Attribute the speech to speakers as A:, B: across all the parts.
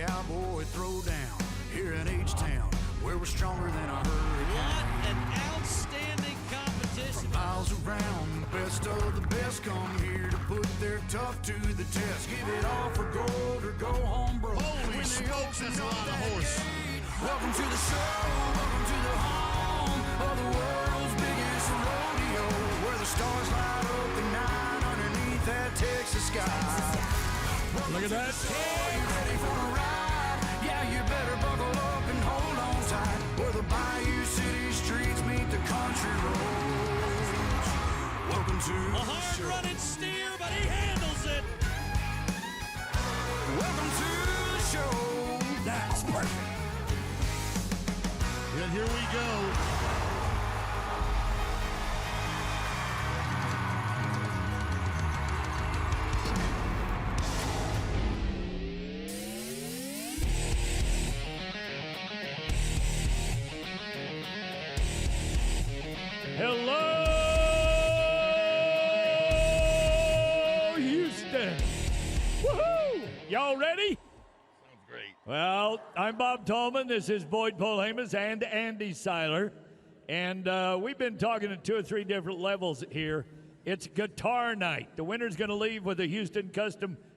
A: cowboy throwdown here in H-Town, where we're stronger than a hurricane.
B: What an outstanding competition.
A: From miles around, the best of the best come here to put their tough to the test. Give it all for gold or go home broke.
B: Holy smokes, that's a lot of horse.
A: Welcome to the show, welcome to the home of the world's biggest rodeo, where the stars light up the night underneath that Texas sky.
C: Look at that.
A: Are you ready for a ride? Yeah, you better buckle up and hold on tight, where the Bayou City streets meet the country roads. Welcome to
B: A hard-running steer, but he handles it.
A: Welcome to the show. That's perfect.
C: And here we go. Hello, Houston. Woohoo! Y'all ready?
D: Sounds great.
C: Well, I'm Bob Tolman. This is Boyd Polhamus and Andy Seiler. And we've been talking at 2 or 3 different levels here. It's guitar night. The winner's going to leave with a Houston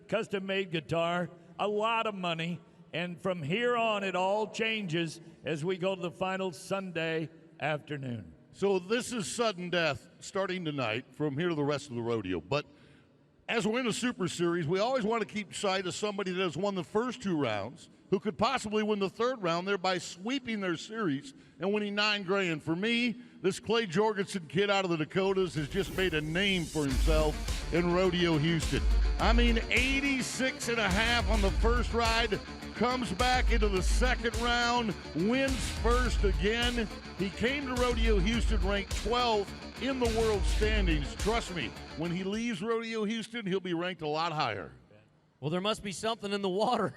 C: custom-made guitar, a lot of money. And from here on, it all changes as we go to the final Sunday afternoon.
D: So this is sudden death starting tonight from here to the rest of the rodeo. But as we're in the Super Series, we always want to keep sight of somebody that has won the first 2 rounds, who could possibly win the 3rd round, thereby sweeping their series and winning $9 grand. For me, this Clay Jorgensen kid out of the Dakotas has just made a name for himself in Rodeo Houston. I mean, 86.5 on the first ride, comes back into the 2nd round, wins first again. He came to Rodeo Houston ranked 12th in the world standings. Trust me, when he leaves Rodeo Houston, he'll be ranked a lot higher.
B: Well, there must be something in the water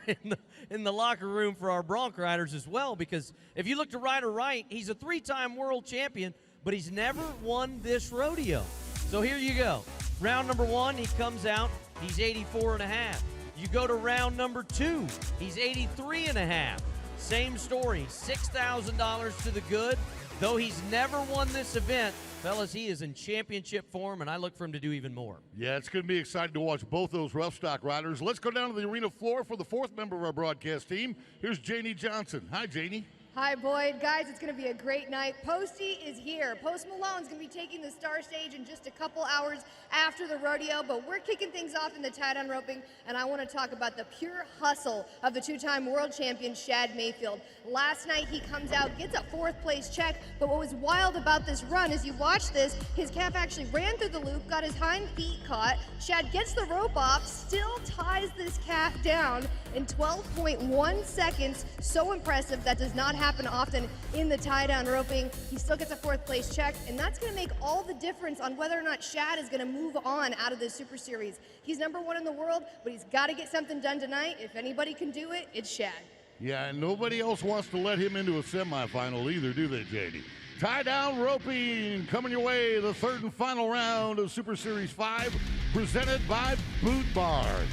B: in the locker room for our bronc riders as well, because if you look to Ryder Wright, he's a 3-time world champion, but he's never won this rodeo. So here you go. Round number 1, he comes out, he's 84.5. You go to round number 2, he's 83.5. Same story, $6,000 to the good. Though he's never won this event, fellas, he is in championship form, and I look for him to do even more.
D: Yeah, it's going to be exciting to watch both those rough stock riders. Let's go down to the arena floor for the 4th member of our broadcast team. Here's Janie Johnson. Hi, Janie.
E: Hi, Boyd. Guys, it's going to be a great night. Posty is here. Post Malone's going to be taking the star stage in just a couple hours after the rodeo, but we're kicking things off in the tie-down roping, and I want to talk about the pure hustle of the 2-time world champion, Shad Mayfield. Last night, he comes out, gets a 4th place check, but what was wild about this run, as you watch this, his calf actually ran through the loop, got his hind feet caught. Shad gets the rope off, still ties this calf down in 12.1 seconds. So impressive. That does not happen often in the tie-down roping. He still gets a 4th place check, and that's going to make all the difference on whether or not Shad is going to move on out of this Super Series. He's number 1 in the world, but he's got to get something done tonight. If anybody can do it, it's Shad.
D: Yeah, and nobody else wants to let him into a semifinal either, do they, JD? Tie-down roping coming your way, the 3rd and final round of Super Series 5, presented by Boot Barn.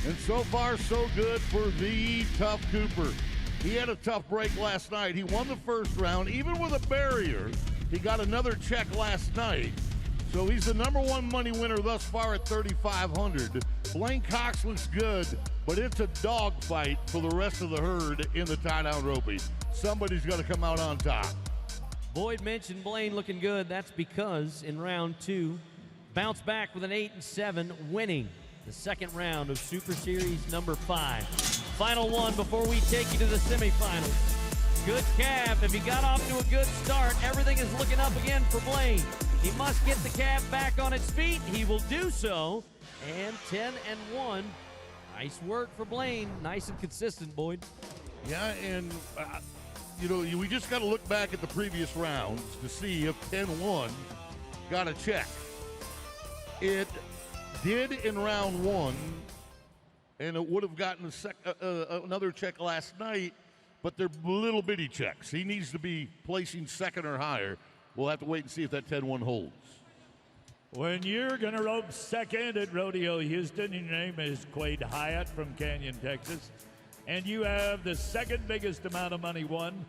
D: And so far, so good for the Tough Cooper. He had a tough break last night. He won the 1st round, even with a barrier. He got another check last night. So he's the number 1 money winner thus far at $3,500. Blaine Cox looks good, but it's a dogfight for the rest of the herd in the tie-down roping. Somebody's got to come out on top.
B: Boyd mentioned Blaine looking good. That's because in round 2, bounced back with an 8-7, winning the 2nd round of Super Series number 5. Final one before we take you to the semifinals. Good calf. If he got off to a good start, everything is looking up again for Blaine. He must get the calf back on its feet. He will do so. And 10-1. Nice work for Blaine. Nice and consistent, Boyd.
D: Yeah, and you know, we just got to look back at the previous rounds to see if 10-1 got a check. It did in round 1, and it would have gotten another check last night, but they're little bitty checks. He needs to be placing 2nd or higher. We'll have to wait and see if that 10-1 holds.
C: When you're going to rope 2nd at Rodeo Houston, your name is Quade Hyatt from Canyon, Texas. and you have the second biggest amount of money won,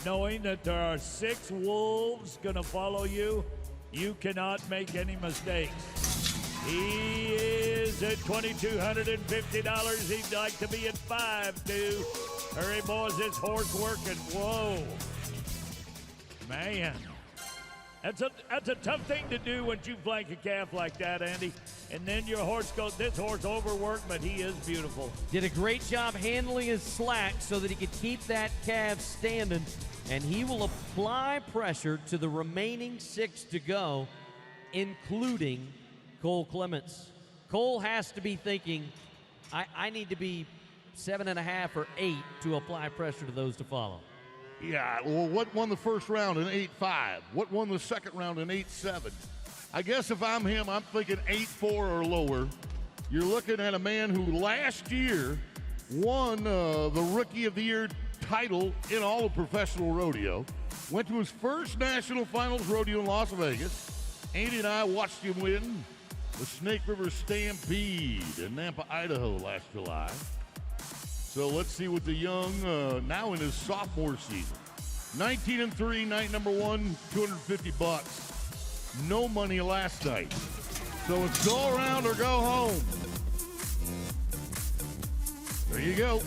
C: knowing that there are 6 wolves going to follow you. You cannot make any mistakes. He is at $2,250. He'd like to be at $5,200. Hurry, boys, this horse working. Whoa. Man. That's a tough thing to do once you flank a calf like that, Andy. And then your horse goes, this horse overworked, but he is beautiful.
B: Did a great job handling his slack so that he could keep that calf standing. And he will apply pressure to the remaining 6 to go, including Cole Clements. Cole has to be thinking, I need to be 7.5 or 8 to apply pressure to those to follow.
D: Yeah, well, what won the first round in 8-5? What won the second round in 8-7? I guess if I'm him, I'm thinking 8-4 or lower. You're looking at a man who last year won the Rookie of the Year title in all of professional rodeo. Went to his first National Finals rodeo in Las Vegas. Andy and I watched him win the Snake River Stampede in Nampa, Idaho last July. So let's see what the young, now in his sophomore season. 19-3, night number 1, $250. No money last night. So it's go around or go home. There you go.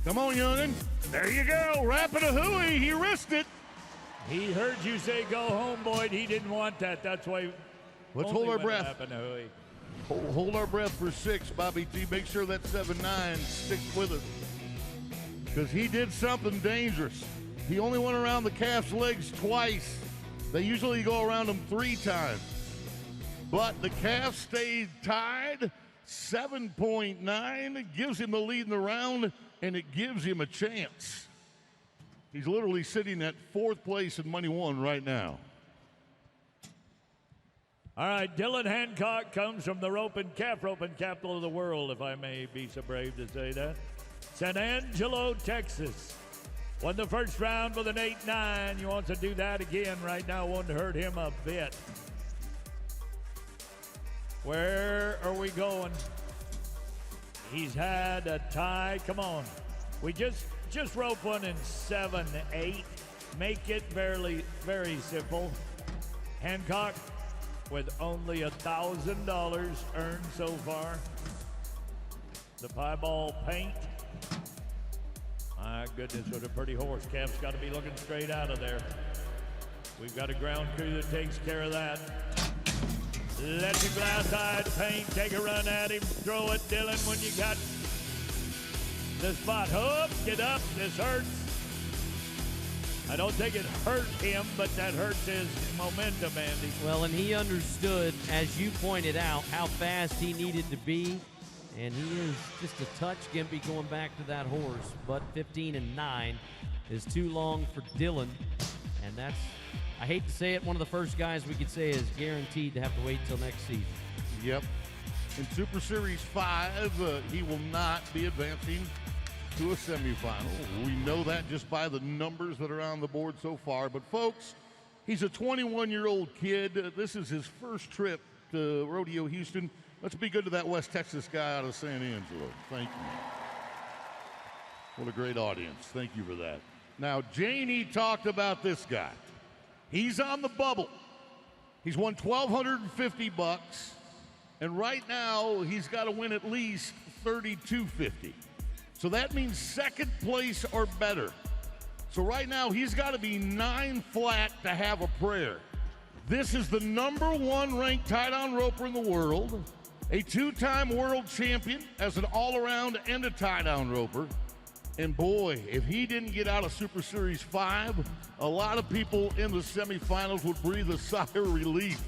D: Come on, youngin'. There you go. Rapid-a-hooey. He risked it.
C: He heard you say go home, Boyd. He didn't want that. That's why.
D: Let's hold our breath.
C: Rapid-a-hooey.
D: Hold our breath for 6, Bobby T. Make sure that 7-9 sticks with us. Because he did something dangerous. He only went around the calf's legs twice. They usually go around them 3 times. But the calf stayed tied, 7.9. It gives him the lead in the round, and it gives him a chance. He's literally sitting at 4th place in money won right now.
C: All right, Dylan Hancock comes from the calf roping capital of the world, if I may be so brave to say that. San Angelo, Texas. Won the first round with an 8-9. He wants to do that again right now. Won't hurt him a bit. Where are we going? He's had a tie. Come on. We just rope one in 7-8. Make it very simple. Hancock with only $1,000 earned so far. The pieball paint. My goodness, what a pretty horse. Calf's got to be looking straight out of there. We've got a ground crew that takes care of that. Let the glass-eyed paint take a run at him. Throw it, Dylan, when you got the spot. Hoop, get up, this hurts. I don't think it hurt him, but that hurts his momentum, Andy.
B: Well, and he understood, as you pointed out, how fast he needed to be. And he is just a touch gimpy going back to that horse. But 15-9 is too long for Dylan. And that's, I hate to say it, one of the first guys we could say is guaranteed to have to wait till next season.
D: Yep. In Super Series 5, he will not be advancing to a semifinal. We know that just by the numbers that are on the board so far. But folks, he's a 21-year-old kid. This is his first trip to Rodeo Houston. Let's be good to that West Texas guy out of San Angelo. Thank you. What a great audience. Thank you for that. Now, Janie talked about this guy. He's on the bubble. He's won $1,250, and right now he's got to win at least $3,250. So that means second place or better. So right now he's got to be 9 flat to have a prayer. This is the #1 ranked tie-down roper in the world, a 2-time world champion as an all-around and a tie-down roper. And boy, if he didn't get out of Super Series 5, a lot of people in the semifinals would breathe a sigh of relief.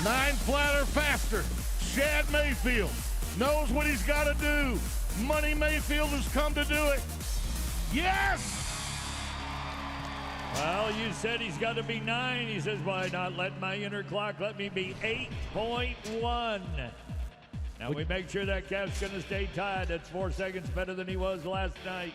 D: 9 flat or faster. Shad Mayfield knows what he's got to do. Money Mayfield has come to do it. Yes!
C: Well, you said he's got to be 9. He says, why not let my inner clock let me be 8.1. Now we make sure that calf's going to stay tied. That's 4 seconds better than he was last night.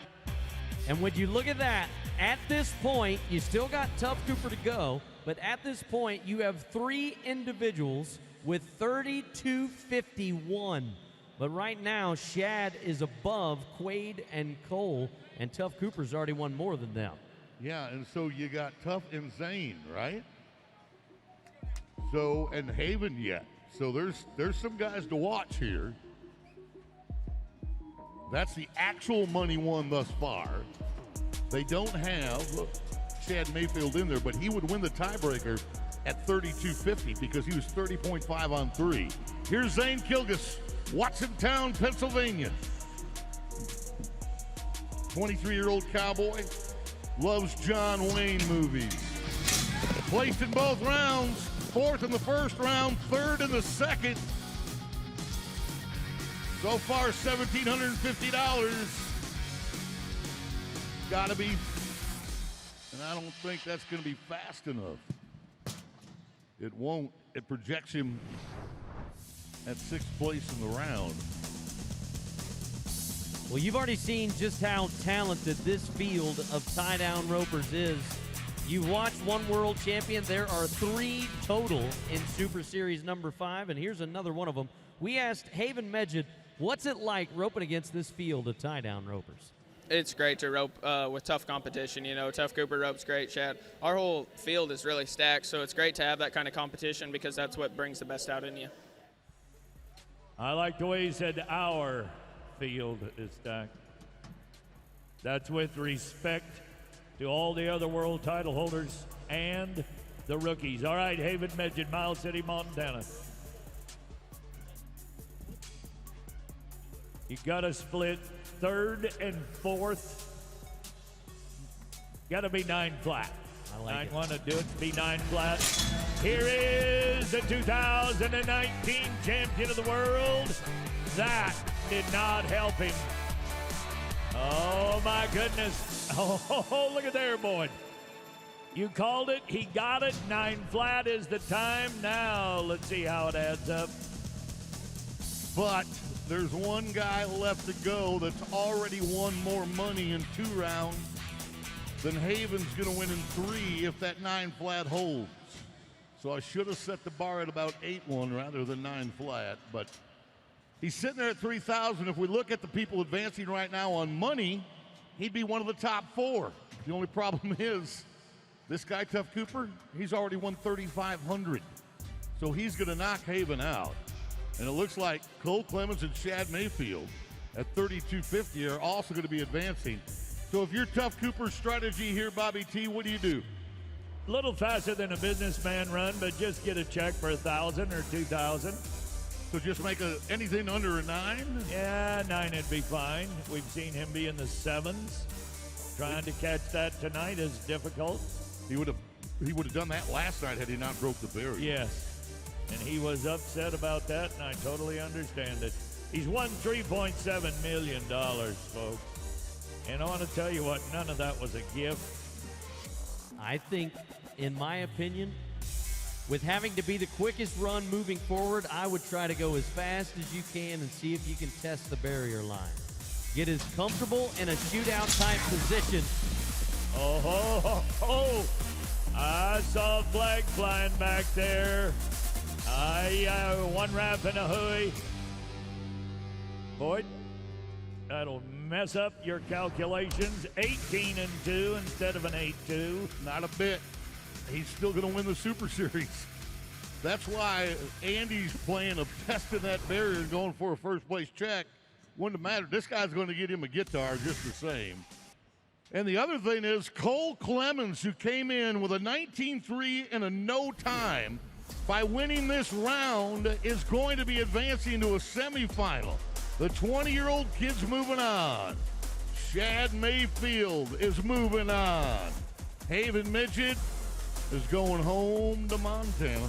B: And when you look at that, at this point, you still got Tough Cooper to go, but at this point, you have 3 individuals with 32.51. But right now, Shad is above Quaid and Cole, and Tough Cooper's already won more than them.
D: Yeah, and so you got Tough and Zane, right? So, and Haven yet. So there's some guys to watch here. That's the actual money won thus far. They don't have Chad Mayfield in there, but he would win the tiebreaker at 32.50 because he was 30.5 on 3. Here's Zane Kilgus, Watsontown, Pennsylvania. 23-year-old cowboy, loves John Wayne movies. Placed in both rounds, 4th in the first round, 3rd in the second. So far, $1,750. Gotta be, and I don't think that's gonna be fast enough. It won't. It projects him at 6th place in the round.
B: Well, you've already seen just how talented this field of tie-down ropers is. You watched one world champion. There are 3 total in Super Series number 5, and here's another one of them. We asked Haven Medjid, what's it like roping against this field of tie-down ropers?
F: It's great to rope with tough competition. You know, Tough Cooper ropes great, Chad. Our whole field is really stacked, so it's great to have that kind of competition because that's what brings the best out in you.
C: I like the way he said our field is stacked. That's with respect to all the other world title holders and the rookies. All right, Haven Medjid, Miles City, Montana. You got to split 3rd and 4th. Got to be 9 flat.
B: I like it.
C: 9-1 to do it, be 9 flat. Here is the 2019 champion of the world. That did not help him. Oh, my goodness. Oh, look at there, boy. You called it. He got it. 9 flat is the time. Now, let's see how it adds up.
D: But there's one guy left to go that's already won more money in 2 rounds than Haven's going to win in 3 if that 9 flat holds. So I should have set the bar at about 8-1 rather than 9 flat, but he's sitting there at 3,000. If we look at the people advancing right now on money, he'd be one of the top 4. The only problem is this guy, Tough Cooper, he's already won 3,500. So he's going to knock Haven out. And it looks like Cole Clemens and Shad Mayfield at 32.50 are also going to be advancing. So if you're Tough Cooper's strategy here, Bobby T, what do you do?
C: A little faster than a businessman run, but just get a check for 1,000 or 2,000.
D: So just make anything under a 9?
C: Yeah, 9 would be fine. We've seen him be in the 7s. Trying to catch that tonight is difficult.
D: He would have done that last night had he not broke the barrier.
C: Yes. And he was upset about that, and I totally understand it. He's won $3.7 million, folks. And I want to tell you what, none of that was a gift.
B: I think, in my opinion, with having to be the quickest run moving forward, I would try to go as fast as you can and see if you can test the barrier line. Get as comfortable in a shootout type position.
C: Oh, I saw a flag flying back there. One wrap and a hooey. Boyd, that'll mess up your calculations. 18-2 instead of an 8-2.
D: Not a bit. He's still going to win the Super Series. That's why Andy's playing of testing that barrier and going for a first-place check. Wouldn't have mattered. This guy's going to get him a guitar just the same. And the other thing is Cole Clemens, who came in with a 19-3 and a no time, by winning this round, is going to be advancing to a semifinal. The 20-year-old kid's moving on. Shad Mayfield is moving on. Haven Medjid is going home to Montana.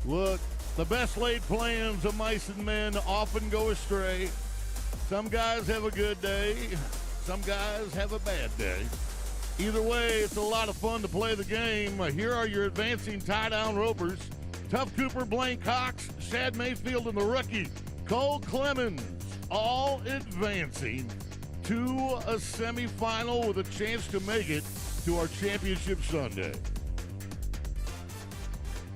D: Look, the best laid plans of mice and men often go astray. Some guys have a good day. Some guys have a bad day. Either way, it's a lot of fun to play the game. Here are your advancing tie-down ropers. Tough Cooper, Blaine Cox, Shad Mayfield, and the rookie, Cole Clemens, all advancing to a semifinal with a chance to make it to our championship Sunday.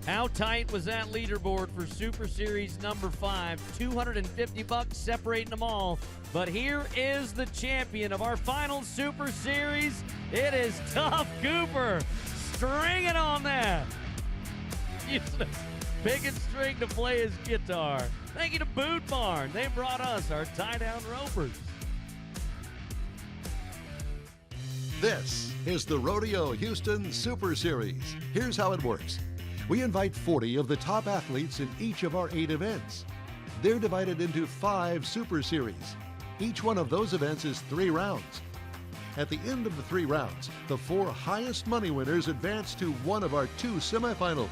B: How tight was that leaderboard for Super Series number 5? $250 separating them all. But here is the champion of our final Super Series. It is Tough Cooper. Stringing on that. Using a picket string to play his guitar. Thank you to Boot Barn. They brought us our tie-down ropers.
G: This is the Rodeo Houston Super Series. Here's how it works. We invite 40 of the top athletes in each of our 8 events. They're divided into 5 Super Series. Each one of those events is 3 rounds. At the end of the 3 rounds, the 4 highest money winners advance to one of our 2 semifinals.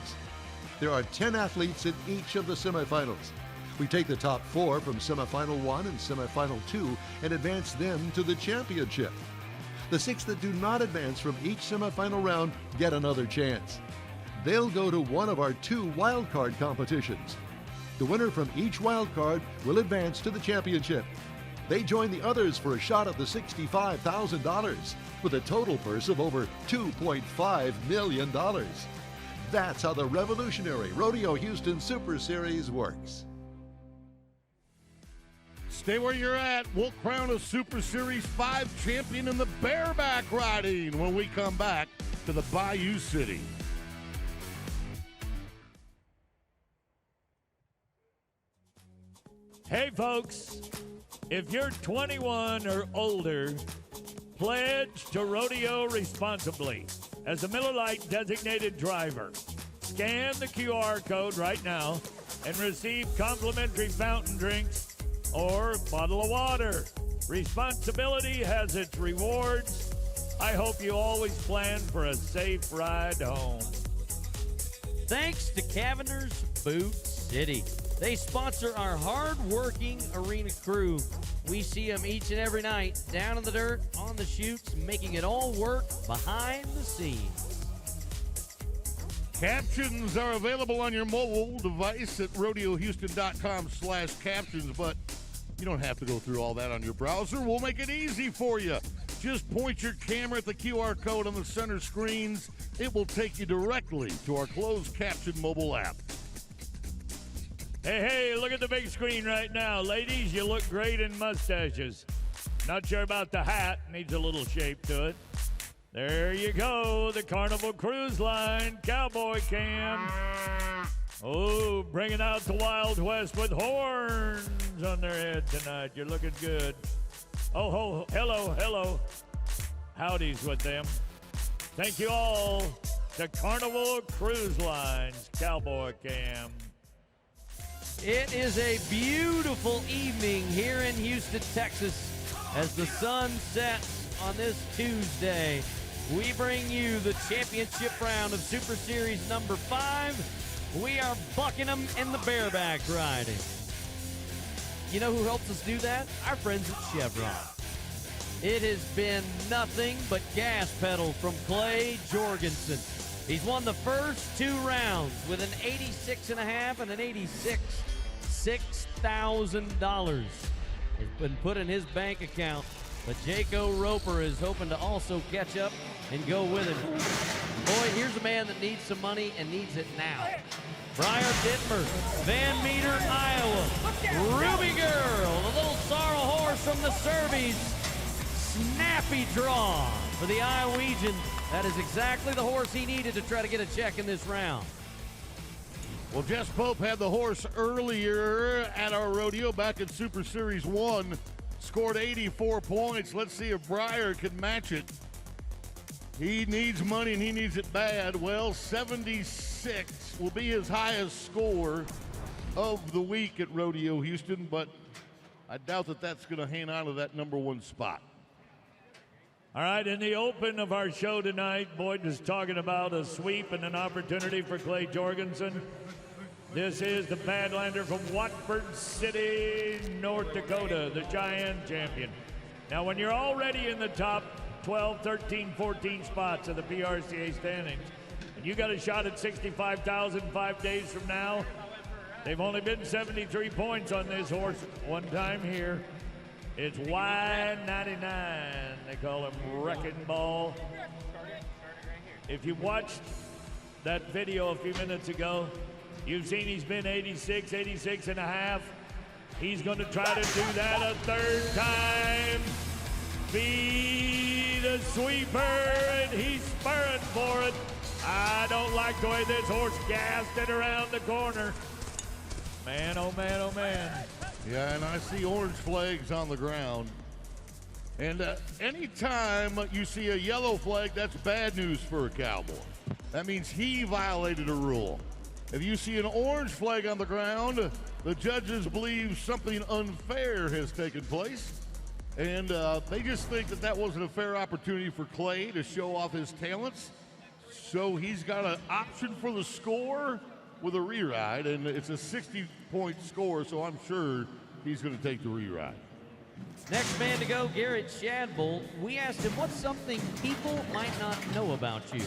G: There are 10 athletes in each of the semifinals. We take the top 4 from semifinal 1 and semifinal 2 and advance them to the championship. The 6 that do not advance from each semifinal round get another chance. They'll go to one of our 2 wildcard competitions. The winner from each wildcard will advance to the championship. They join the others for a shot at the $65,000 with a total purse of over $2.5 million. That's how the revolutionary Rodeo Houston Super Series works.
D: Stay where you're at. We'll crown a Super Series 5 champion in the bareback riding when we come back to the Bayou City.
C: Hey, folks, if you're 21 or older, pledge to rodeo responsibly as a Miller Lite designated driver. Scan the QR code right now and receive complimentary fountain drinks or bottle of water. Responsibility has its rewards. I hope you always plan for a safe ride home.
B: Thanks to Cavender's Boot City. They sponsor our hard-working arena crew. We see them each and every night, down in the dirt, on the chutes, making it all work behind the scenes.
D: Captions are available on your mobile device at rodeohouston.com/captions, but you don't have to go through all that on your browser. We'll make it easy for you. Just point your camera at the QR code on the center screens. It will take you directly to our closed caption mobile app.
C: Hey, look at the big screen right now. Ladies, you look great in mustaches. Not sure about the hat. Needs a little shape to it. There you go. The Carnival Cruise Line Cowboy Cam. Oh, bringing out the Wild West with horns on their head tonight. You're looking good. Oh, hello. Howdies with them. Thank you all to Carnival Cruise Line's Cowboy Cam.
B: It is a beautiful evening here in Houston, Texas, as the sun sets on this Tuesday. We bring you the championship round of Super Series number 5. We are bucking them in the bareback riding. You know who helps us do that? Our friends at Chevron. It has been nothing but gas pedal from Clay Jorgensen. He's won the first 2 rounds with an 86.5 and an 86. $6,000 has been put in his bank account, but Jaco Roper is hoping to also catch up and go with him. Boy, here's a man that needs some money and needs it now. Briar Dittmer, Van Meter, Iowa. Ruby Girl, the little sorrel horse from the Cervies. Snappy draw for the Iowegian. That is exactly the horse he needed to try to get a check in this round.
D: Well, Jess Pope had the horse earlier at our rodeo back in Super Series 1. Scored 84 points. Let's see if Briar can match it. He needs money, and he needs it bad. Well, 76 will be his highest score of the week at Rodeo Houston, but I doubt that that's going to hang on to that number 1 spot.
C: All right, in the open of our show tonight, Boyd was talking about a sweep and an opportunity for Clay Jorgensen. This is the Badlander from Watford City, North Dakota, the Cheyenne champion. Now, when you're already in the top 12, 13, 14 spots of the PRCA standings, and you got a shot at $65,000 5 days from now, they've only been 73 points on this horse one time here. It's Y99. They call him Wrecking Ball. If you watched that video a few minutes ago. You've seen he's been 86, 86 and a half. He's going to try to do that a third time. Be the sweeper, and he's spurring for it. I don't like the way this horse gassed it around the corner. Man, oh man, oh man.
D: Yeah, and I see orange flags on the ground. And anytime you see a yellow flag, that's bad news for a cowboy. That means he violated a rule. If you see an orange flag on the ground, the judges believe something unfair has taken place. And they just think that that wasn't a fair opportunity for Clay to show off his talents. So he's got an option for the score with a reride, and it's a 60-point score, so I'm sure he's going to take the reride.
B: Next man to go, Garrett Shadbolt. We asked him what's something people might not know about you.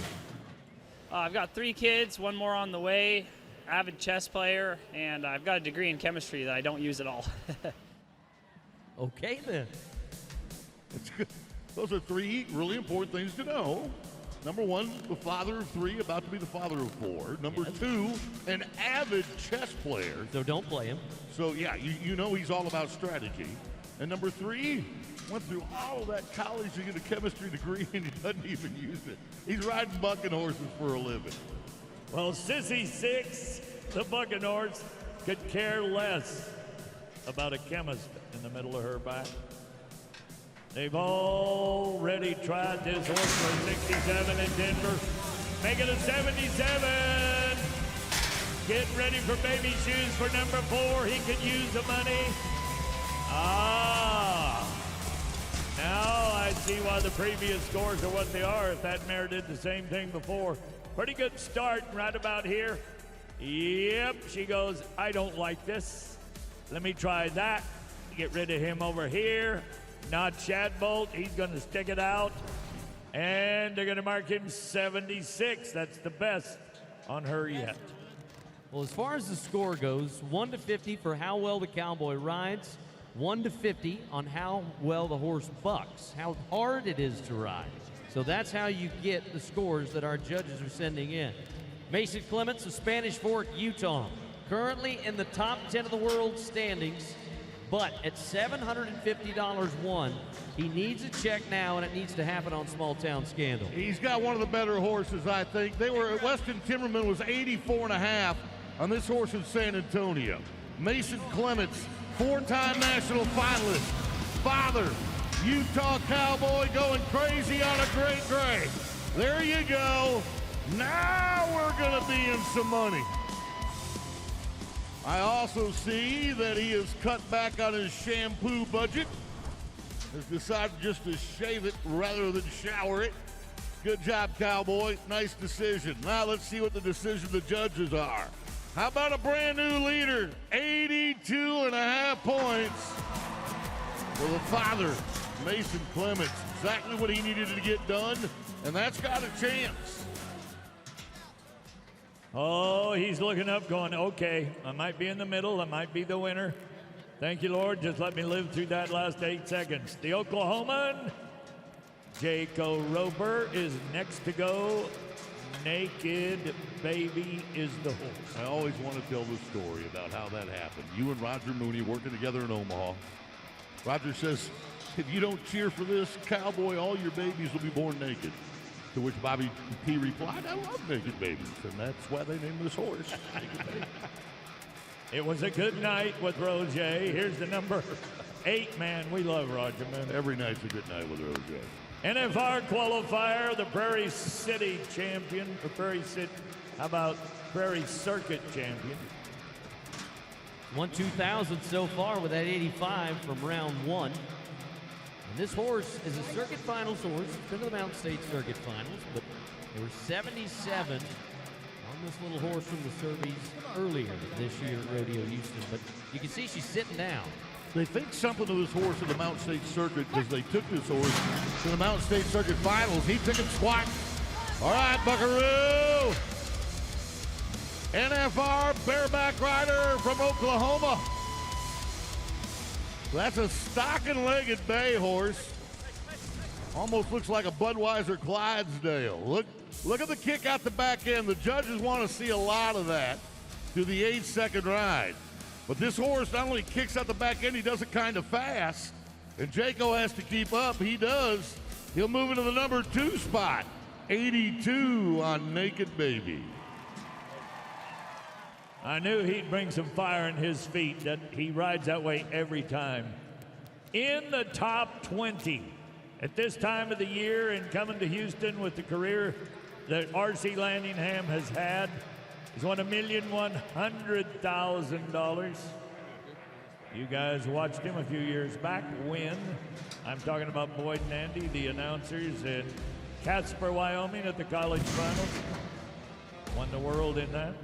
H: I've got 3 kids, 1 more on the way, avid chess player, and I've got a degree in chemistry that I don't use at all.
B: Okay, then.
D: It's good. Those are 3 really important things to know. Number 1, the father of 3, about to be the father of 4. Number 2, an avid chess player.
B: So don't play him.
D: So, yeah, you know he's all about strategy. And number 3, went through all of that college to get a chemistry degree, and he doesn't even use it. He's riding bucking horses for a living.
C: Well, Sissy 6, the bucking horse, could care less about a chemist in the middle of her back. They've already tried this horse for 67 in Denver. Make it a 77. Getting ready for baby shoes for number 4. He could use the money. Now I see why the previous scores are what they are. If that mare did the same thing before. Pretty good start right about here. Yep, she goes, I don't like this. Let me try that. Get rid of him over here. Not Shadbolt. He's going to stick it out. And they're going to mark him 76. That's the best on her yet.
B: Well, as far as the score goes, 1 to 50 for how well the cowboy rides, 1 to 50 on how well the horse bucks, how hard it is to ride. So that's how you get the scores that our judges are sending in. Mason Clements of Spanish Fork, Utah, currently in the top 10 of the world standings, but at $750 won, he needs a check now, and it needs to happen on Small Town Scandal.
D: He's got one of the better horses, I think. They were, Weston Timmerman was 84.5 on this horse in San Antonio. Mason Clements, 4-time national finalist. Father, Utah cowboy going crazy on a great gray. There you go. Now we're going to be in some money. I also see that he has cut back on his shampoo budget. Has decided just to shave it rather than shower it. Good job, cowboy. Nice decision. Now let's see what the decision of the judges are. How about a brand new leader? 82.5 points for the father, Mason Clements. Exactly what he needed to get done, and that's got a chance.
C: Oh, he's looking up going, okay, I might be in the middle. I might be the winner. Thank you, Lord. Just let me live through that last 8 seconds. The Oklahoman, Jaco Rober, is next to go. Naked Baby is the horse.
D: I always want to tell the story about how that happened. You and Roger Mooney working together in Omaha. Roger says, if you don't cheer for this cowboy, all your babies will be born naked. To which Bobby P. replied, I love naked babies, and that's why they named this horse Naked Baby.
C: It was a good night with Roger. Here's the number 8, man. We love Roger, man.
D: Every night's a good night with Roger.
C: NFR qualifier, the Prairie City champion, or Prairie City, how about Prairie Circuit champion?
B: Won 2,000 so far with that 85 from round 1. And this horse is a circuit finals horse. It's been to the Mountain State Circuit Finals, but there were 77 on this little horse from the Surveys earlier this year at Rodeo Houston. But you can see she's sitting down.
D: They think something of this horse in the Mountain State Circuit because they took this horse to the Mountain State Circuit Finals. He took it squat. All right, Buckaroo. NFR bareback rider from Oklahoma. That's a stocking-legged bay horse. Almost looks like a Budweiser Clydesdale. Look Look at the kick out the back end. The judges want to see a lot of that through the 8-second ride. But this horse not only kicks out the back end, he does it kind of fast. And Jaco has to keep up. He does. He'll move into the number 2 spot. 82 on Naked Baby.
C: I knew he'd bring some fire in his feet. That he rides that way every time. In the top 20 at this time of the year and coming to Houston with the career that R.C. Landingham has had, he's won $1,100,000. You guys watched him a few years back win. I'm talking about Boyd and Andy, the announcers in Casper, Wyoming at the college finals. Won the world in that.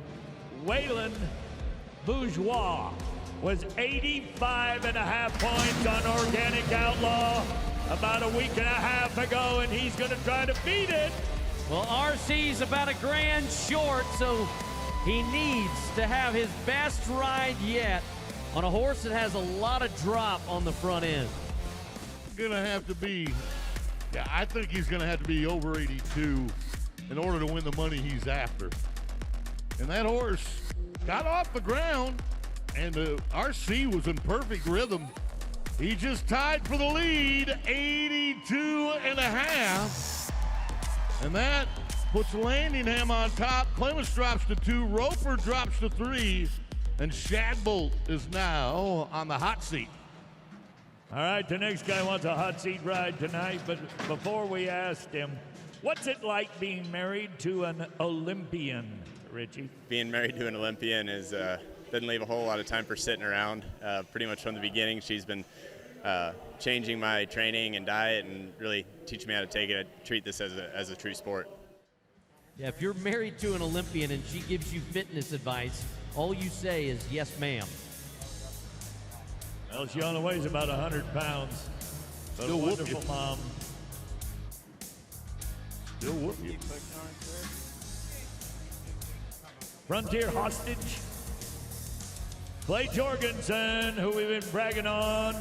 C: Waylon Bourgeois was 85.5 points on Organic Outlaw about a week and a half ago, and he's going to try to beat it.
B: Well, RC's about $1,000 short, so he needs to have his best ride yet on a horse that has a lot of drop on the front end.
D: Gonna have to be, yeah, I think he's gonna have to be over 82 in order to win the money he's after. And that horse got off the ground, and RC was in perfect rhythm. He just tied for the lead, 82.5. And that puts Landingham on top. Clemens drops to 2, Roper drops to 3, and Shadbolt is now on the hot seat.
C: All right, the next guy wants a hot seat ride tonight, but before we asked him, what's it like being married to an Olympian, Richie?
I: Being married to an Olympian is doesn't leave a whole lot of time for sitting around. Pretty much from the beginning, she's been changing my training and diet and really teaching me how to treat this as a true sport.
B: Yeah, if you're married to an Olympian and she gives you fitness advice, all you say is, yes, ma'am.
C: Well, she only weighs about 100 pounds. But
D: Still
C: a wonderful mom.
D: Still whoop you.
C: Frontier hostage. Clay Jorgensen, who we've been bragging on.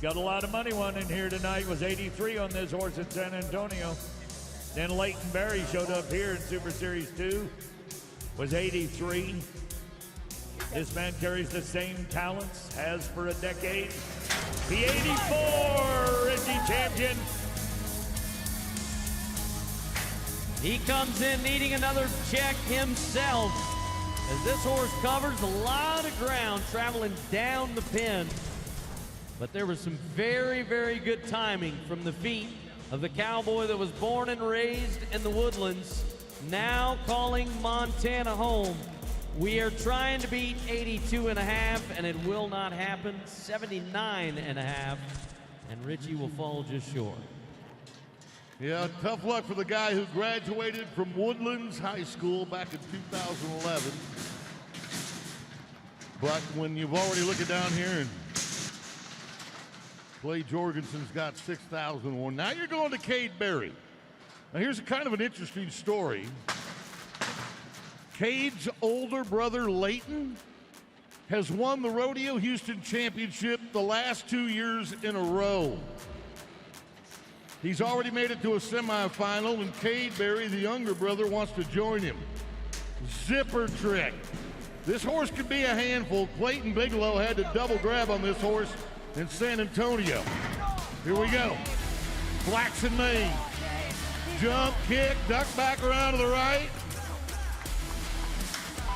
C: Got a lot of money won in here tonight. Was 83 on this horse at San Antonio. Then Leighton Berry showed up here in Super Series 2. Was 83. This man carries the same talents, has for a decade. The 84 Richie champion.
B: He comes in needing another check himself, as this horse covers a lot of ground traveling down the pin. But there was some very, very good timing from the feet of the cowboy that was born and raised in the Woodlands, now calling Montana home. We are trying to beat 82.5, and it will not happen. 79.5, and Richie will fall just short.
D: Yeah, tough luck for the guy who graduated from Woodlands High School back in 2011. But when you've already looked down here and Clay Jorgensen's got 6,001. Now you're going to Cade Berry. Now here's a kind of an interesting story. Cade's older brother, Leighton, has won the Rodeo Houston Championship the last 2 years in a row. He's already made it to a semifinal, and Cade Berry, the younger brother, wants to join him. Zipper trick. This horse could be a handful. Clayton Bigelow had to double grab on this horse in San Antonio. Here we go. Blacks and mane. Jump, kick, duck back around to the right.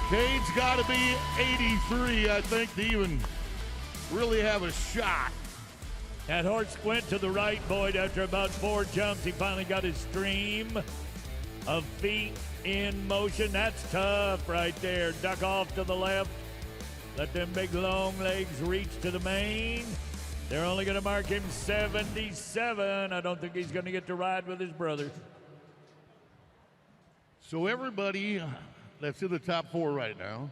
D: Cade's got to be 83, I think, to even really have a shot.
C: That horse went to the right, Boyd. After about 4 jumps, he finally got his stream of feet in motion. That's tough right there. Duck off to the left. Let them big long legs reach to the mane. They're only going to mark him 77. I don't think he's going to get to ride with his brothers.
D: So everybody that's in the top 4 right now.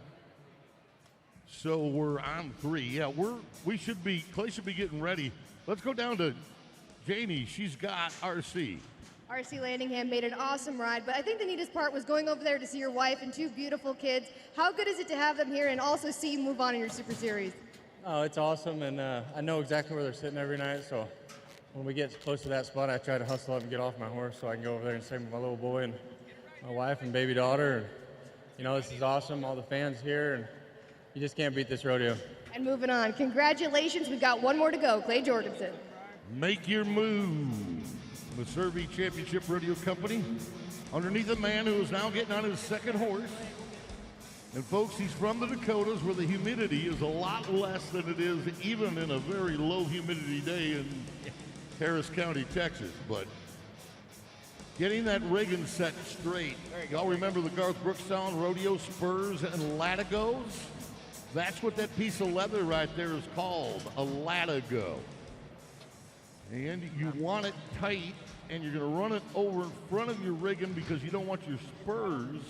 D: So we're on 3. Yeah, Clay should be getting ready. Let's go down to Janie. She's got RC.
E: R.C. Landingham made an awesome ride, but I think the neatest part was going over there to see your wife and 2 beautiful kids. How good is it to have them here and also see you move on in your Super Series?
J: Oh, it's awesome, and I know exactly where they're sitting every night, so when we get close to that spot, I try to hustle up and get off my horse so I can go over there and stay with my little boy and my wife and baby daughter. You know, this is awesome. All the fans here, and you just can't beat this rodeo.
E: And moving on, congratulations. We've got one more to go. Clay Jorgensen.
D: Make your move. The Survey Championship Rodeo Company, underneath a man who is now getting on his second horse. And folks, he's from the Dakotas, where the humidity is a lot less than it is even in a very low humidity day in Harris County, Texas. But getting that rigging set straight. Y'all remember the Garth Brooks sound, rodeo spurs and latigos? That's what that piece of leather right there is called, a latigo. And you want it tight, and you're going to run it over in front of your rigging because you don't want your spurs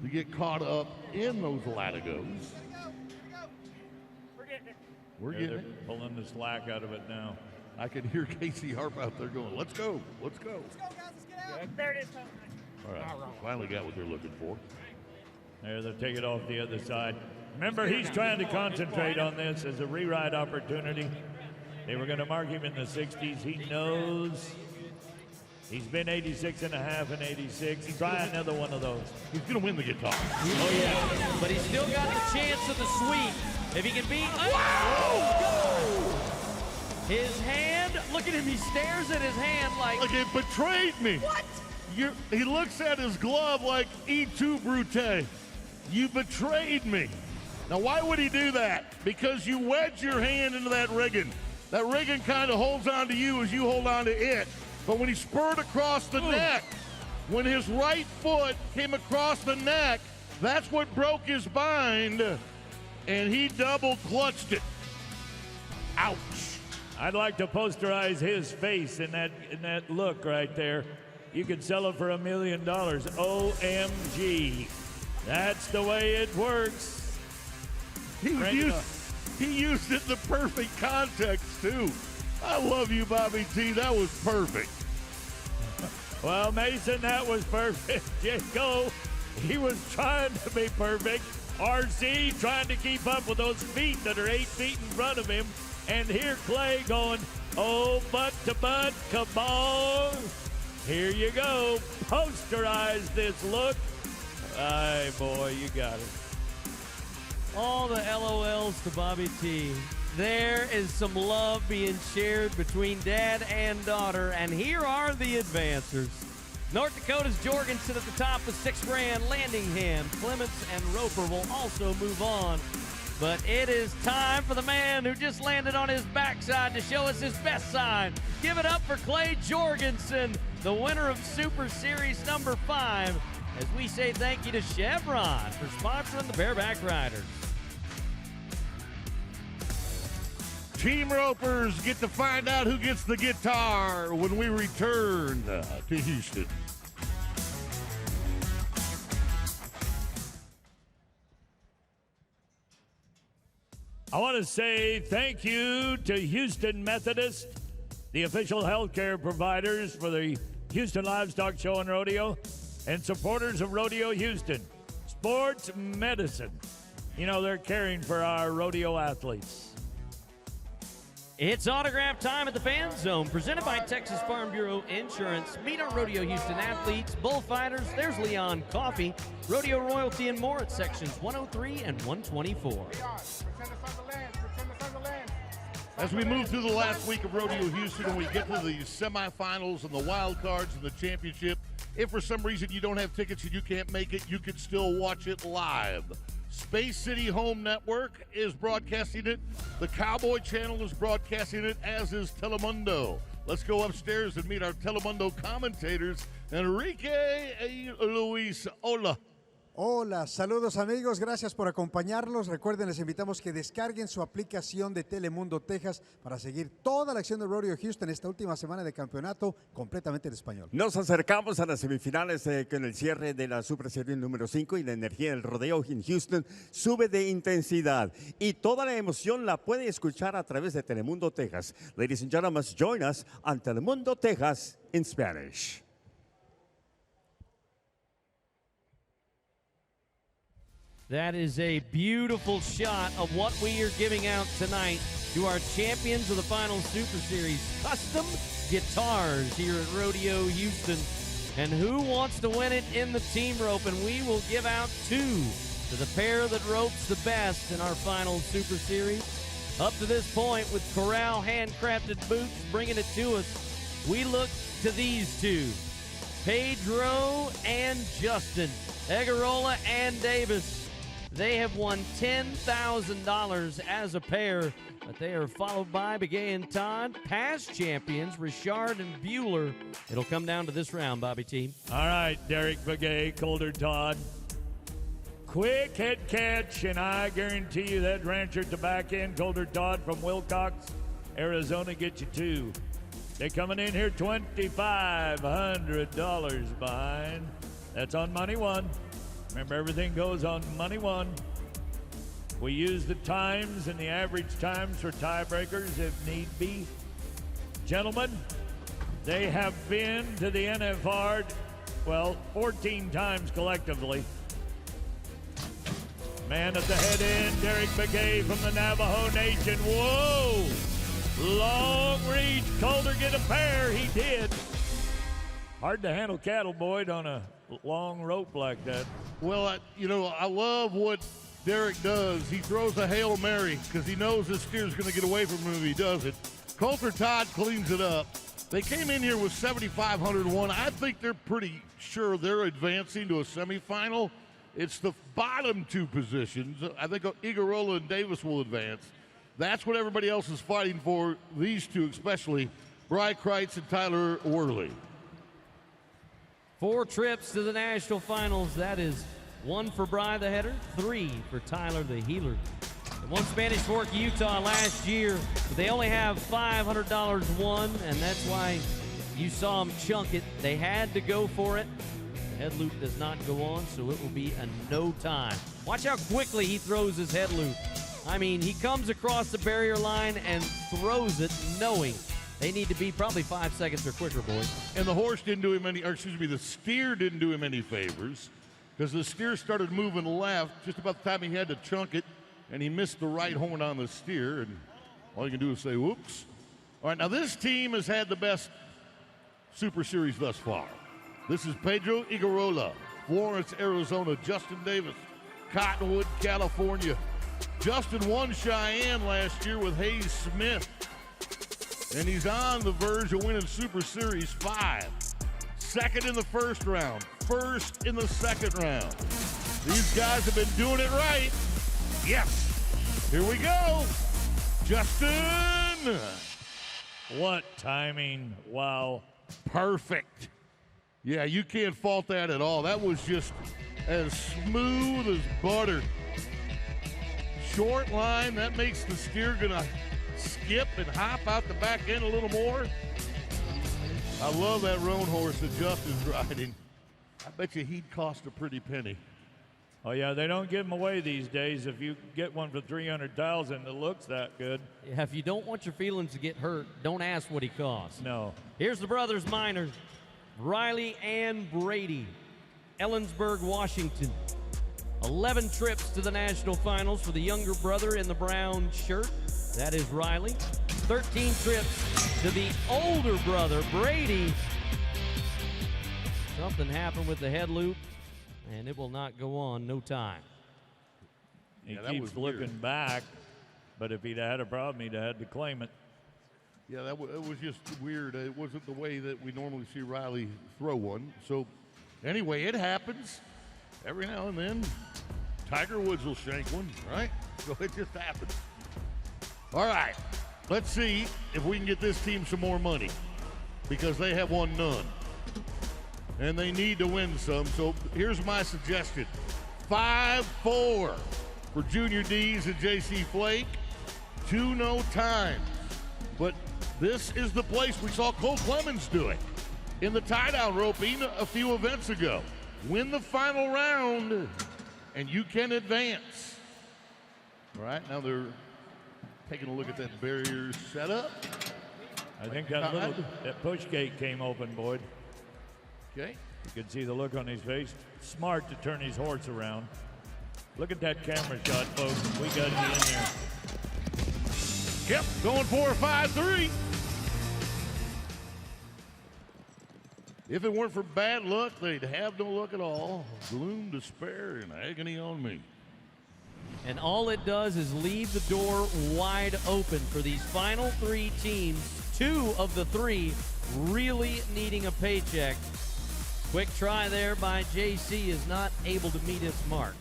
D: to get caught up in those latigos. We're getting
C: They're
D: it.
C: pulling the slack out of it now.
D: I can hear Casey Harp out there going, let's go, let's go.
H: There it is.
D: All right, finally got what they're looking for.
C: There, they'll take it off the other side. Remember, he's trying to concentrate on this as a reride opportunity. They were going to mark him in the 60s. He knows he's been 86 and a half and 86. Try another one of those.
D: He's going to win the guitar.
B: Oh, yeah. But he's still got a chance of the sweep. If he can beat... His hand, look at him. He stares at his hand like...
D: Like it betrayed me.
B: What?
D: He looks at his glove like E2 Brute. You betrayed me. Now, why would he do that? Because you wedge your hand into that rigging. That rigging kind of holds on to you as you hold on to it. But when he spurred across the neck, when his right foot came across the neck, that's what broke his bind, and he double clutched it. Ouch.
C: I'd like to posterize his face in that look right there. You could sell it for $1 million. OMG. That's the way it works.
D: He used it in the perfect context, too. I love you, Bobby T. That was perfect.
C: Well, Mason, that was perfect. Jaco, he was trying to be perfect. RC trying to keep up with those feet that are 8 feet in front of him. And here Clay going, oh, butt to butt, come on. Here you go. Posterize this look. Aye, boy, you got it.
B: All the LOLs to Bobby T. There is some love being shared between dad and daughter, and here are the advancers. North Dakota's Jorgensen at the top with $6,000. Landingham, Clements, and Roper will also move on. But it is time for the man who just landed on his backside to show us his best side. Give it up for Clay Jorgensen, the winner of Super Series number 5, as we say thank you to Chevron for sponsoring the Bareback Riders.
D: Team Ropers get to find out who gets the guitar when we return to Houston.
C: I want to say thank you to Houston Methodist, the official healthcare providers for the Houston Livestock Show and Rodeo, and supporters of Rodeo Houston. Sports medicine. You know, they're caring for our rodeo athletes.
B: It's autograph time at the Fan Zone, presented by Texas Farm Bureau Insurance. Meet our Rodeo Houston athletes, bullfighters, there's Leon Coffee, Rodeo Royalty, and more at sections 103 and 124.
D: As we move through the last week of Rodeo Houston and we get to the semifinals and the wild cards and the championship, if for some reason you don't have tickets and you can't make it, you can still watch it live. Space City Home Network is broadcasting it. The Cowboy Channel is broadcasting it, as is Telemundo. Let's go upstairs and meet our Telemundo commentators. Enrique y Luis, hola.
K: Hola, saludos amigos, gracias por acompañarlos. Recuerden, les invitamos que descarguen su aplicación de Telemundo Texas para seguir toda la acción de Rodeo Houston esta última semana de campeonato completamente en español.
L: Nos acercamos a las semifinales con el cierre de la Super Series número 5 y la energía del rodeo en Houston sube de intensidad y toda la emoción la puede escuchar a través de Telemundo Texas. Ladies and gentlemen, join us on Telemundo Texas in Spanish.
B: That is a beautiful shot of what we are giving out tonight to our champions of the final Super Series. Custom guitars here at Rodeo Houston. And who wants to win it in the team rope? And we will give out 2 to the pair that ropes the best in our final Super Series. Up to this point, with Corral handcrafted boots bringing it to us, we look to these 2, Pedro and Justin, Egarola and Davis. They have won $10,000 as a pair, but they are followed by Begay and Todd, past champions Richard and Bueller. It'll come down to this round, Bobby T.
C: All right, Derek Begay, Colder Todd. Quick head catch, and I guarantee you that rancher at the back end, Colder Todd from Wilcox, Arizona, get you 2. They're coming in here $2,500 behind. That's on money 1. Remember, everything goes on money 1. We use the times and the average times for tiebreakers if need be. Gentlemen, they have been to the NFR, 14 times collectively. Man at the head end, Derek Begay from the Navajo Nation. Whoa! Long reach. Calder get a pair. He did. Hard to handle cattle, Boyd, on a long rope like that.
D: Well, I love what Derek does. He throws a Hail Mary because he knows this steer's going to get away from him if he does it. Coulter Todd cleans it up. They came in here with 7,501. I think they're pretty sure they're advancing to a semifinal. It's the bottom 2 positions. I think Igarola and Davis will advance. That's what everybody else is fighting for, these 2 especially, Bry Kreitz and Tyler Worley.
B: 4 trips to the national finals. That is 1 for Bry the header, 3 for Tyler the heeler. They won Spanish Fork, Utah last year, but they only have $500 won, and that's why you saw them chunk it. They had to go for it. The head loop does not go on, so it will be a no time. Watch how quickly he throws his head loop. I mean, he comes across the barrier line and throws it knowing they need to be probably 5 seconds or quicker, boys.
D: And the the steer didn't do him any favors because the steer started moving left just about the time he had to chunk it, and he missed the right horn on the steer, and all you can do is say, whoops. All right, now this team has had the best Super Series thus far. This is Pedro Igarola, Florence, Arizona. Justin Davis, Cottonwood, California. Justin won Cheyenne last year with Hayes Smith, and he's on the verge of winning Super Series 5. Second in the first round, first in the second round. These guys have been doing it right. Yes, here we go. Justin.
C: What timing, wow.
D: Perfect. Yeah, you can't fault that at all. That was just as smooth as butter. Short line, that makes the steer gonna skip and hop out the back end a little more. I love that roan horse that Justin's riding. I bet you he'd cost a pretty penny.
C: Oh, yeah, they don't give them away these days. If you get one for $300,000 that looks that good.
B: Yeah, if you don't want your feelings to get hurt, don't ask what he costs.
C: No.
B: Here's the brothers minors, Riley and Brady, Ellensburg, Washington. 11 trips to the national finals for the younger brother in the brown shirt. That is Riley. 13 trips to the older brother, Brady. Something happened with the head loop, and it will not go on, no time.
C: He keeps looking back, but if he'd had a problem, he'd have had to claim it.
D: Yeah, it was just weird. It wasn't the way that we normally see Riley throw one. So, anyway, it happens every now and then. Tiger Woods will shank one, right? So it just happens. All right, let's see if we can get this team some more money because they have won none. And they need to win some. So here's my suggestion. 5-4 for Junior D's and J.C. Flake. 2 no times. But this is the place we saw Cole Clemens do it in the tie-down roping a few events ago. Win the final round, and you can advance. All right, now they're taking a look at that barrier setup.
C: I think that push gate came open, Boyd.
D: Okay.
C: You can see the look on his face. Smart to turn his horse around. Look at that camera shot, folks. We got it in there.
D: Yep, going 4-5-3. If it weren't for bad luck, they'd have no luck at all. Gloom, despair, and agony on me.
B: And all it does is leave the door wide open for these final three teams, 2 of the 3 really needing a paycheck. Quick try there by JC is not able to meet its mark.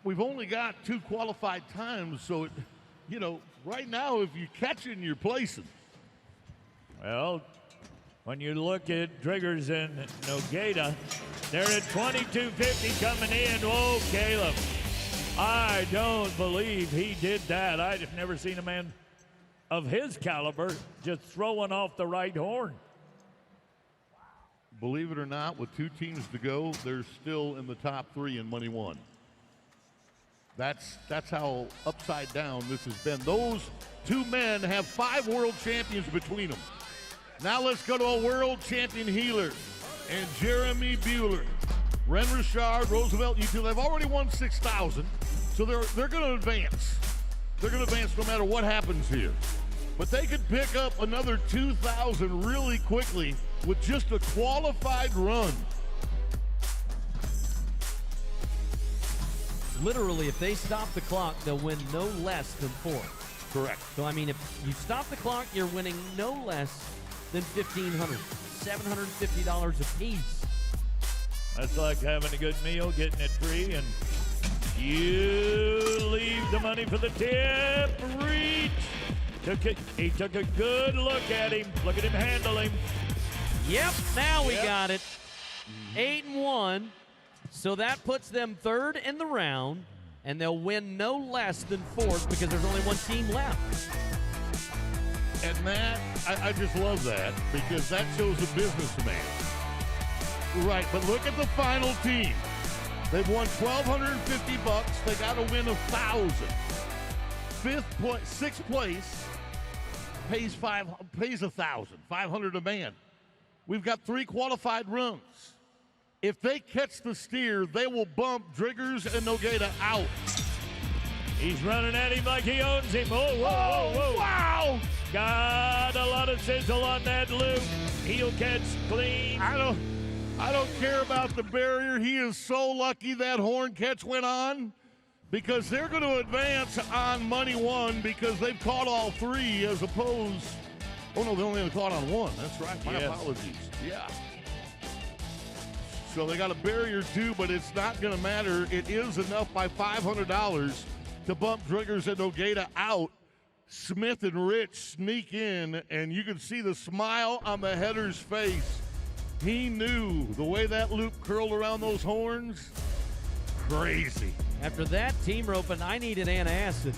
D: We've only got 2 qualified times, so, right now, if you catch it, you're placing.
C: Well, when you look at Driggers and Nogeda, they're at 22.50 coming in. Whoa, Caleb. I don't believe he did that. I've never seen a man of his caliber just throwing off the right horn.
D: Believe it or not, with 2 teams to go, they're still in the top 3 in money won. That's how upside down this has been. Those 2 men have 5 world champions between them. Now let's go to a world champion healer and Jeremy Bueller. Ren Richard, Roosevelt, U2, they've already won 6,000, so they're going to advance. They're going to advance no matter what happens here. But they could pick up another 2,000 really quickly with just a qualified run.
B: Literally, if they stop the clock, they'll win no less than 4.
D: Correct.
B: So, if you stop the clock, you're winning no less than $1,500, $750 a piece.
C: That's like having a good meal, getting it free, and you leave the money for the tip. Reach. He took a good look at him. Look at him handle him.
B: Yep, now we got it. 8-1. So that puts them 3rd in the round, and they'll win no less than 4th because there's only 1 team left.
D: And that, I just love that because that shows a businessman. Right, but look at the final team. They've won $1,250. They got to win 1,000. 6th place pays 1,000, 500 a man. We've got 3 qualified runs. If they catch the steer, they will bump Driggers and Nogeda out.
C: He's running at him like he owns him. Whoa, whoa, whoa, whoa.
D: Wow!
C: Got a lot of sizzle on that loop. Heel catch clean.
D: I don't care about the barrier. He is so lucky that horn catch went on because they're going to advance on money won because they've caught all 3 as opposed. Oh, no, they only caught on 1. That's right. My apologies. Yeah. So they got a barrier too, but it's not going to matter. It is enough by $500 to bump Driggers and Nogeda out. Smith and Rich sneak in, and you can see the smile on the header's face. He knew the way that loop curled around those horns. Crazy.
B: After that team roping, I needed antacid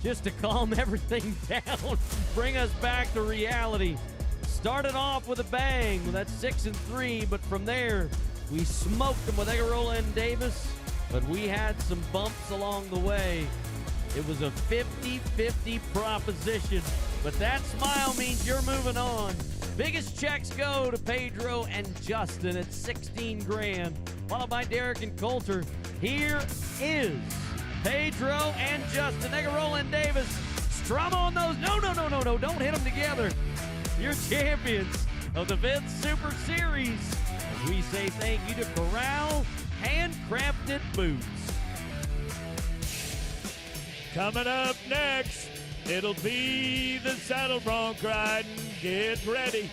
B: just to calm everything down, bring us back to reality. Started off with a bang. That's 6-3, but from there, we smoked them with Egarola and Davis, but we had some bumps along the way. It was a 50-50 proposition, but that smile means you're moving on. Biggest checks go to Pedro and Justin at 16 grand, followed by Derek and Coulter. Here is Pedro and Justin. Egarola and Davis. Strum on those. No, don't hit them together. Your champions of the Vince Super Series. As we say thank you to Corral Handcrafted Boots.
C: Coming up next, it'll be the saddle bronc riding. Get ready.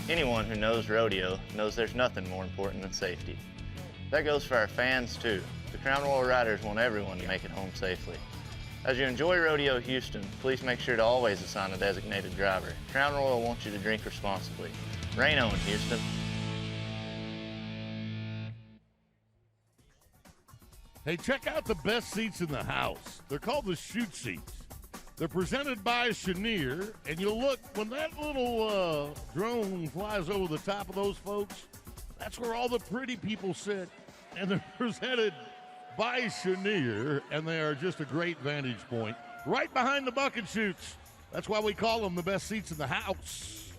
M: Anyone who knows rodeo knows there's nothing more important than safety. That goes for our fans too. The Crown Royal Riders want everyone to make it home safely. As you enjoy Rodeo Houston, please make sure to always assign a designated driver. Crown Royal wants you to drink responsibly. Rain on, Houston.
D: Hey, check out the best seats in the house. They're called the Shoot Seats. They're presented by Chenier, and you'll look, when that little drone flies over the top of those folks, that's where all the pretty people sit. And they're presented by Chenier, and they are just a great vantage point right behind the bucket chutes. That's why we call them the best seats in the house.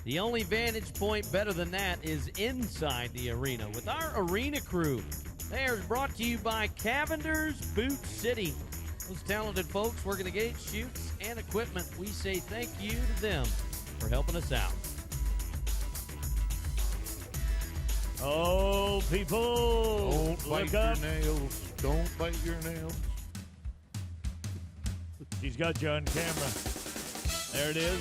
B: The only vantage point better than that is inside the arena with our arena crew. They are brought to you by Cavender's Boot City. Those talented folks working the gates, chutes, and equipment, we say thank you to them for helping us out.
C: Oh, people,
D: Don't bite
C: look up.
D: your nails. Don't bite your nails.
C: She's got you on camera. There it is.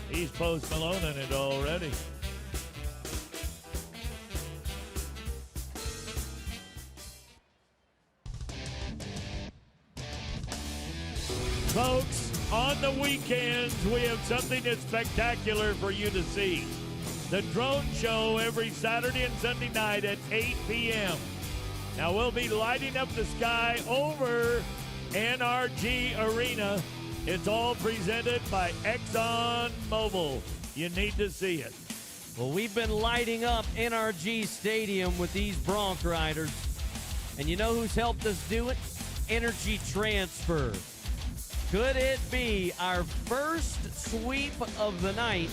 C: He's Post Malone in it already. Folks, on the weekends, we have something that's spectacular for you to see. The drone show every Saturday and Sunday night at 8 p.m. Now, we'll be lighting up the sky over NRG Arena. It's all presented by ExxonMobil. You need to see it.
B: Well, we've been lighting up NRG Stadium with these bronc riders. And you know who's helped us do it? Energy Transfer. Could it be our first sweep of the night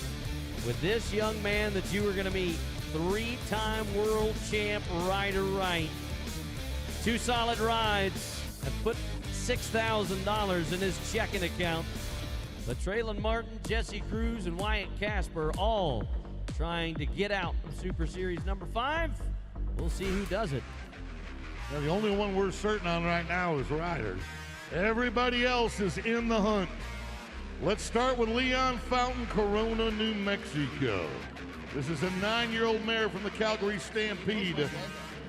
B: with this young man that you are going to meet? 3-time world champ rider Wright. 2 solid rides have put $6,000 in his checking account. But Traylon Martin, Jesse Cruz, and Wyatt Casper all trying to get out of Super Series number 5. We'll see who does it.
D: Now, the only one we're certain on right now is riders. Everybody else is in the hunt. Let's start with Leon Fountain, Corona, New Mexico. This is a 9-year-old mare from the Calgary Stampede.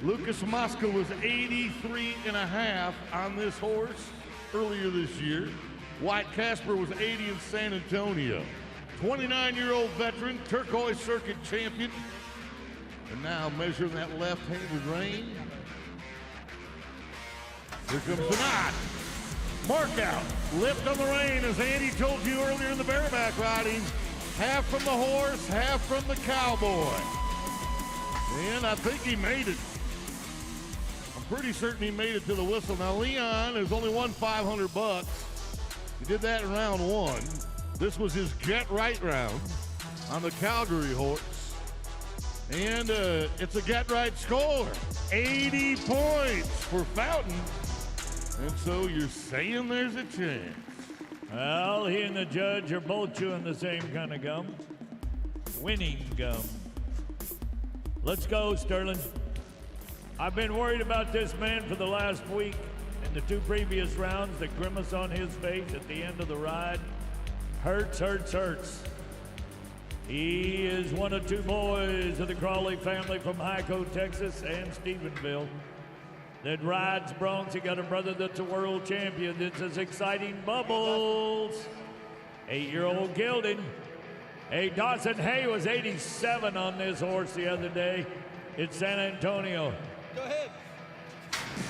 D: Lucas Mosca was 83.5 on this horse earlier this year. Wyatt Casper was 80 in San Antonio. 29-year-old veteran, Turquoise Circuit champion. And now measuring that left-handed rein. Here comes the knot. Mark out. Lift on the rein, as Andy told you earlier in the bareback riding. Half from the horse, half from the cowboy. And I think he made it. I'm pretty certain he made it to the whistle. Now, Leon has only won $500. He did that in round 1. This was his get right round on the Calgary horse. And it's a get right score. 80 points for Fountain. And so you're saying there's a chance.
C: Well, he and the judge are both chewing the same kind of gum. Winning gum. Let's go, Sterling. I've been worried about this man for the last week. In the 2 previous rounds, the grimace on his face at the end of the ride hurts, hurts, hurts. He is one of 2 boys of the Crawley family from Hyco, Texas, and Stephenville that rides broncs. He got a brother that's a world champion. That's as exciting Bubbles. 8-year-old Gilding. Hey, Dawson Hay was 87 on this horse the other day in San Antonio.
N: Go ahead.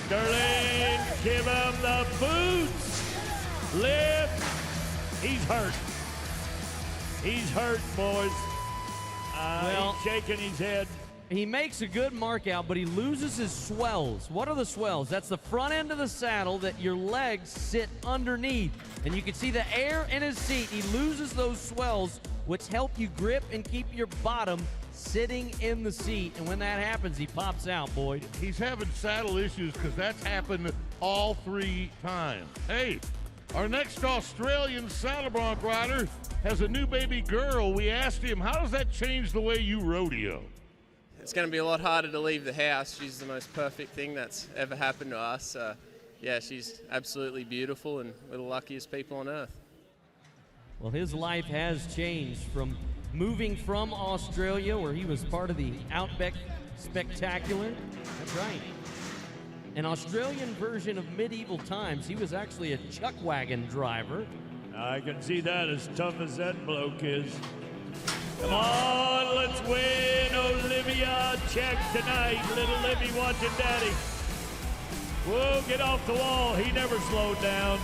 C: Sterling, give him the boots. Lift. He's hurt. He's hurt, boys. He's shaking his head.
B: He makes a good mark out, but he loses his swells. What are the swells? That's the front end of the saddle that your legs sit underneath. And you can see the air in his seat. He loses those swells, which help you grip and keep your bottom sitting in the seat. And when that happens, he pops out, Boyd.
D: He's having saddle issues because that's happened all 3 times. Hey, our next Australian saddle bronc rider has a new baby girl. We asked him, how does that change the way you rodeo?
O: It's going to be a lot harder to leave the house. She's the most perfect thing that's ever happened to us. Yeah, she's absolutely beautiful, and we're the luckiest people on earth.
B: Well, his life has changed from moving from Australia, where he was part of the Outback Spectacular. That's right. An Australian version of medieval times. He was actually a chuck wagon driver.
C: I can see that, as tough as that bloke is. Come on, let's win Olivia Check tonight. Little Libby watching daddy. Whoa, get off the wall. He never slowed down.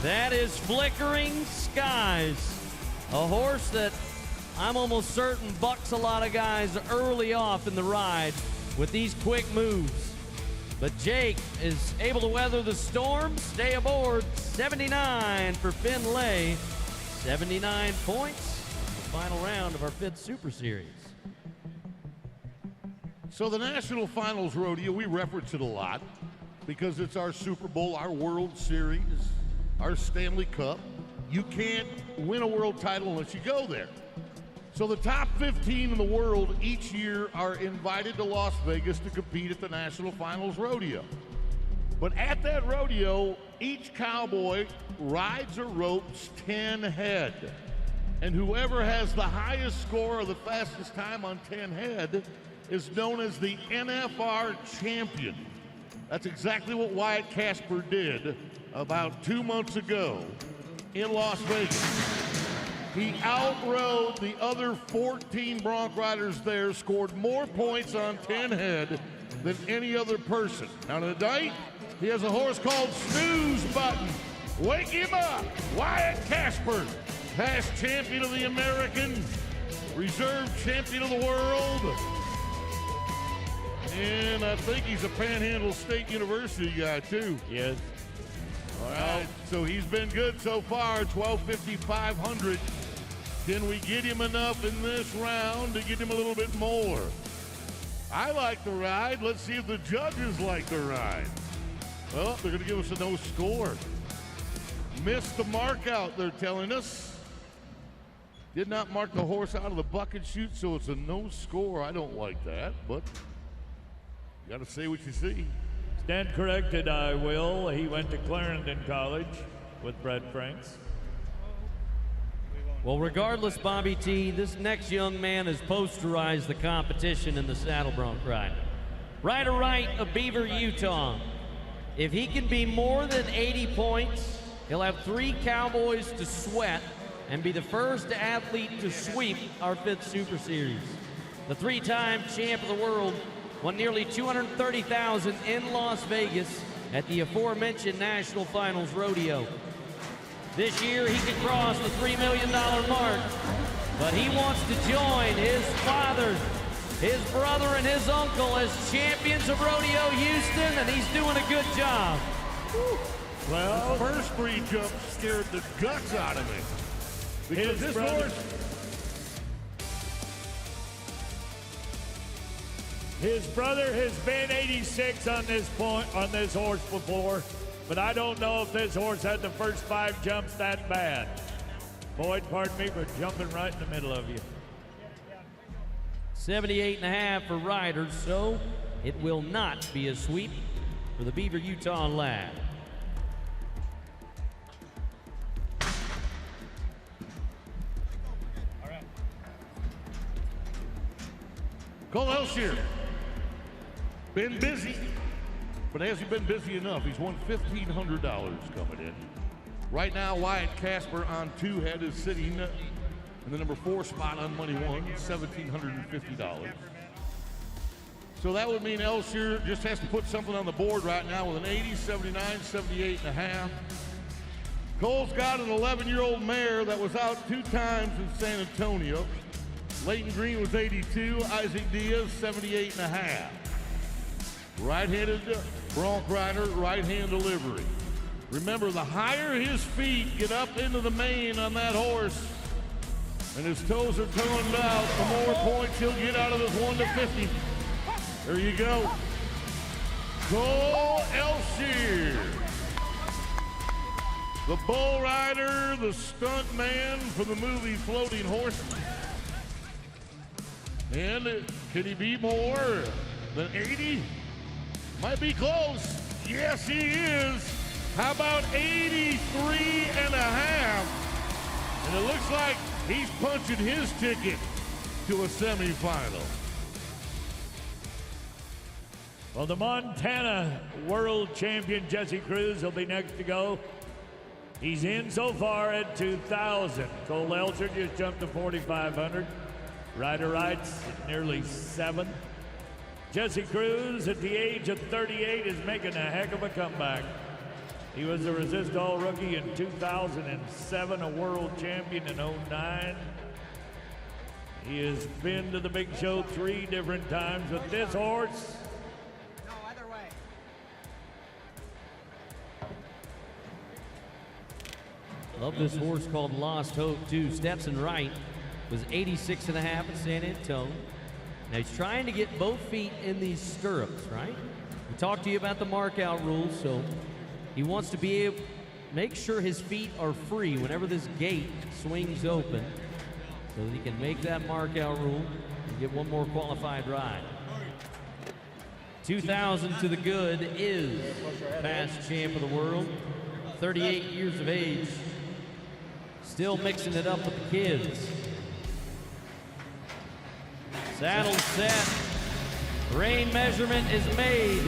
B: That is Flickering Skies, a horse that I'm almost certain bucks a lot of guys early off in the ride with these quick moves. But Jake is able to weather the storm, stay aboard. 79 for Finlay, 79 points. Final round of our 5th Super Series.
D: So the National Finals Rodeo, we reference it a lot because it's our Super Bowl, our World Series, our Stanley Cup. You can't win a world title unless you go there. So the top 15 in the world each year are invited to Las Vegas to compete at the National Finals Rodeo. But at that rodeo, each cowboy rides or ropes 10 head. And whoever has the highest score or the fastest time on 10 head is known as the NFR champion. That's exactly what Wyatt Casper did about 2 months ago in Las Vegas. He outrode the other 14 bronc riders there, scored more points on 10 head than any other person. Now tonight, he has a horse called Snooze Button. Wake him up! Wyatt Casper, past champion of the American, reserve champion of the world, and I think he's a Panhandle State University guy too.
C: Yes.
D: All right, so he's been good so far, 1250, 500. Can we get him enough in this round to get him a little bit more? I like the ride. Let's see if the judges like the ride. Well, they're going to give us a no score. Missed the mark out, they're telling us. Did not mark the horse out of the bucket chute, so it's a no score. I don't like that, but you got to say what you see.
C: Stand corrected, I will. He went to Clarendon College with Brett Franks.
B: Well, regardless, Bobby T, this next young man has posterized the competition in the saddle bronc ride. Rider right of Beaver, Utah. If he can be more than 80 points, he'll have 3 cowboys to sweat and be the first athlete to sweep our 5th Super Series. The 3-time champ of the world won nearly $230,000 in Las Vegas at the aforementioned National Finals Rodeo. This year, he can cross the $3 million mark, but he wants to join his father, his brother, and his uncle as champions of Rodeo Houston, and he's doing a good job.
D: Well, the first 3 jumps scared the guts out of me. Because this horse...
C: His brother has been 86 on this horse before, but I don't know if this horse had the first 5 jumps that bad. Boyd, pardon me for jumping right in the middle of you.
B: 78.5 for riders, so it will not be a sweep for the Beaver, Utah lad.
D: Cole Elshier. Been busy, but has he been busy enough? He's won $1,500 coming in. Right now, Wyatt Casper on 2 head is sitting in the number 4 spot on Money One, $1,750. So that would mean Elshier just has to put something on the board right now with an 80, 79, 78.5. Cole's got an 11-year-old mare that was out 2 times in San Antonio. Leighton Green was 82, Isaac Diaz 78.5. Right-handed bronc rider, right-hand delivery. Remember, the higher his feet get up into the mane on that horse, and his toes are toned out, the more points he'll get out of this 1 to 50. There you go. Cole Elshier. The bull rider, the stunt man from the movie Floating Horses. And can he be more than 80? Might be close. Yes, he is. How about 83.5? And it looks like he's punching his ticket to a semifinal.
C: Well, the Montana world champion Jesse Cruz will be next to go. He's in so far at 2,000. Cole Elshier just jumped to 4,500. Rider rights at nearly 7. Jesse Cruz at the age of 38 is making a heck of a comeback. He was a Resist All rookie in 2007, a world champion in 09. He has been to the big show 3 different times with this horse.
N: No, other way.
B: Love this horse called Lost Hope, too. Steps and Right was 86.5 at San Antonio. Now he's trying to get both feet in these stirrups, right? We talked to you about the mark-out rules, so he wants to be able make sure his feet are free whenever this gate swings open so that he can make that mark-out rule and get one more qualified ride. 2,000 to the good is past champ of the world, 38 years of age, still mixing it up with the kids. Saddle set, rein measurement is made.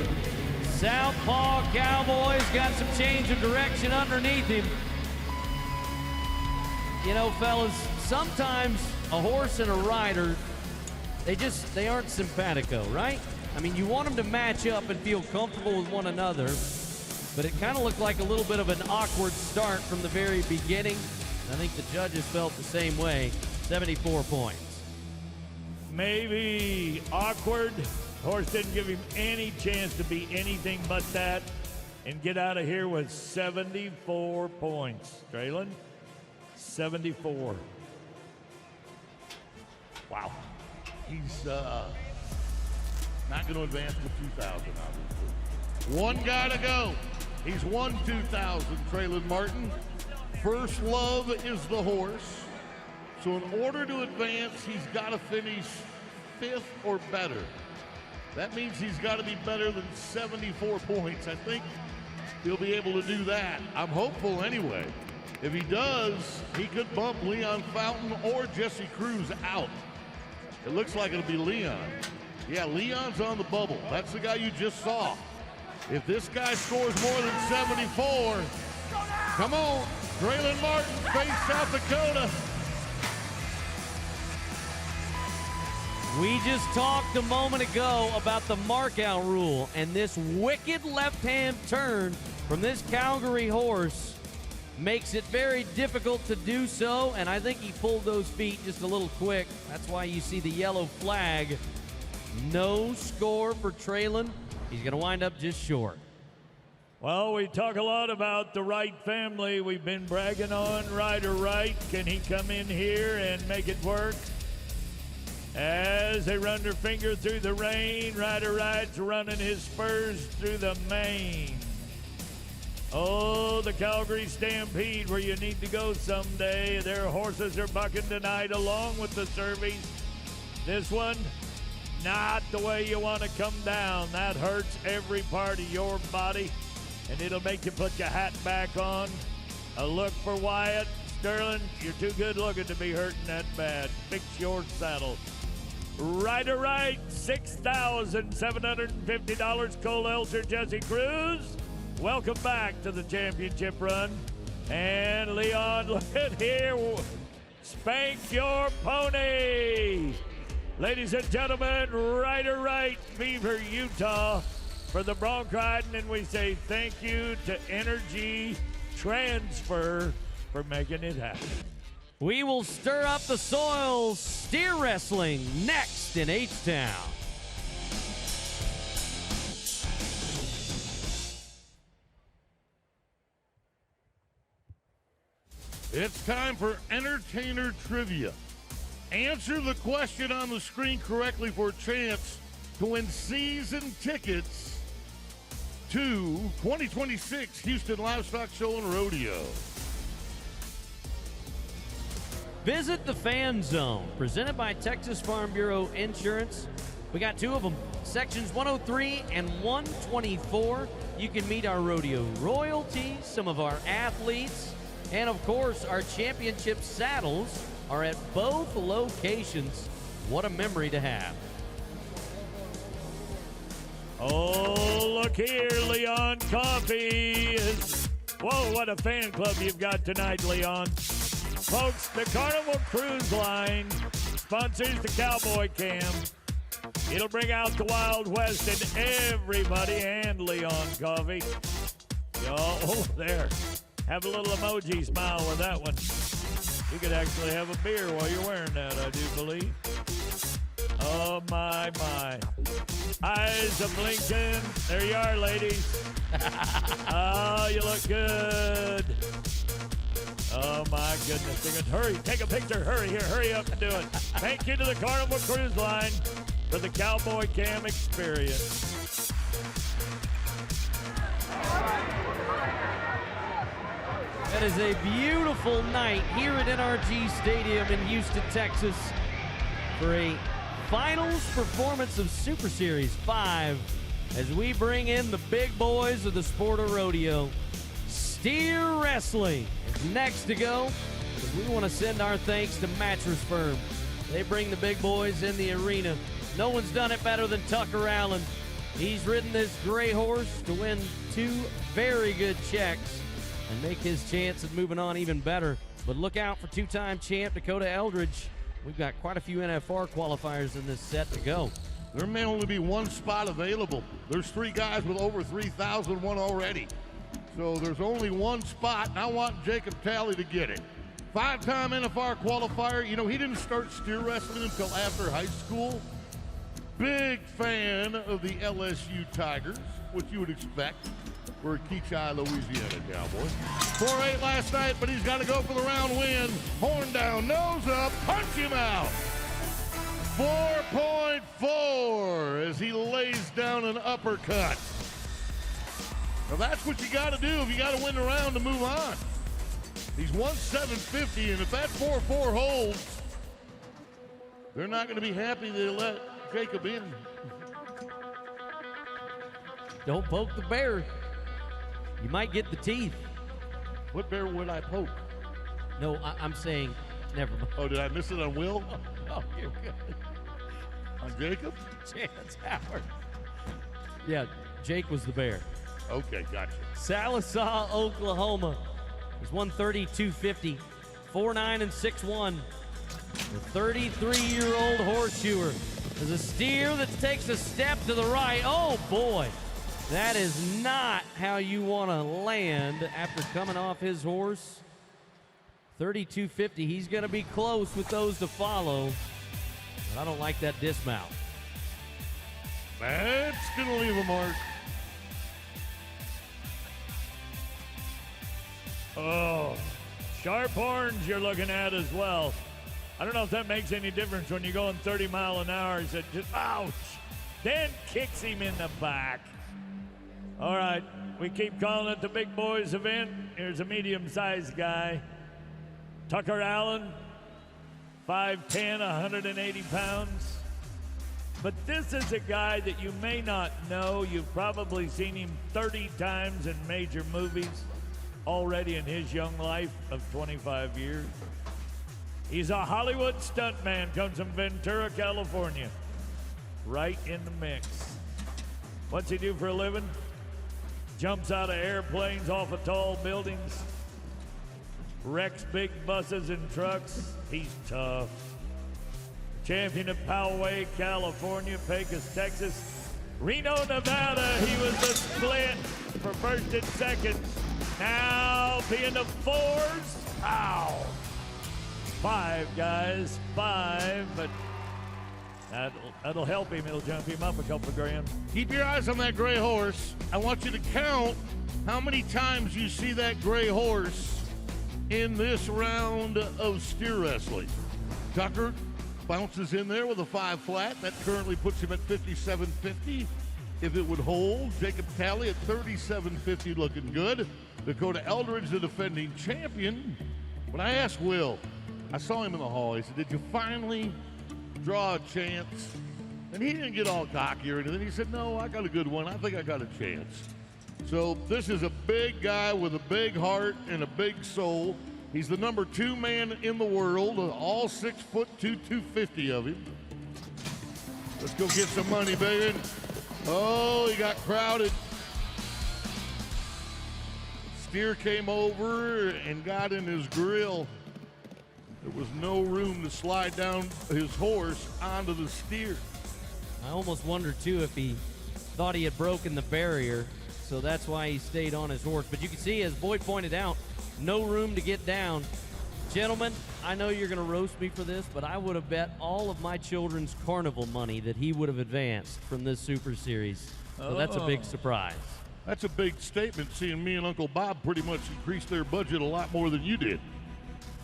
B: Southpaw Cowboy's got some change of direction underneath him. You know, fellas, sometimes a horse and a rider, they aren't simpatico, right? I mean, you want them to match up and feel comfortable with one another, but it kind of looked like a little bit of an awkward start from the very beginning. I think the judges felt the same way. 74 points.
C: Maybe awkward. Horse didn't give him any chance to be anything but that and get out of here with 74 points. Traylon, 74.
D: Wow. He's not going to advance to 2,000, obviously. One guy to go. He's won 2,000, Traylon Martin. First love is the horse. So in order to advance, he's got to finish 5th or better. That means he's got to be better than 74 points. I think he'll be able to do that. I'm hopeful anyway. If he does, he could bump Leon Fountain or Jesse Cruz out. It looks like it'll be Leon. Yeah, Leon's on the bubble. That's the guy you just saw. If this guy scores more than 74, come on, Traylon Martin, face South Dakota.
B: We just talked a moment ago about the mark-out rule, and this wicked left-hand turn from this Calgary horse makes it very difficult to do so, and I think he pulled those feet just a little quick. That's why you see the yellow flag. No score for Traylon. He's going to wind up just short.
C: Well, we talk a lot about the Wright family. We've been bragging on Ryder Wright. Can he come in here and make it work? As they run their finger through the rain, Ryder Wright's running his spurs through the mane. Oh, the Calgary Stampede, where you need to go someday. Their horses are bucking tonight along with the Surveys. This one, not the way you want to come down. That hurts every part of your body, and it'll make you put your hat back on. A look for Wyatt. Sterling, you're too good looking to be hurting that bad. Fix your saddle. Ryder Wright, $6,750. Cole Elser, Jesse Cruz. Welcome back to the championship run. And Leon, look at here. Spank your pony. Ladies and gentlemen, Ryder Wright, Beaver, Utah, for the bronc riding. And we say thank you to Energy Transfer for making it happen.
B: We will stir up the soil. Steer wrestling next in H-Town.
D: It's time for Entertainer Trivia. Answer the question on the screen correctly for a chance to win season tickets to 2026 Houston Livestock Show and Rodeo.
B: Visit the Fan Zone, presented by Texas Farm Bureau Insurance. We got two of them, sections 103 and 124. You can meet our rodeo royalties, some of our athletes, and of course, our championship saddles are at both locations. What a memory to have.
C: Oh, look here, Leon Coffee. Whoa, what a fan club you've got tonight, Leon. Folks, the Carnival Cruise Line sponsors the Cowboy Cam. It'll bring out the Wild West and everybody, and Leon Coffee. Oh, there. Have a little emoji smile with that one. You could actually have a beer while you're wearing that, I do believe. Oh, my. Eyes are blinking. There you are, ladies. Oh, you look good. Oh, my goodness. Hurry, take a picture. Hurry up and do it. Thank you to the Carnival Cruise Line. for the Cowboy Cam experience.
B: That is a beautiful night here at NRG Stadium in Houston, Texas, for a finals performance of Super Series 5 as we bring in the big boys of the sport of rodeo. Steer Wrestling is next to go. We want to send our thanks to Mattress Firm. They bring the big boys in the arena. No one's done it better than Tucker Allen. He's ridden this gray horse to win 2 very good checks and make his chance of moving on even better. But look out for 2-time champ Dakota Eldridge. We've got quite a few NFR qualifiers in this set to go.
D: There may only be 1 spot available. There's 3 guys with over 3,000 won already. So there's only 1 spot, and I want Jacob Talley to get it. 5-time NFR qualifier. You know, he didn't start steer wrestling until after high school. Big fan of the LSU Tigers, which you would expect for a Keachai, Louisiana Cowboy. 4-8 last night, but he's got to go for the round win. Horn down, nose up, punch him out. 4.4 as he lays down an uppercut. Now that's what you got to do if you got to win the round to move on. He's won 750, and if that 4-4 holds, they're not going to be happy they let Jacob in.
B: Don't poke the bear. You might get the teeth.
D: What bear would I poke?
B: No, I'm saying, never mind.
D: Oh, did I miss it on Will?
B: Oh, you're good.
D: On Jacob?
B: Chance Howard. Yeah, Jake was the bear.
D: Okay, gotcha.
B: Sallisaw, Oklahoma. He's won 32.50, 4-9 and 6-1. The 33-year-old horseshoer is a steer that takes a step to the right. Oh, boy. That is not how you want to land after coming off his horse. 32.50. He's going to be close with those to follow. But I don't like that dismount.
D: That's going to leave a mark.
C: Oh, sharp horns you're looking at as well. I don't know if that makes any difference when you're going 30 miles an hour. He said, just, ouch. Then kicks him in the back. All right, we keep calling it the big boys event. Here's a medium-sized guy. Tucker Allen, 5'10", 180 pounds. But this is a guy that you may not know. You've probably seen him 30 times in major movies already in his young life of 25 years. He's a Hollywood stuntman, comes from Ventura, California. Right in the mix. What's he do for a living? Jumps out of airplanes off of tall buildings. Wrecks big buses and trucks. He's tough. Champion of Poway, California, Pecos, Texas. Reno, Nevada, he was the split for first and second. Now being the 4s. Ow. 5 guys, 5, but that'll help him. It'll jump him up a couple of grand.
D: Keep your eyes on that gray horse. I want you to count how many times you see that gray horse in this round of steer wrestling. Tucker bounces in there with a 5 flat. That currently puts him at 57.50. If it would hold, Jacob Talley at 37.50, looking good. Dakota Eldridge, the defending champion. When I asked Will, I saw him in the hall. He said, did you finally draw a chance? And he didn't get all cocky or anything. He said, no, I got a good one. I think I got a chance. So this is a big guy with a big heart and a big soul. He's the number 2 man in the world, all 6'2", 250 of him. Let's go get some money, baby. Oh, he got crowded. Steer came over and got in his grill. There was no room to slide down his horse onto the steer.
B: I almost wonder, too, if he thought he had broken the barrier, so that's why he stayed on his horse. But you can see, as Boyd pointed out, no room to get down. Gentlemen, I know you're going to roast me for this, but I would have bet all of my children's carnival money that he would have advanced from this Super Series. So that's a big surprise.
D: That's a big statement, seeing me and Uncle Bob pretty much increase their budget a lot more than you did.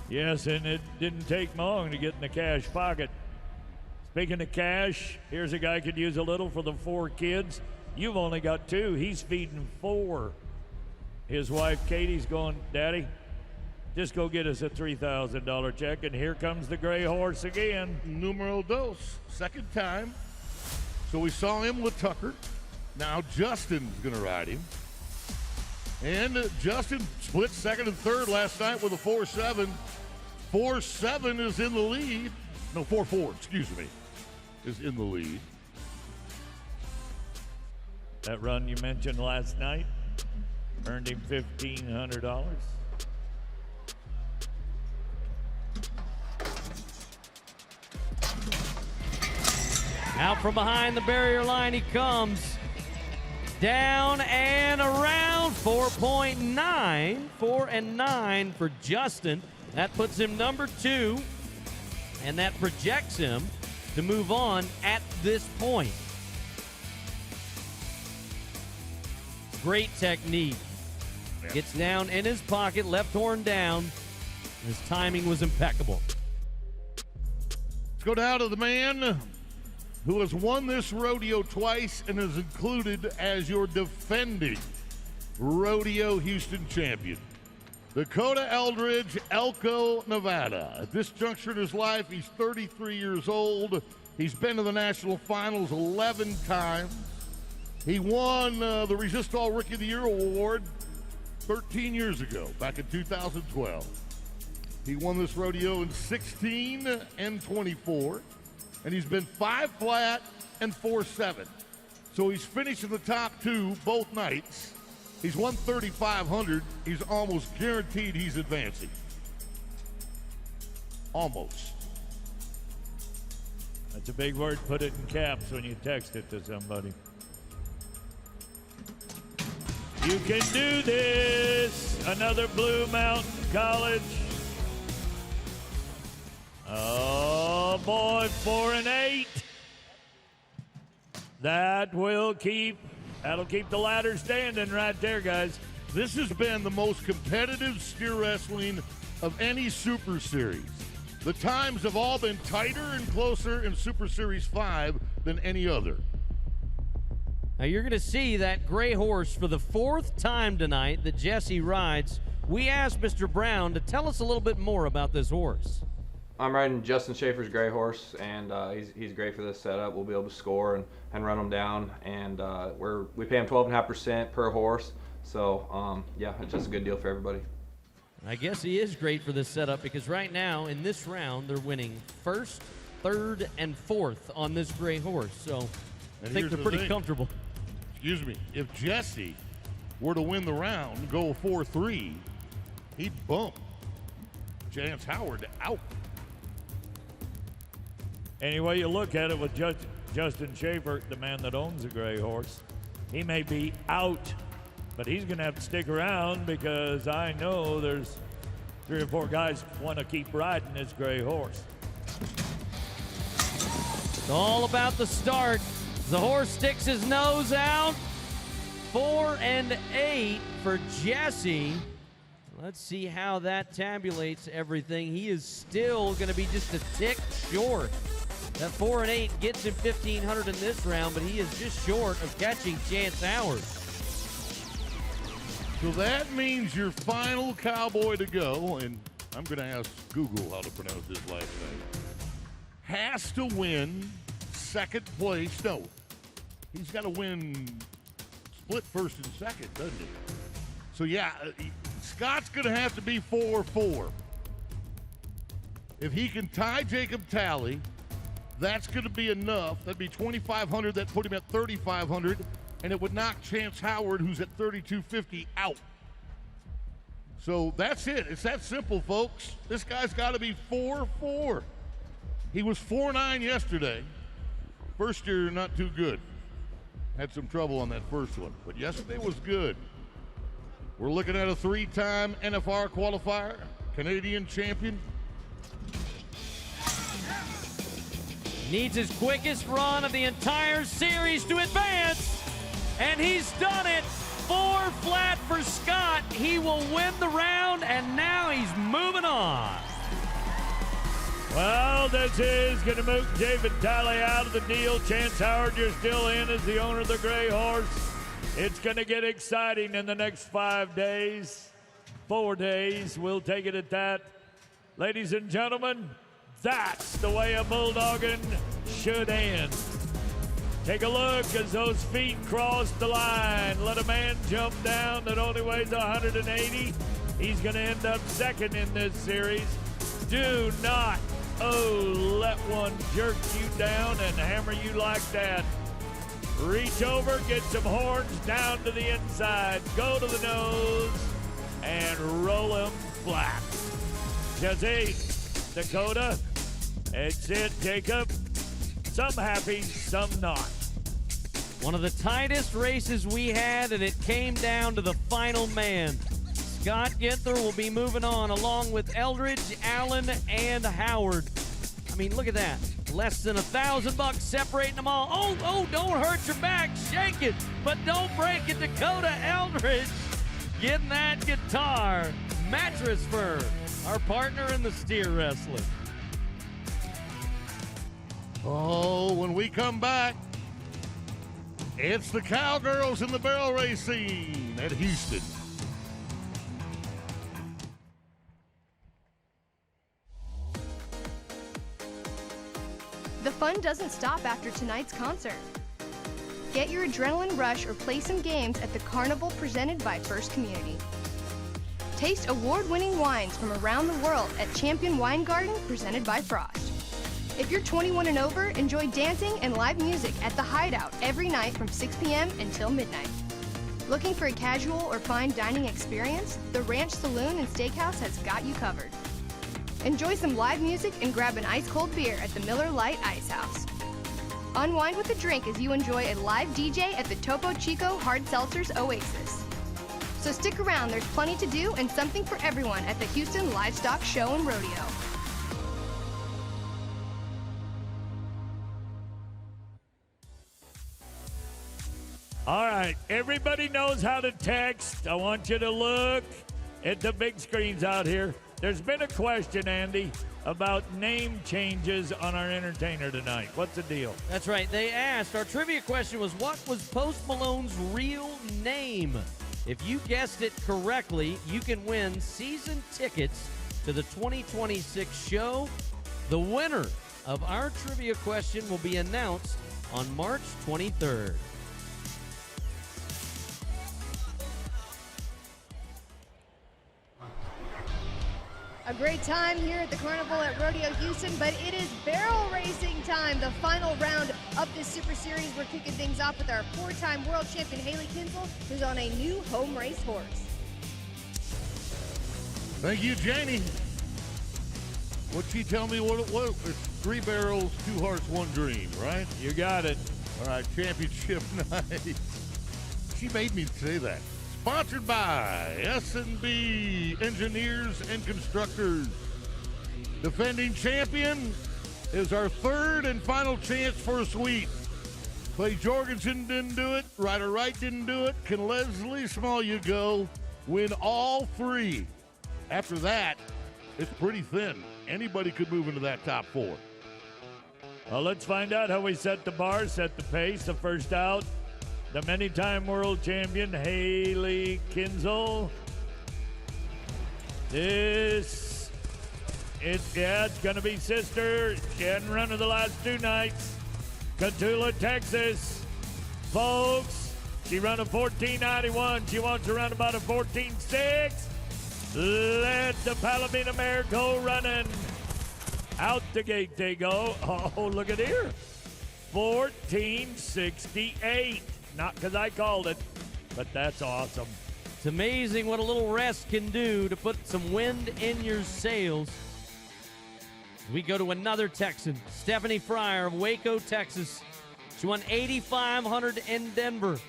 C: Yes, and it didn't take long to get in the cash pocket. Speaking of cash, here's a guy could use a little for the 4 kids. You've only got 2. He's feeding 4. His wife, Katie's going, Daddy, just go get us a $3,000 check. And here comes the gray horse again.
D: Numero dos, second time. So we saw him with Tucker. Now Justin's going to ride him. And Justin split second and third last night with a 4-7. 4-7 is in the lead. No, 4-4, excuse me, is in the lead.
C: That run you mentioned last night earned him $1,500.
B: Out from behind the barrier line he comes. Down and around. 4.9. 4-9 for Justin. That puts him number 2. And that projects him to move on at this point. Great technique. Gets down in his pocket, left horn down. His timing was impeccable.
D: Let's go down to the man who has won this rodeo twice and is included as your defending Rodeo Houston champion. Dakota Eldridge, Elko, Nevada. At this juncture in his life, he's 33 years old. He's been to the national finals 11 times. He won the Resistol Rookie of the Year award 13 years ago, back in 2012. He won this rodeo in 16 and 24, and he's been 5 flat and 4-7. So he's finished in the top 2 both nights. He's won 3,500. He's almost guaranteed he's advancing. Almost.
C: That's a big word. Put it in caps when you text it to somebody. You can do this. Another Blue Mountain College. Oh boy, 4-8. That'll keep the ladder standing right there, guys.
D: This has been the most competitive steer wrestling of any Super Series. The times have all been tighter and closer in Super Series 5 than any other.
B: Now you're going to see that gray horse for the 4th time tonight that Jesse rides. We asked Mr. Brown to tell us a little bit more about this horse.
P: I'm riding Justin Schaefer's gray horse, and he's great for this setup. We'll be able to score and run him down, and we pay him 12.5% per horse. So yeah, it's just a good deal for everybody.
B: I guess he is great for this setup because right now in this round they're winning 1st, 3rd, and 4th on this gray horse. So I think they're pretty comfortable.
D: Excuse me. If Jesse were to win the round and go 4-3, he'd bump Chance Howard out.
C: Any way you look at it with Justin Schaefer, the man that owns the gray horse, he may be out, but he's going to have to stick around because I know there's 3 or 4 guys want to keep riding this gray horse.
B: It's all about the start. The horse sticks his nose out. 4-8 for Jesse. Let's see how that tabulates everything. He is still going to be just a tick short. That 4-8 gets him 1,500 in this round, but he is just short of catching Chance Howard.
D: So that means your final cowboy to go, and I'm going to ask Google how to pronounce his last name, has to win 2nd place. No, he's got to win split 1st and 2nd, doesn't he? So yeah, Scott's going to have to be 4-4. If he can tie Jacob Talley, that's going to be enough. That'd be 2,500. That put him at 3,500, and it would knock Chance Howard, who's at 3,250, out. So that's it. It's that simple, folks. This guy's got to be 4-4. He was 4-9 yesterday. First year, not too good. Had some trouble on that first one, but yesterday was good. We're looking at a 3-time NFR qualifier, Canadian champion.
B: Needs his quickest run of the entire series to advance, and he's done it. 4 flat for Scott. He will win the round, and now he's moving on.
C: Well, this is going to move Jay Vitale out of the deal. Chance Howard, you're still in as the owner of the Gray Horse. It's going to get exciting in the next 5 days. 4 days, we'll take it at that. Ladies and gentlemen, that's the way a bulldogging should end. Take a look as those feet cross the line. Let a man jump down that only weighs 180. He's going to end up second in this series. Do not, let one jerk you down and hammer you like that. Reach over, get some horns down to the inside, go to the nose, and roll him flat. Jesse, Dakota, that's it, Jacob. Some happy, some not.
B: One of the tightest races we had, and it came down to the final man. Scott Ginther will be moving on along with Eldridge, Allen, and Howard. I mean, look at that. Less than $1,000 separating them all. Oh, don't hurt your back. Shake it, but don't break it. Dakota Eldridge getting that guitar. Mattress Fur, our partner in the steer wrestling.
D: Oh, when we come back, it's the Cowgirls in the barrel racing at Houston.
E: The fun doesn't stop after tonight's concert. Get your adrenaline rush or play some games at the Carnival presented by First Community. Taste award-winning wines from around the world at Champion Wine Garden presented by Frost. If you're 21 and over, enjoy dancing and live music at the Hideout every night from 6 p.m. until midnight. Looking for a casual or fine dining experience? The Ranch Saloon and Steakhouse has got you covered. Enjoy some live music and grab an ice-cold beer at the Miller Lite Ice House. Unwind with a drink as you enjoy a live DJ at the Topo Chico Hard Seltzers Oasis. So stick around, there's plenty to do and something for everyone at the Houston Livestock Show and Rodeo.
C: All right, everybody knows how to text. I want you to look at the big screens out here. There's been a question, Andy, about name changes on our entertainer tonight. What's the deal?
B: That's right. They asked, our trivia question was, what was Post Malone's real name? If you guessed it correctly, you can win season tickets to the 2026 show. The winner of our trivia question will be announced on March 23rd.
E: A great time here at the Carnival at Rodeo Houston, but it is barrel racing time, the final round of this Super Series. We're kicking things off with our four-time world champion, Haley Kinsel, who's on a new home race horse.
D: Thank you, Janie. What'd she tell me what it was? It's 3 barrels, 2 hearts, 1 dream, right?
C: You got it.
D: All right, championship night. She made me say that. Sponsored by S&B Engineers and Constructors. Defending champion is our third and final chance for a sweep. Clay Jorgensen didn't do it. Ryder Wright didn't do it. Can Leslie Smalley go? Win all 3. After that, it's pretty thin. Anybody could move into that top 4.
C: Well, let's find out how we set the bar, set the pace. The first out, the many-time world champion, Haley Kinsel. It's going to be sister. She hadn't run in the last 2 nights. Cotulla, Texas. Folks, she run a 14.91. She wants to run about a 14.6. Let the Palomino mare go running. Out the gate they go. Oh, look at here. 14.68. Not because I called it, but that's awesome.
B: It's amazing what a little rest can do to put some wind in your sails. We go to another Texan, Stephanie Fryer of Waco, Texas. She won 8,500 in Denver.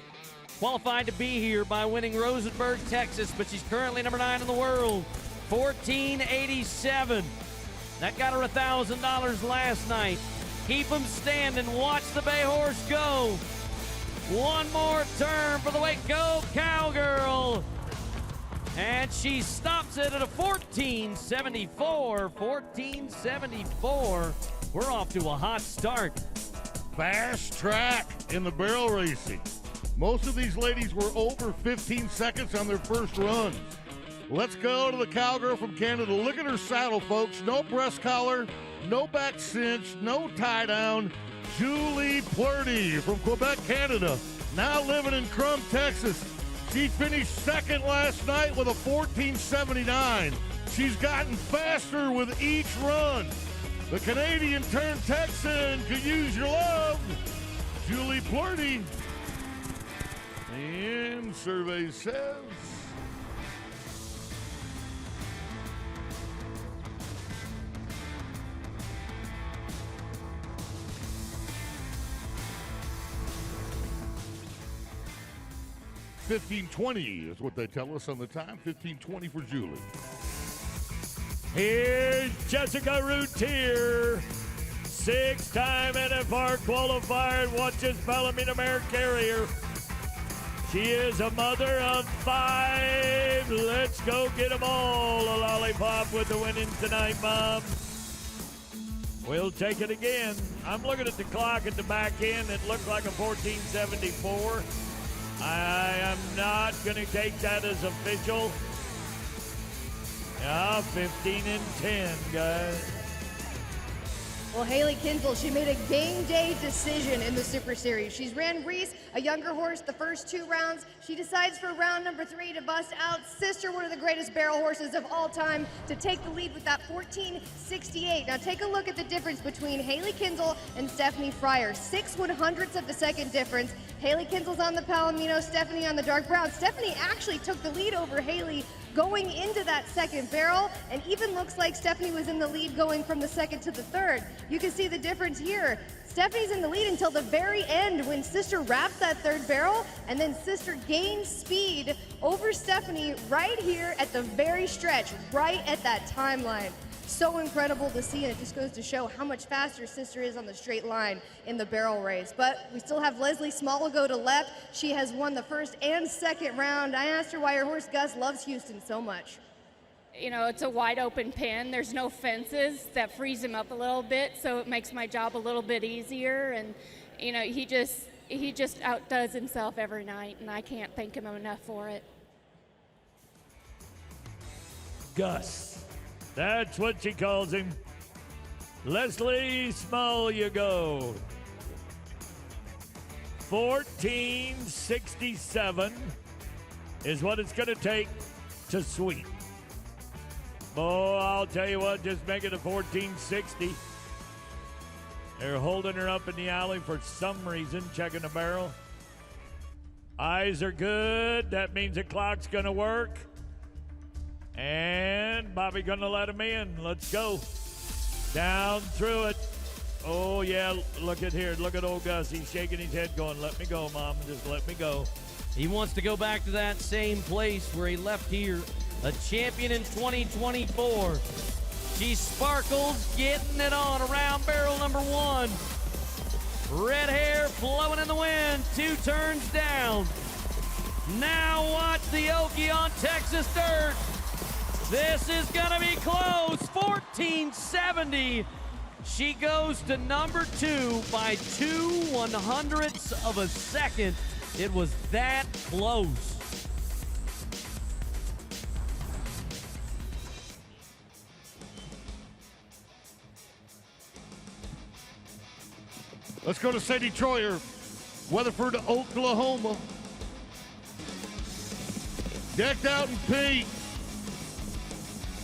B: Qualified to be here by winning Rosenberg, Texas, but she's currently number 9 in the world. 14.87. That got her $1,000 last night. Keep them standing. Watch the bay horse go. One more turn for the Waco Cowgirl. And she stops it at a 14.74. 14.74. We're off to a hot start.
D: Fast track in the barrel racing. Most of these ladies were over 15 seconds on their first runs. Let's go to the cowgirl from Canada. Look at her saddle, folks. No breast collar, no back cinch, no tie down. Julie Plurdy from Quebec, Canada, now living in Crum, Texas. She finished second last night with a 14.79. She's gotten faster with each run. The Canadian turned Texan could use your love. Julie Plurdy. And survey says $15.20 is what they tell us on the time. $15.20 for Julie.
C: Here's Jessica Routier, 6-time NFR qualifier and watches Palomino Mare Carrier. She is a mother of 5. Let's go get them all. A lollipop with the winning tonight, Mom. We'll take it again. I'm looking at the clock at the back end. It looked like a 14.74. I am not going to take that as official. 15-10, guys.
E: Well, Haley Kinsel, she made a game day decision in the Super Series. She's ran Reese, a younger horse, the first 2 rounds. She decides for round number 3 to bust out Sister, one of the greatest barrel horses of all time, to take the lead with that 14.68. Now take a look at the difference between Haley Kinsel and Stephanie Fryer. 6/100ths of a second difference. Haley Kinsel's on the Palomino, Stephanie on the dark brown. Stephanie actually took the lead over Haley going into that second barrel, and even looks like Stephanie was in the lead going from the second to the third. You can see the difference here. Stephanie's in the lead until the very end when Sister wraps that third barrel, and then Sister gains speed over Stephanie right here at the very stretch, right at that timeline. So incredible to see, and it just goes to show how much faster Sister is on the straight line in the barrel race. But we still have Leslie Small go to left. She has won the first and second round. I asked her why her horse Gus loves Houston so much.
Q: You know, it's a wide open pen. There's no fences. That frees him up a little bit, so it makes my job a little bit easier. And, you know, he just outdoes himself every night, and I can't thank him enough for it.
C: Gus. That's what she calls him. Leslie Small, you go. 14.67 is what it's going to take to sweep. Oh, I'll tell you what, just make it a 14.60. They're holding her up in the alley for some reason, checking the barrel. Eyes are good. That means the clock's going to work. And Bobby gonna let him in. Let's go. Down through it. Oh, yeah, look at here. Look at old Gus. He's shaking his head going, let me go, Mom. Just let me go.
B: He wants to go back to that same place where he left here, a champion in 2024. She sparkles, getting it on around barrel number 1. Red hair flowing in the wind, 2 turns down. Now watch the Okie on Texas dirt. This is gonna be close, 14.70. She goes to number 2 by 2/100ths of a second. It was that close.
D: Let's go to Sadie Troyer, Weatherford, Oklahoma. Decked out in pink.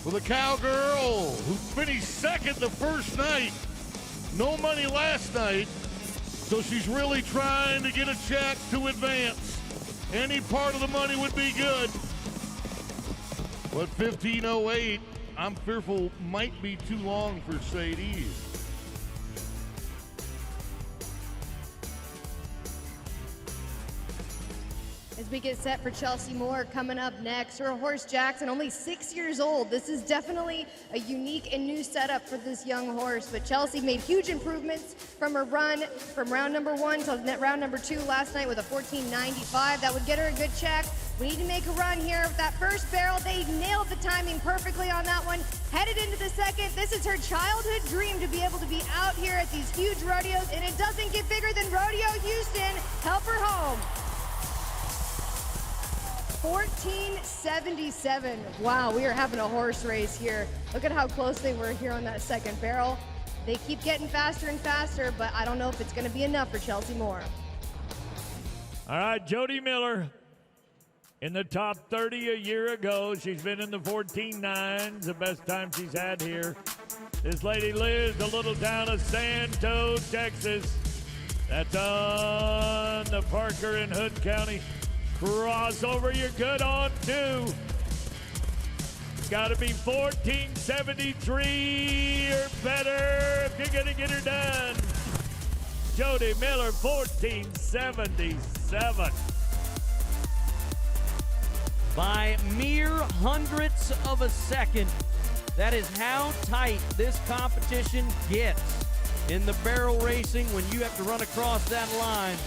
D: With a cowgirl who finished second the first night. No money last night, so she's really trying to get a check to advance. Any part of the money would be good. But 15.08, I'm fearful might be too long for Sadie.
E: As we get set for Chelsea Moore coming up next, her horse Jackson, only 6 years old. This is definitely a unique and new setup for this young horse, but Chelsea made huge improvements from her run from round number 1 to round number 2 last night with a 14.95. That would get her a good check. We need to make a run here with that first barrel. They nailed the timing perfectly on that one. Headed into the second. This is her childhood dream to be able to be out here at these huge rodeos, and it doesn't get bigger than Rodeo Houston. Help her home. 1477. Wow, we are having a horse race here. Look at how close they were here on that second barrel. They keep getting faster and faster, but I don't know if it's going to be enough for Chelsea Moore.
C: All right, Jody Miller in the top 30 a year ago. She's been in the 14.9s, the best time she's had here. This lady lives a little town of Santo, Texas. That's on the Parker and Hood County crossover. You're good on 2. Got to be 1473 or better if you're going to get her done. Jody Miller, 1477.
B: By mere hundredths of a second. That is how tight this competition gets in the barrel racing when you have to run across that line.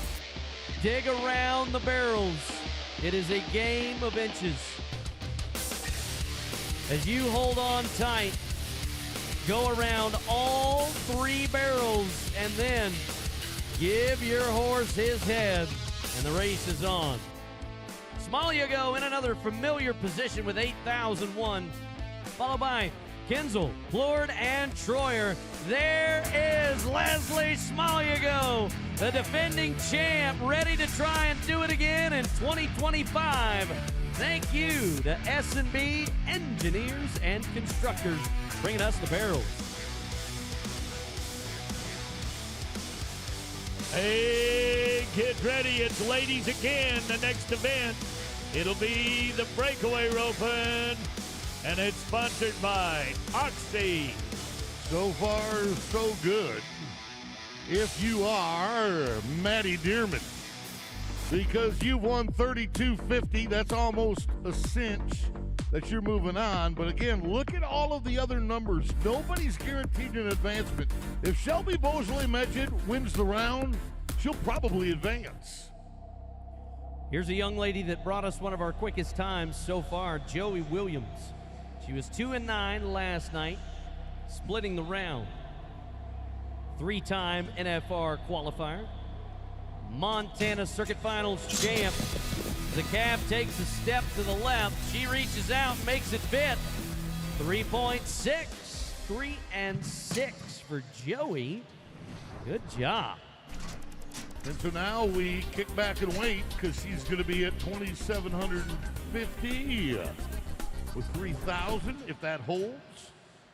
B: Dig around the barrels. It is a game of inches. As you hold on tight, go around all 3 barrels, and then give your horse his head, and the race is on. Smaliago in another familiar position with 8,001, followed by Kinzel, Plord, and Troyer. There is Leslie Smaliago, the defending champ, ready to try and do it again in 2025. Thank you to S&B Engineers and Constructors bringing us the barrels.
C: Hey, get ready. It's ladies again, the next event. It'll be the breakaway roping, and it's sponsored by Oxy.
D: So far, so good. If you are Maddie Dearman, because you've won $32.50, that's almost a cinch that you're moving on. But again, look at all of the other numbers. Nobody's guaranteed an advancement. If Shelby Beaujolais-Medjid wins the round, she'll probably advance.
B: Here's a young lady that brought us one of our quickest times so far, Joey Williams. She was 2-9 last night, splitting the round. 3-time NFR qualifier. Montana Circuit Finals champ. The calf takes a step to the left. She reaches out, makes it fit. 3.6. 3 and 6 for Joey. Good job.
D: And so now we kick back and wait because she's going to be at 2,750 with 3,000. If that holds,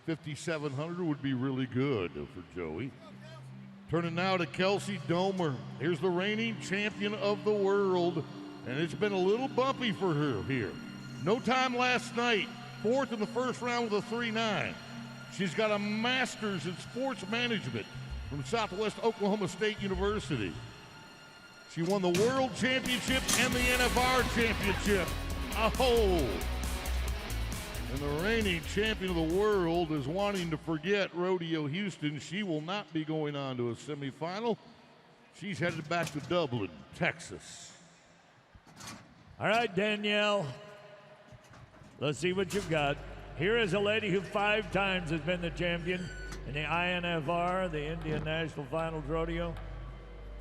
D: 5,700 would be really good for Joey. Turning now to Kelsey Domer. Here's the reigning champion of the world, and it's been a little bumpy for her here. No time last night. 4th in the first round with a 3.9. She's got a master's in sports management from Southwest Oklahoma State University. She won the World Championship and the NFR Championship. Oh! And the reigning champion of the world is wanting to forget Rodeo Houston. She will not be going on to a semifinal. She's headed back to Dublin, Texas.
C: All right, Danielle. Let's see what you've got. Here is a lady who 5 times has been the champion in the INFR, the Indian National Finals Rodeo.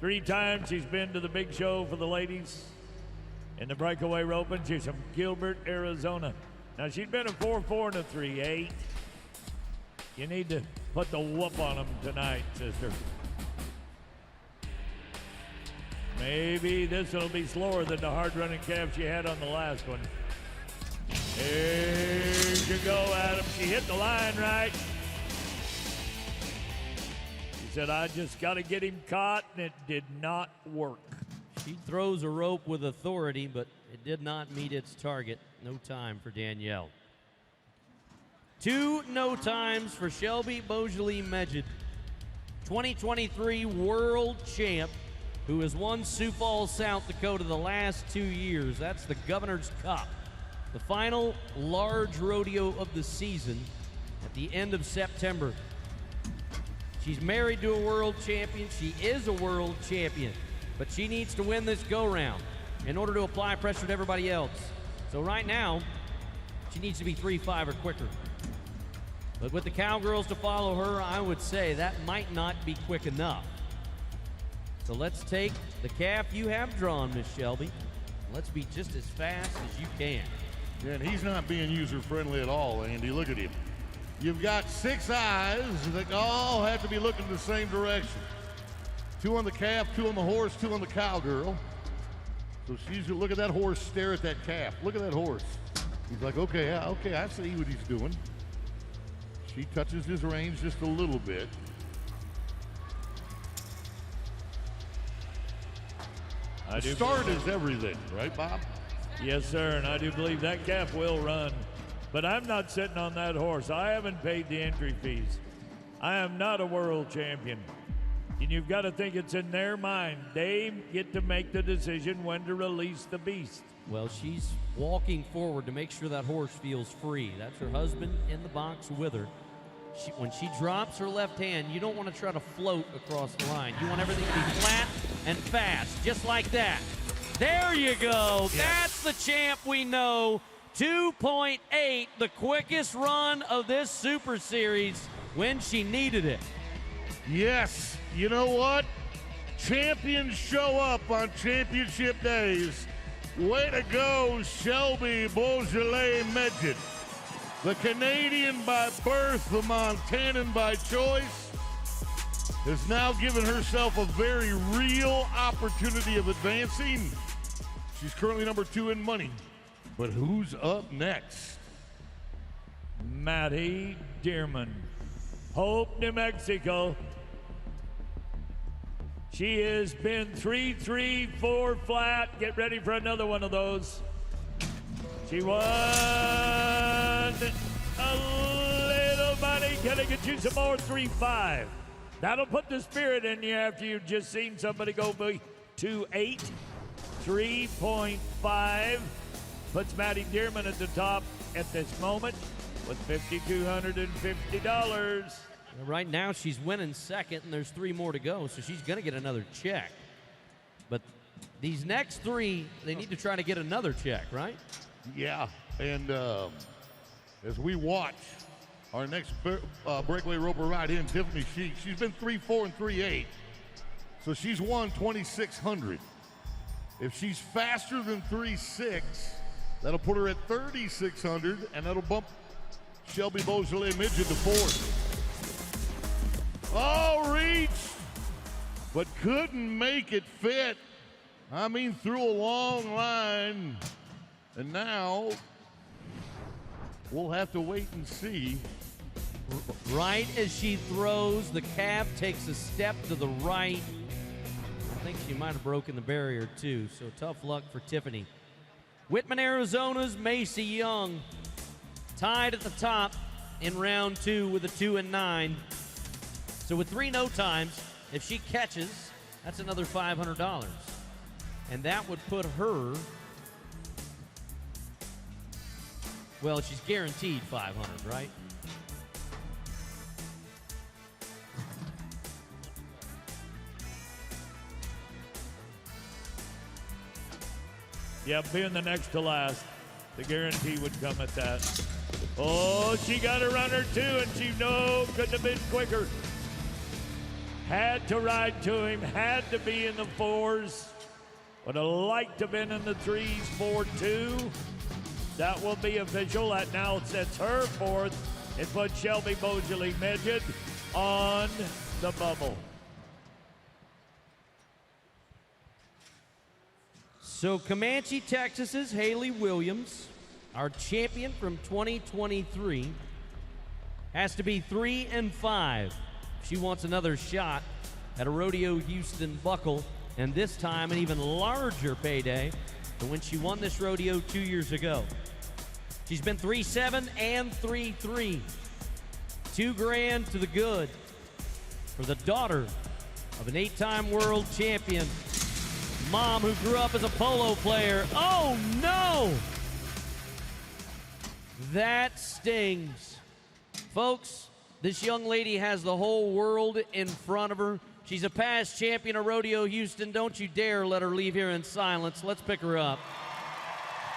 C: 3 times she's been to the big show for the ladies in the breakaway roping. She's from Gilbert, Arizona. Now, she's been a 4-4 and a 3-8. You need to put the whoop on them tonight, sister. Maybe this will be slower than the hard-running calf she had on the last one. There you go, Adam. She hit the line right. She said, I just got to get him caught, and it did not work.
B: She throws a rope with authority, but it did not meet its target. No time for Danielle. 2 no times for Shelby Beaujolais-Medjid, 2023 world champ, who has won Sioux Falls, South Dakota the last 2 years. That's the Governor's Cup, the final large rodeo of the season at the end of September. She's married to a world champion. She is a world champion, but she needs to win this go-round. in order to apply pressure to everybody else. So right now, she needs to be 3-5 or quicker. But with the Cowgirls to follow her, I would say that might not be quick enough. So let's take the calf you have drawn, Miss Shelby. Let's be just as fast as you can.
D: Yeah, and he's not being user-friendly at all, Andy. Look at him. You've got 6 eyes that all have to be looking the same direction. 2 on the calf, 2 on the horse, 2 on the cowgirl. So she's gonna look at that horse, stare at that calf. Look at that horse. He's like, okay, yeah, okay, I see what he's doing. She touches his reins just a little bit. The start is everything, right, Bob?
C: Yes, sir, and I do believe that calf will run. But I'm not sitting on that horse. I haven't paid the entry fees. I am not a world champion. And you've got to think it's in their mind. They get to make the decision when to release the beast.
B: Well, she's walking forward to make sure that horse feels free. That's her husband in the box with her. When she drops her left hand, you don't want to try to float across the line. You want everything to be flat and fast, just like that. There you go. Yeah. That's the champ we know. 2.8, the quickest run of this Super Series when she needed it.
D: Yes. You know what? Champions show up on championship days. Way to go, Shelby Beaujolais-Medjid. The Canadian by birth, the Montanan by choice, has now given herself a very real opportunity of advancing. She's currently number 2 in money. But who's up next?
C: Maddie Dearman, Hope, New Mexico. She has been 3-3, 4 flat. Get ready for another one of those. She won a little money. Can I get you some more? 3-5. That'll put the spirit in you after you've just seen somebody go 2-8. 3.5 puts Maddie Dearman at the top at this moment with $5,250.
B: Right now she's winning second, and there's 3 more to go, so she's going to get another check. But these next 3, they need to try to get another check, right?
D: Yeah, and as we watch our next breakaway roper ride in, Tiffany Sheik, she's been 3-4 and 3-8, so she's won $2,600. If she's faster than 3-6, that'll put her at $3,600, and that'll bump Shelby Beaujolais-Medjid to 4th. Oh, reach, but couldn't make it fit. I mean, through a long line. And now we'll have to wait and see.
B: Right as she throws, the calf takes a step to the right. I think she might have broken the barrier too, so tough luck for Tiffany. Whitman, Arizona's Macy Young tied at the top in round 2 with a 2-9. So with 3 no times, if she catches, that's another $500. And that would put her, well, she's guaranteed 500, right?
C: Yeah, being the next to last, the guarantee would come at that. Oh, she got a runner too, and she couldn't have been quicker. Had to ride to him, had to be in the 4s. Would have liked to have been in the 3s, 4-2. That will be official. That now sets her 4th. It puts Shelby Beaujolais-Medjid on the bubble.
B: So Comanche, Texas's Haley Williams, our champion from 2023, has to be 3-5. She wants another shot at a Rodeo Houston buckle, and this time an even larger payday than when she won this rodeo 2 years ago. She's been 3-7 and 3-3. $2,000 to the good for the daughter of an 8-time world champion, mom who grew up as a polo player. Oh no! That stings. Folks, this young lady has the whole world in front of her. She's a past champion of Rodeo Houston. Don't you dare let her leave here in silence. Let's pick her up.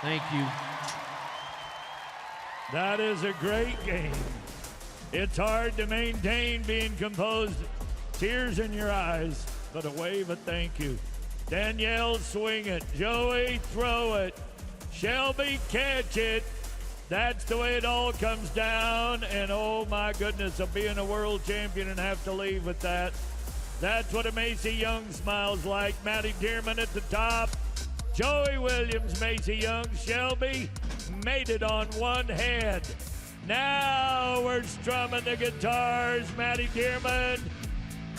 B: Thank you.
C: That is a great game. It's hard to maintain being composed. Tears in your eyes, but a wave of thank you. Danielle, swing it. Joey, throw it. Shelby, catch it. That's the way it all comes down. And oh my goodness, of being a world champion and have to leave with that. That's what a Macy Young smiles like. Maddie Dearman at the top. Joey Williams, Macy Young. Shelby made it on one hand. Now we're strumming the guitars. Maddie Dearman.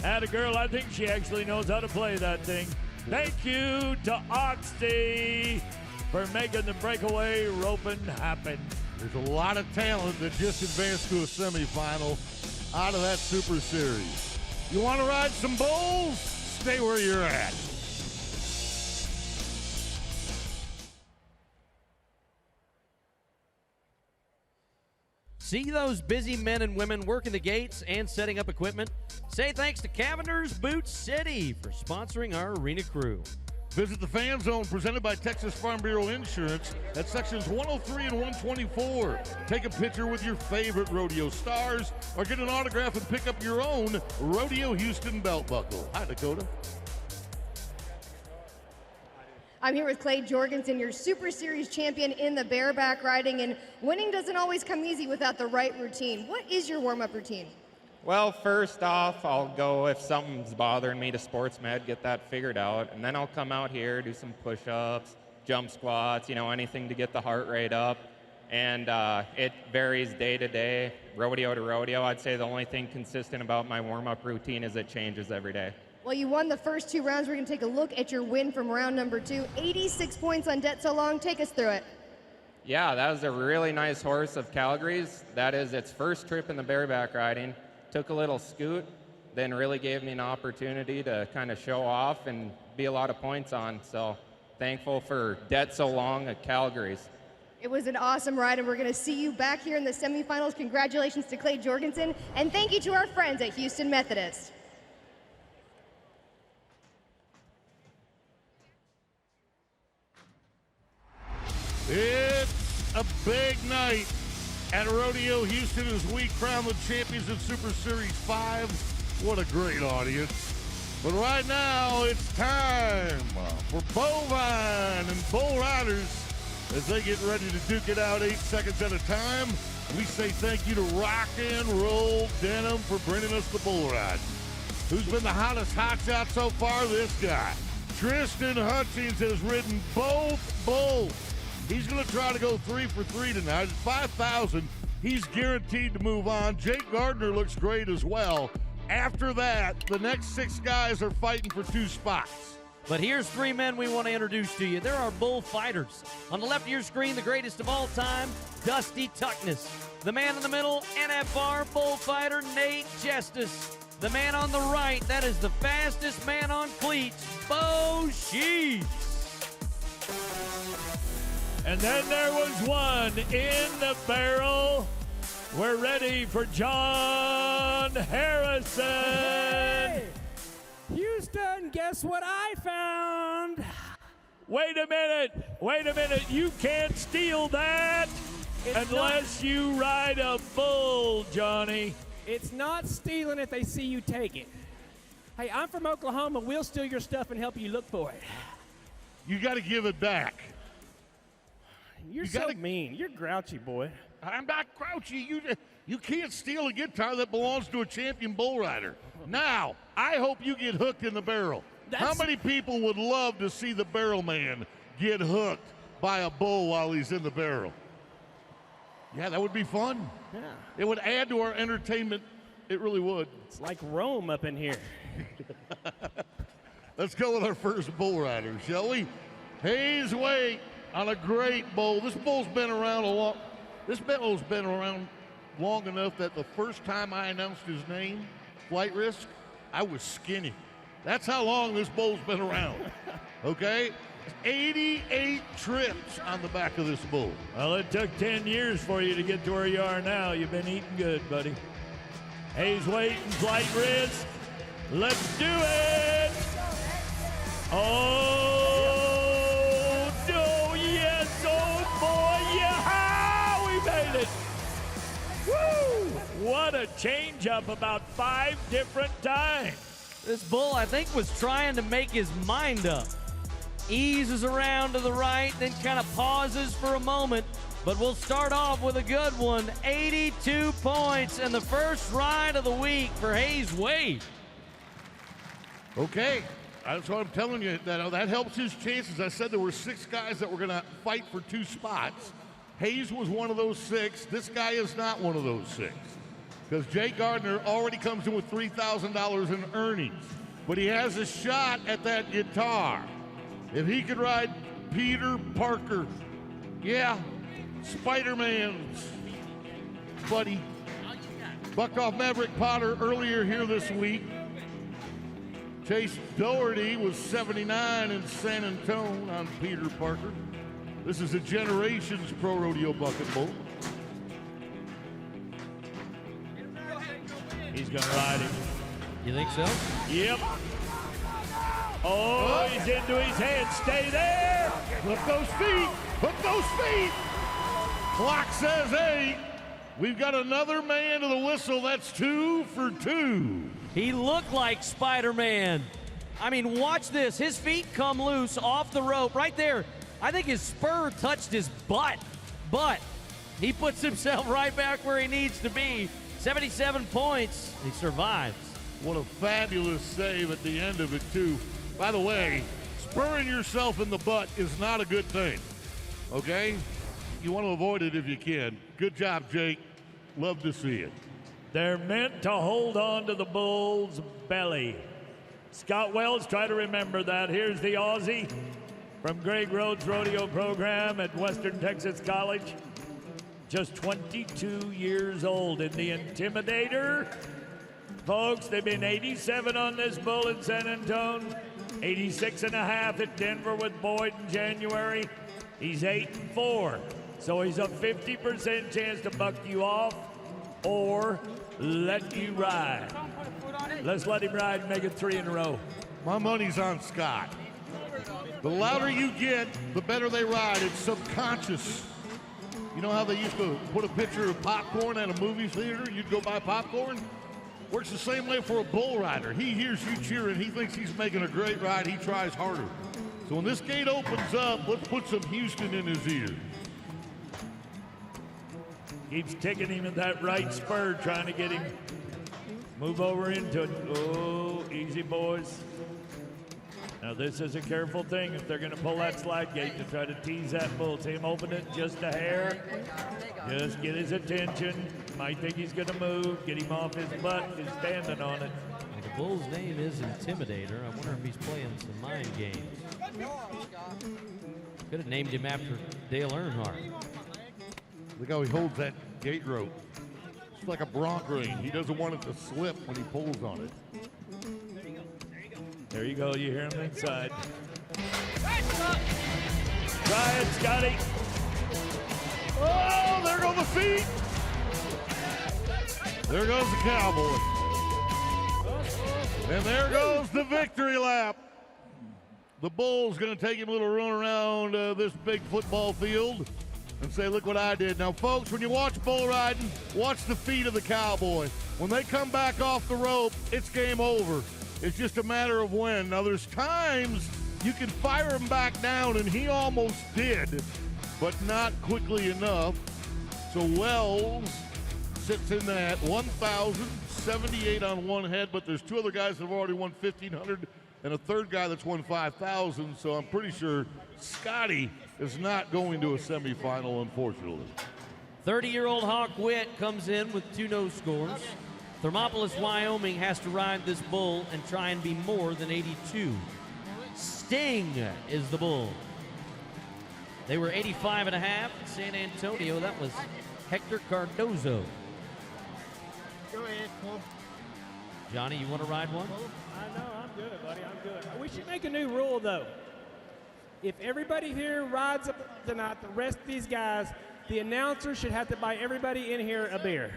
C: Atta girl, I think she actually knows how to play that thing. Thank you to Oxty for making the breakaway roping happen.
D: There's a lot of talent that just advanced to a semifinal out of that Super Series. You want to ride some bulls? Stay where you're at.
B: See those busy men and women working the gates and setting up equipment? Say thanks to Cavender's Boot City for sponsoring our arena crew.
D: Visit the Fan Zone presented by Texas Farm Bureau Insurance at sections 103 and 124. Take a picture with your favorite rodeo stars or get an autograph and pick up your own Rodeo Houston belt buckle. Hi, Dakota.
E: I'm here with Clay Jorgensen, your Super Series champion in the bareback riding, and winning doesn't always come easy without the right routine. What is your warm-up routine?
R: Well, first off, I'll go if something's bothering me to sports med, get that figured out, and then I'll come out here, do some push-ups, jump squats, you know, anything to get the heart rate up. And it varies day to day, rodeo to rodeo. I'd say the only thing consistent about my warm-up routine is it changes every day.
E: Well, you won the first 2 rounds. We're going to take a look at your win from round number 2. 86 points on Det So Long. Take us through it.
R: Yeah, that was a really nice horse of Calgary's. That is its first trip in the bareback riding. Took a little scoot, then really gave me an opportunity to kind of show off and be a lot of points on. So thankful for Det So Long at Calgary's.
E: It was an awesome ride, and we're going to see you back here in the semifinals. Congratulations to Clay Jorgensen, and thank you to our friends at Houston Methodist.
D: It's a big night at Rodeo Houston as we crown the champions of Super Series 5. What a great audience. But right now, it's time for bovine and bull riders as they get ready to duke it out 8 seconds at a time. We say thank you to Rock and Roll Denim for bringing us the bull ride. Who's been the hottest hotshot so far? This guy. Tristan Hutchings has ridden both bulls. He's going to try to go 3 for 3 tonight. At 5,000, he's guaranteed to move on. Jake Gardner looks great as well. After that, the next 6 guys are fighting for 2 spots.
B: But here's 3 men we want to introduce to you. There are bullfighters. On the left of your screen, the greatest of all time, Dusty Tuckness. The man in the middle, NFR bullfighter Nate Justice. The man on the right, that is the fastest man on cleats, Bo Sheets.
C: And then there was one in the barrel. We're ready for John Harrison.
S: Hey, Houston, guess what I found?
C: Wait a minute. You can't steal that unless you ride a bull, Johnny.
S: It's not stealing if they see you take it. Hey, I'm from Oklahoma. We'll steal your stuff and help you look for it.
D: You got to give it back.
S: You're so mean. You're grouchy, boy.
D: I'm not grouchy. You can't steal a guitar that belongs to a champion bull rider. Now, I hope you get hooked in the barrel. How many people would love to see the barrel man get hooked by a bull while he's in the barrel? Yeah, that would be fun.
S: Yeah.
D: It would add to our entertainment. It really would.
S: It's like Rome up in here.
D: Let's go with our first bull rider, shall we? Hayes Way on a great bull. This bull's been around long enough that the first time I announced his name, Flight Risk, I was skinny. That's how long this bull's been around. Okay? 88 trips on the back of this bull.
C: Well, it took 10 years for you to get to where you are now. You've been eating good, buddy. Hayes Wait and Flight Risk. Let's do it. Oh, no, yes, oh, boy, yeah, we made it. Woo! What a change-up about 5 different times.
B: This bull, I think, was trying to make his mind up. Eases around to the right, then kind of pauses for a moment. But we'll start off with a good one. 82 points and the first ride of the week for Hayes Wade.
D: Okay, that's what I'm telling you. That helps his chances. I said there were 6 guys that were going to fight for 2 spots. Hayes was one of those 6. This guy is not one of those 6. Because Jay Gardner already comes in with $3,000 in earnings. But he has a shot at that guitar. If he could ride Peter Parker, yeah, Spider-Man's buddy, Buckoff Maverick Potter earlier here this week. Chase Doherty was 79 in San Antonio on Peter Parker. This is a Generations Pro Rodeo Bucket Bull.
C: He's going to ride him.
B: You think so?
C: Yep. Oh, he's into his head. Stay there.
D: Hook those feet. Hook those feet. Clock says 8. We've got another man to the whistle. That's 2 for 2.
B: He looked like Spider-Man. I mean, watch this. His feet come loose off the rope right there. I think his spur touched his butt, but he puts himself right back where he needs to be. 77 points. He survives.
D: What a fabulous save at the end of it, too. By the way, spurring yourself in the butt is not a good thing, okay? You want to avoid it if you can. Good job, Jake. Love to see it.
C: They're meant to hold on to the bull's belly. Scott Wells, try to remember that. Here's the Aussie from Greg Rhodes' rodeo program at Western Texas College. Just 22 years old in the Intimidator. Folks, they've been 87 on this bull in San Antonio, 86.5 at Denver with Boyd in January. He's 8-4, so he's a 50% chance to buck you off or let you ride. Let's let him ride and make it 3 in a row.
D: My money's on Scott. The louder you get, the better they ride. It's subconscious. You know how they used to put a picture of popcorn at a movie theater? You'd go buy popcorn? Works the same way for a bull rider. He hears you cheering. He thinks he's making a great ride. He tries harder. So when this gate opens up, let's put some Houston in his ear.
C: Keeps ticking him at that right spur, trying to get him move over into it. Oh, easy, boys. Now this is a careful thing if they're going to pull that slide gate to try to tease that bull. See him open it just a hair. Just get his attention. Might think he's going to move. Get him off his butt. He's standing on it.
B: Well, the bull's name is Intimidator. I wonder if he's playing some mind games. Could have named him after Dale Earnhardt.
D: Look how he holds that gate rope. It's like a bronc ring. He doesn't want it to slip when he pulls on it.
C: There you go. You hear him inside. Try it, Scotty.
D: Oh, there go the feet. There goes the cowboy. And there goes the victory lap. The bull's going to take him a little run around this big football field and say, look what I did. Now, folks, when you watch bull riding, watch the feet of the cowboy. When they come back off the rope, it's game over. It's just a matter of when. Now, there's times you can fire him back down, and he almost did, but not quickly enough. So Wells sits in that 1,078 on one head, but there's 2 other guys that have already won 1,500 and a third guy that's won 5,000. So I'm pretty sure Scotty is not going to a semifinal, unfortunately.
B: 30-year-old Hawk Witt comes in with 2 no scores. Thermopolis, Wyoming has to ride this bull and try and be more than 82. Sting is the bull. They were 85.5 in San Antonio. That was Hector Cardozo.
S: Go ahead, Cole.
B: Johnny, you want to ride one?
S: I know, I'm good, buddy, I'm good. We should make a new rule, though. If everybody here rides up tonight, the rest of these guys, the announcer should have to buy everybody in here a beer.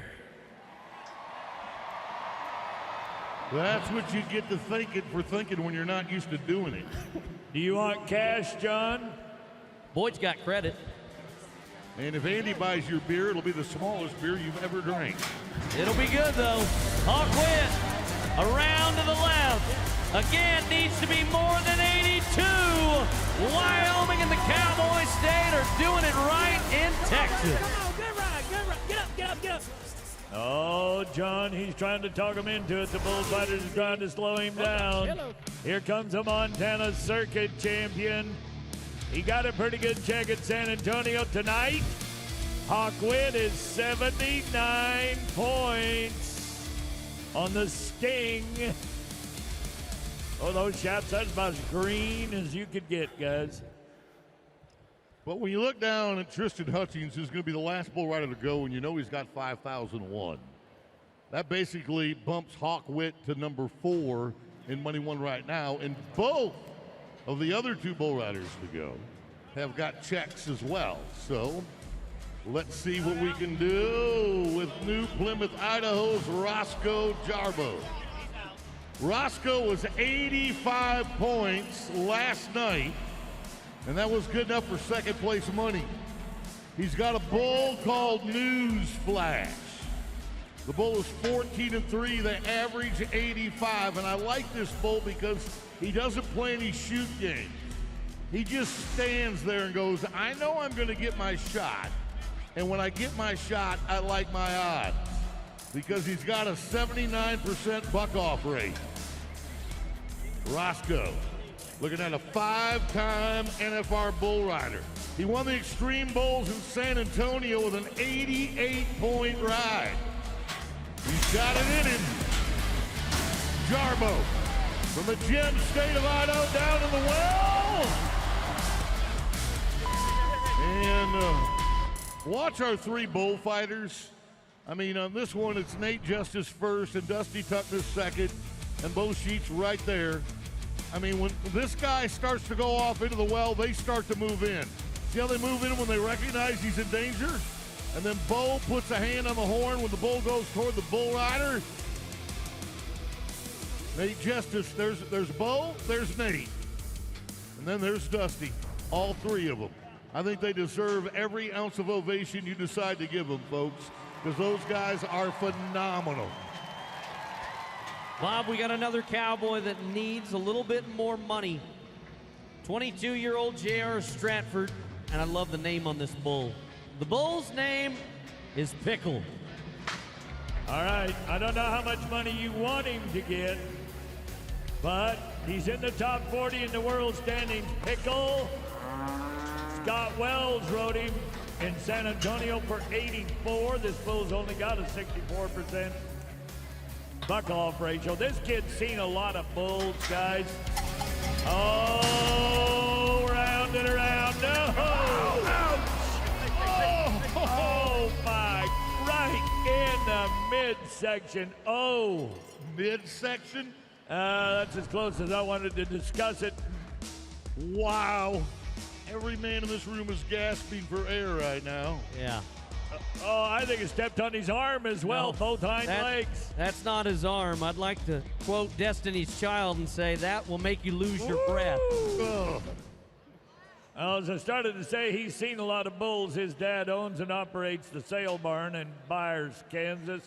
D: That's what you get to thinking when you're not used to doing it.
C: Do you want cash, John?
B: Boyd's got credit.
D: And if Andy buys your beer, it'll be the smallest beer you've ever drank.
B: It'll be good, though. Hawk Witt, around to the left. Again, needs to be more than 82. Wyoming and the Cowboy State are doing it right in Texas.
S: Come on, good ride, good ride. Get up, get up, get up.
C: Oh, John, he's trying to talk him into it. The bullfighters are trying to slow him down.
S: Hello.
C: Here comes a Montana Circuit champion. He got a pretty good check at San Antonio tonight. Hawkwind is 79 points on the Sting. Oh, those shots, that's about as green as you could get, guys.
D: But when you look down at Tristan Hutchings, who's going to be the last bull rider to go, and you know he's got 5,001. That basically bumps Hawkwind to number 4 in Money One right now, and both of the other 2 bull riders to go have got checks as well. So let's see what we can do with New Plymouth, Idaho's Roscoe Jarbo. Roscoe was 85 points last night, and that was good enough for second place money. He's got a bull called News Flash. The bull is 14-3. They average 85, and I like this bull because he doesn't play any shoot games. He just stands there and goes, I know I'm going to get my shot, and when I get my shot, I like my odds because he's got a 79% buck-off rate. Roscoe, looking at a 5-time NFR bull rider. He won the Extreme Bulls in San Antonio with an 88-point ride. He's got it in him. Jarbo from the gem state of Idaho down in the well. And watch our 3 bullfighters. I mean, on this one, it's Nate Justice first and Dusty Tucker second, and both sheets right there. I mean, when this guy starts to go off into the well, they start to move in. See how they move in when they recognize he's in danger? And then Bo puts a hand on the horn when the bull goes toward the bull rider. Nate Justice, there's Bo, there's Nate. And then there's Dusty, all 3 of them. I think they deserve every ounce of ovation you decide to give them, folks, because those guys are phenomenal.
B: Bob, we got another cowboy that needs a little bit more money. 22-year-old J.R. Stratford, and I love the name on this bull. The bull's name is Pickle.
C: All right, I don't know how much money you want him to get, but he's in the top 40 in the world standings. Pickle. Scott Wells rode him in San Antonio for 84. This bull's only got a 64% buck-off ratio. This kid's seen a lot of bulls, guys. Oh, round and around. No! Ouch! Oh, my. Right in the midsection. Oh.
D: Midsection?
C: That's as close as I wanted to discuss it.
D: Wow. Every man in this room is gasping for air right now.
B: Yeah.
C: Oh, I think it stepped on his arm as well,
B: No,
C: both hind legs.
B: That's not his arm. I'd like to quote Destiny's Child and say that will make you lose your breath.
C: Well, as I started to say, he's seen a lot of bulls. His dad owns and operates the sale barn in Byers, Kansas.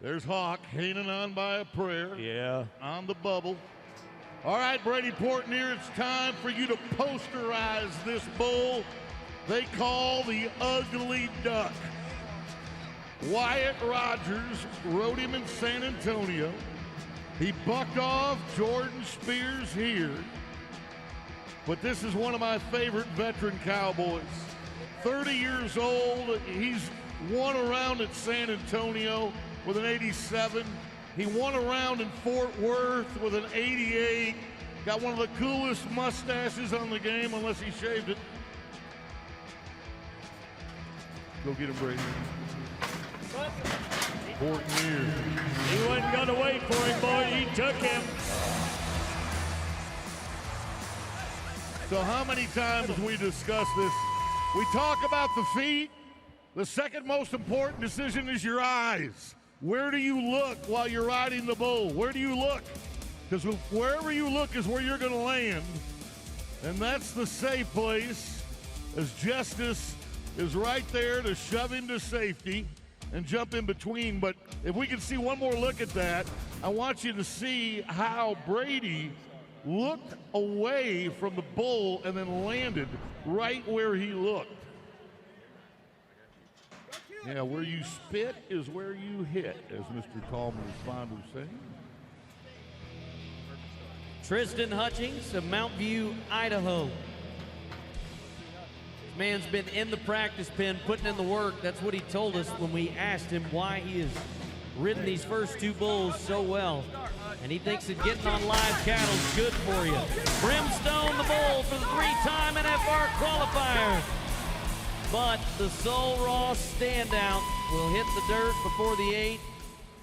D: There's Hawk hanging on by a prayer.
C: Yeah.
D: On the bubble. All right, Brady Portnier, it's time for you to posterize this bull they call the Ugly Duck. Wyatt Rogers rode him in San Antonio. He bucked off Jordan Spears here. But this is one of my favorite veteran cowboys. 30 years old. He's won a round at San Antonio with an 87. He won a round in Fort Worth with an 88. Got one of the coolest mustaches on the game, unless he shaved it. Go get him, Brady. Portnier.
C: He wasn't going to wait for him, boy. He took him.
D: So how many times we discuss this? We talk about the feet. The second most important decision is your eyes. Where do you look while you're riding the bull? Where do you look? Because wherever you look is where you're going to land. And that's the safe place, as Justice is right there to shove him to safety and jump in between. But if we can see one more look at that, I want you to see how Brady looked away from the bull and then landed right where he looked. Yeah, where you spit is where you hit, as Mr. Tallman is fond of saying.
B: Tristan Hutchings of Mount View, Idaho. This man's been in the practice pen, putting in the work. That's what he told us when we asked him why he has ridden these first two bulls so well. And he thinks that getting on live cattle is good for you. Brimstone, the bull, for the three-time NFR qualifier. But the Sol Ross standout will hit the dirt before the 8.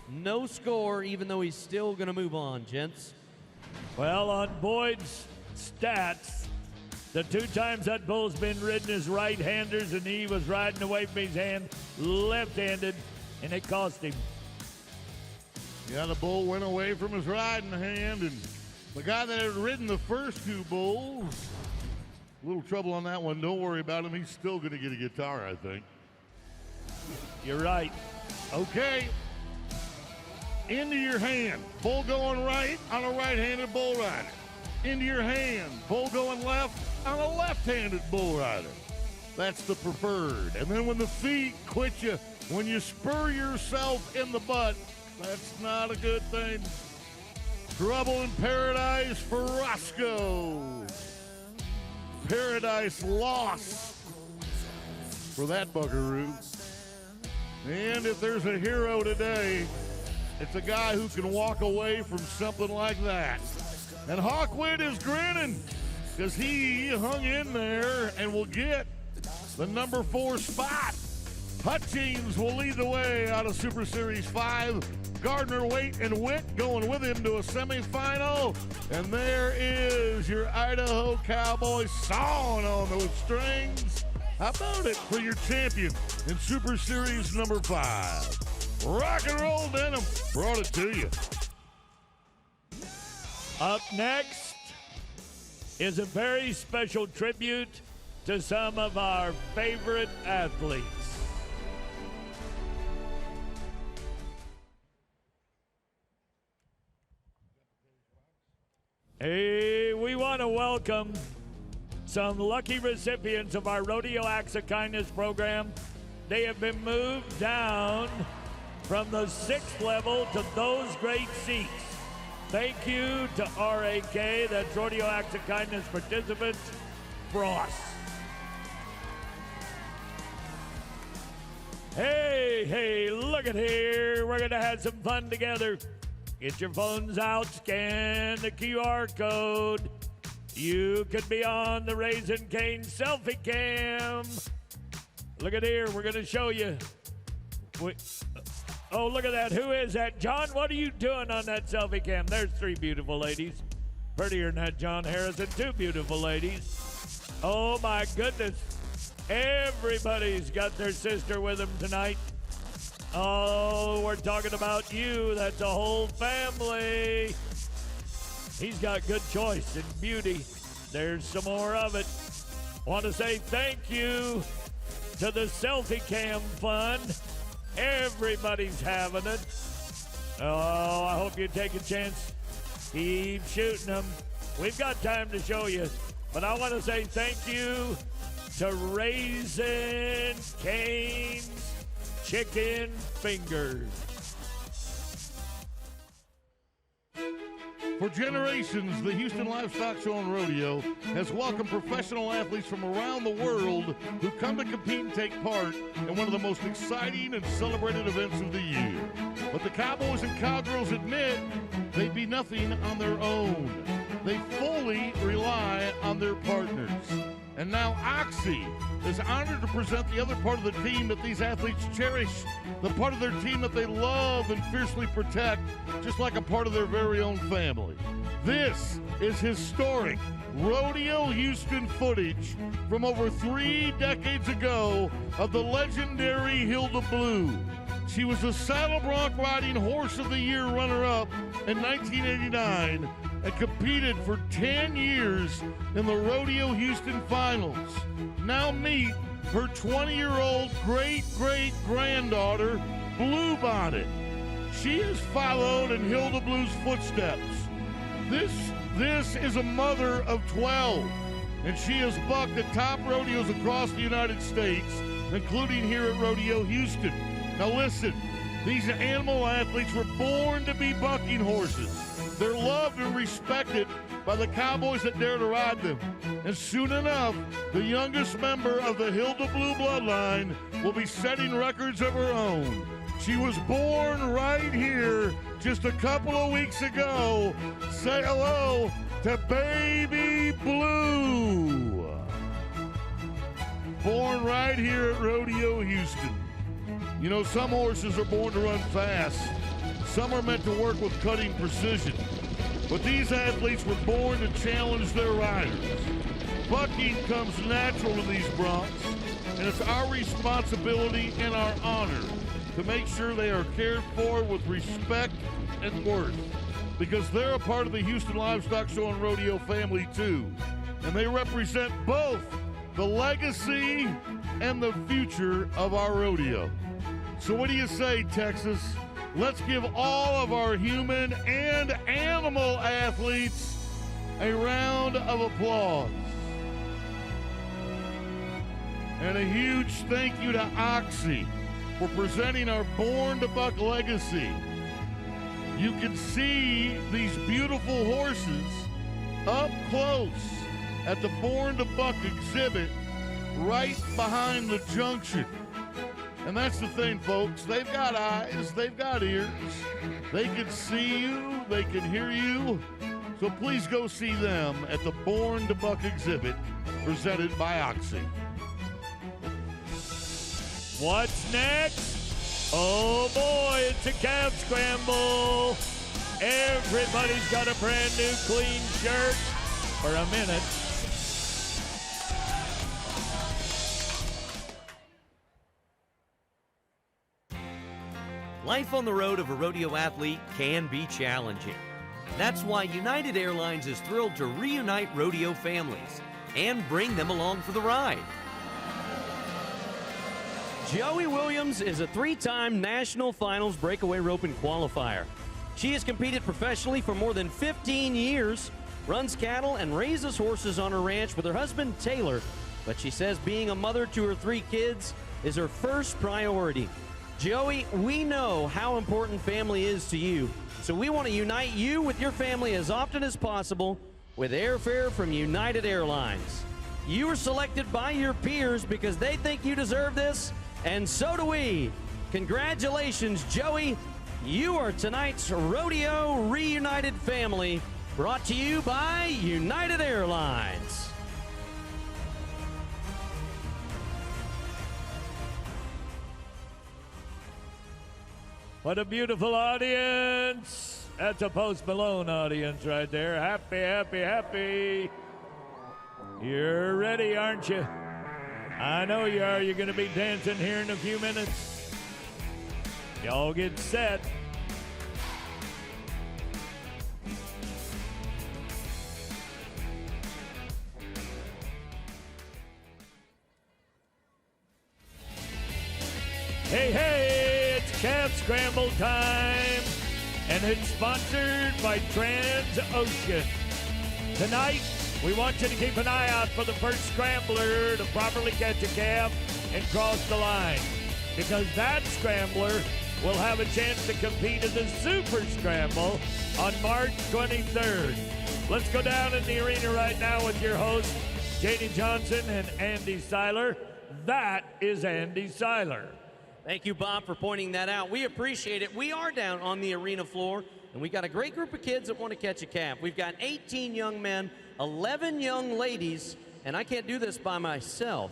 B: No score, even though he's still going to move on, gents.
C: Well, on Boyd's stats, the 2 times that bull's been ridden as right-handers, and he was riding away from his hand left-handed, and it cost him.
D: Yeah, the bull went away from his riding hand, and the guy that had ridden the first 2 bulls, a little trouble on that one. Don't worry about him. He's still going to get a guitar, I think.
C: You're right.
D: Okay. Into your hand. Bull going right on a right-handed bull rider. Into your hand. Bull going left on a left-handed bull rider. That's the preferred. And then when the feet quit you, when you spur yourself in the butt, that's not a good thing. Trouble in paradise for Roscoe. Paradise loss for that buckaroo. And if there's a hero today, it's a guy who can walk away from something like that. And Hawkwood is grinning because he hung in there and will get the number 4 spot. Hutchings will lead the way out of Super Series 5. Gardner, Waite, and Witt going with him to a semifinal. And there is your Idaho Cowboy sawing on those strings. How about it for your champion in Super Series number 5? Rock and roll denim brought it to you.
C: Up next is a very special tribute to some of our favorite athletes. Hey, we want to welcome some lucky recipients of our Rodeo Acts of Kindness program. They have been moved down from the 6th level to those great seats. Thank you to RAK, that's Rodeo Acts of Kindness participants, Frost. Hey, look at here. We're going to have some fun together. Get your phones out, scan the QR code. You could be on the Raising Cane selfie cam. Look at here, we're gonna show you. Oh, look at that, who is that? John, what are you doing on that selfie cam? There's 3 beautiful ladies. Prettier than that, John Harrison, 2 beautiful ladies. Oh my goodness, everybody's got their sister with them tonight. Oh, we're talking about you. That's a whole family. He's got good choice and beauty. There's some more of it. Want to say thank you to the Selfie Cam Fund. Everybody's having it. Oh, I hope you take a chance. Keep shooting them. We've got time to show you. But I want to say thank you to Raising Cane's Chicken Fingers.
D: For generations, the Houston Livestock Show and Rodeo has welcomed professional athletes from around the world who come to compete and take part in one of the most exciting and celebrated events of the year. But the Cowboys and Cowgirls admit they'd be nothing on their own. They fully rely on their partners. And now Oxy is honored to present the other part of the team that these athletes cherish, the part of their team that they love and fiercely protect, just like a part of their very own family. This is historic Rodeo Houston footage from over 3 decades ago of the legendary Hilda Blue. She was the Saddle Bronc Riding Horse of the Year runner-up in 1989 and competed for 10 years in the Rodeo Houston finals. Now meet her 20-year-old great-great-granddaughter, Blue Bonnet. She has followed in Hilda Blue's footsteps. This is a mother of 12, and she has bucked at top rodeos across the United States, including here at Rodeo Houston. Now listen, these animal athletes were born to be bucking horses. They're loved and respected by the cowboys that dare to ride them. And soon enough, the youngest member of the Hilda Blue bloodline will be setting records of her own. She was born right here just a couple of weeks ago. Say hello to Baby Blue. Born right here at Rodeo Houston. You know, some horses are born to run fast. Some are meant to work with cutting precision. But these athletes were born to challenge their riders. Bucking comes natural to these broncs, and it's our responsibility and our honor to make sure they are cared for with respect and worth, because they're a part of the Houston Livestock Show and Rodeo family too, and they represent both the legacy and the future of our rodeo. So what do you say, Texas? Let's give all of our human and animal athletes a round of applause. And a huge thank you to Oxy for presenting our Born to Buck legacy. You can see these beautiful horses up close at the Born to Buck exhibit right behind the junction. And that's the thing, folks. They've got eyes, they've got ears. They can see you, they can hear you. So please go see them at the Born to Buck exhibit presented by Oxy.
C: What's next? Oh boy, it's a calf scramble. Everybody's got a brand new clean shirt for a minute.
B: Life on the road of a rodeo athlete can be challenging. That's why United Airlines is thrilled to reunite rodeo families and bring them along for the ride. Joey Williams is a three-time National Finals breakaway roping qualifier. She has competed professionally for more than 15 years, runs cattle, and raises horses on her ranch with her husband, Taylor. But she says being a mother to her 3 kids is her first priority. Joey, we know how important family is to you, so we want to unite you with your family as often as possible with airfare from United Airlines. You were selected by your peers because they think you deserve this, and so do we. Congratulations, Joey. You are tonight's Rodeo Reunited family, brought to you by United Airlines.
C: What a beautiful audience. That's a Post Malone audience right there. Happy, happy, happy. You're ready, aren't you? I know you are. You're going to be dancing here in a few minutes. Y'all get set. Hey, hey, it's Calf Scramble time, and it's sponsored by Transocean. Tonight, we want you to keep an eye out for the first scrambler to properly catch a calf and cross the line, because that scrambler will have a chance to compete in the Super Scramble on March 23rd. Let's go down in the arena right now with your hosts, Janie Johnson and Andy Seiler. That is Andy Seiler.
B: Thank you, Bob, for pointing that out. We appreciate it. We are down on the arena floor, and we got a great group of kids that want to catch a calf. We've got 18 young men, 11 young ladies, and I can't do this by myself.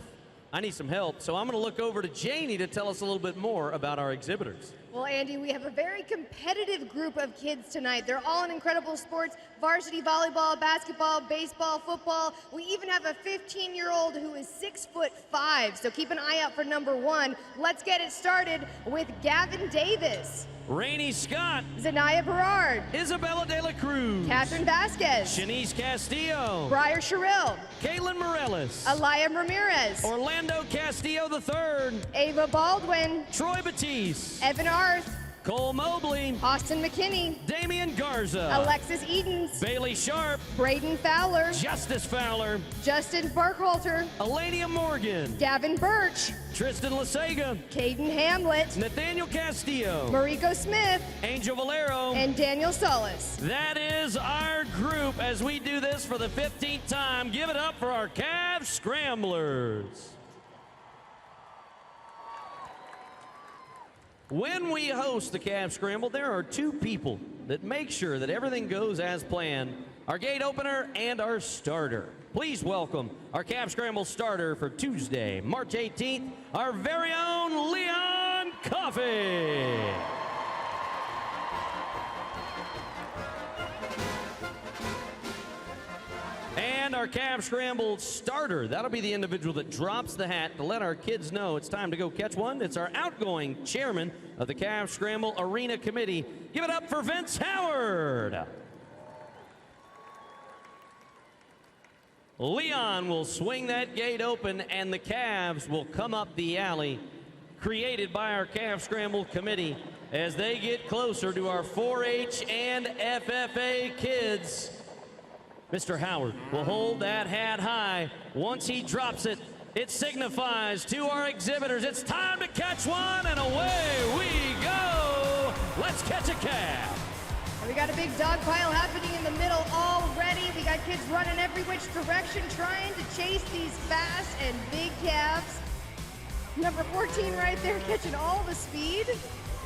B: I need some help, so I'm going to look over to Janie to tell us a little bit more about our exhibitors.
E: Well, Andy, we have a very competitive group of kids tonight. They're all in incredible sports: varsity volleyball, basketball, baseball, football. We even have a 15-year-old who is 6'5", so keep an eye out for number 1. Let's get it started with Gavin Davis,
B: Rainey Scott,
E: Zanaya Berard,
B: Isabella De La Cruz,
E: Catherine Vasquez,
B: Shanice Castillo,
E: Briar Sherrill,
B: Caitlin Morellis,
E: Alaya Ramirez,
B: Orlando Castillo III,
E: Ava Baldwin,
B: Troy Batiste,
E: Evan Arth,
B: Cole Mobley,
E: Austin McKinney,
B: Damian Garza,
E: Alexis Edens,
B: Bailey Sharp,
E: Braden Fowler,
B: Justice Fowler,
E: Justin Barkhalter,
B: Elania Morgan,
E: Gavin Birch,
B: Tristan Lasega,
E: Caden Hamlet,
B: Nathaniel Castillo,
E: Mariko Smith,
B: Angel Valero,
E: and Daniel Solis.
B: That is our group as we do this for the 15th time. Give it up for our Cavs Scramblers. When we host the Cavs Scramble, there are 2 people that make sure that everything goes as planned: our gate opener and our starter. Please welcome our Cavs Scramble starter for Tuesday, March 18th, our very own Leon Coffey. And our Cavs Scramble starter, that'll be the individual that drops the hat to let our kids know it's time to go catch one. It's our outgoing chairman of the Cavs Scramble Arena Committee. Give it up for Vince Howard. Leon will swing that gate open, and the Cavs will come up the alley created by our Cavs Scramble Committee as they get closer to our 4-H and FFA kids. Mr. Howard will hold that hat high. Once he drops it, it signifies to our exhibitors it's time to catch one, and away we go. Let's catch a calf.
E: We got a big dog pile happening in the middle already. We got kids running every which direction trying to chase these fast and big calves. Number 14 right there catching all the speed.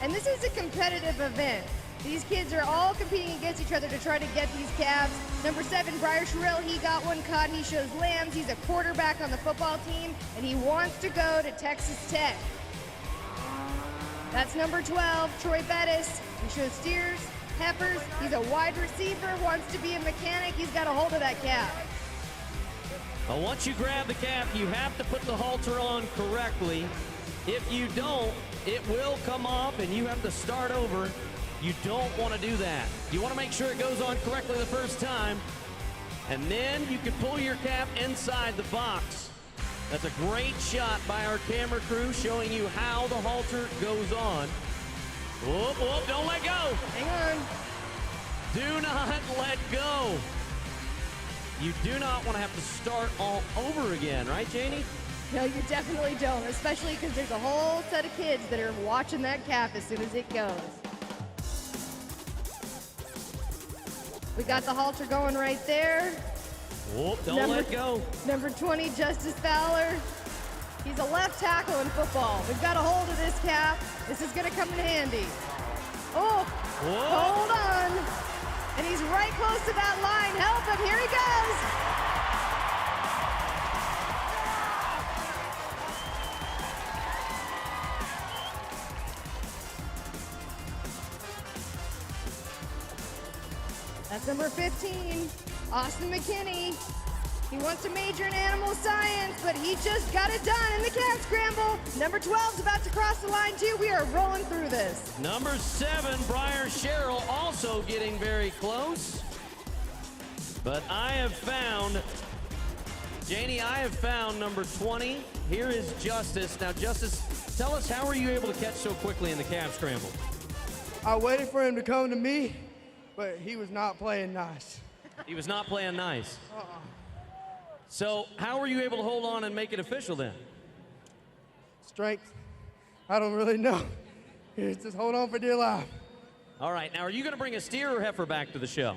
E: And this is a competitive event. These kids are all competing against each other to try to get these calves. Number 7, Briar Sherrill, he got one caught. He shows lambs. He's a quarterback on the football team, and he wants to go to Texas Tech. That's number 12, Troy Bettis. He shows steers, heifers. He's a wide receiver, wants to be a mechanic. He's got a hold of that calf.
B: Now, once you grab the calf, you have to put the halter on correctly. If you don't, it will come off, and you have to start over. You don't want to do that. You want to make sure it goes on correctly the first time, and then you can pull your calf inside the box. That's a great shot by our camera crew showing you how the halter goes on. Whoop, whoop, don't let go.
E: Hang on.
B: Do not let go. You do not want to have to start all over again, right, Janie?
E: No, you definitely don't, especially because there's a whole set of kids that are watching that calf as soon as it goes. We got the halter going right there.
B: Whoop, don't let go.
E: Number 20, Justice Fowler. He's a left tackle in football. We've got a hold of this calf. This is going to come in handy. Oh,
B: whoa.
E: Hold on. And he's right close to that line. Help him. Here he goes. That's number 15, Austin McKinney. He wants to major in animal science, but he just got it done in the calf scramble. Number 12's about to cross the line too. We are rolling through this.
B: Number 7, Briar Sherrill, also getting very close. But I have found, Janie, I have found number 20. Here is Justice. Now, Justice, tell us, how were you able to catch so quickly in the calf scramble?
T: I waited for him to come to me, but he was not playing nice.
B: He was not playing nice. So how were you able to hold on and make it official then?
T: Strength, I don't really know. Just hold on for dear life.
B: All right, now are you going to bring a steer or heifer back to the show?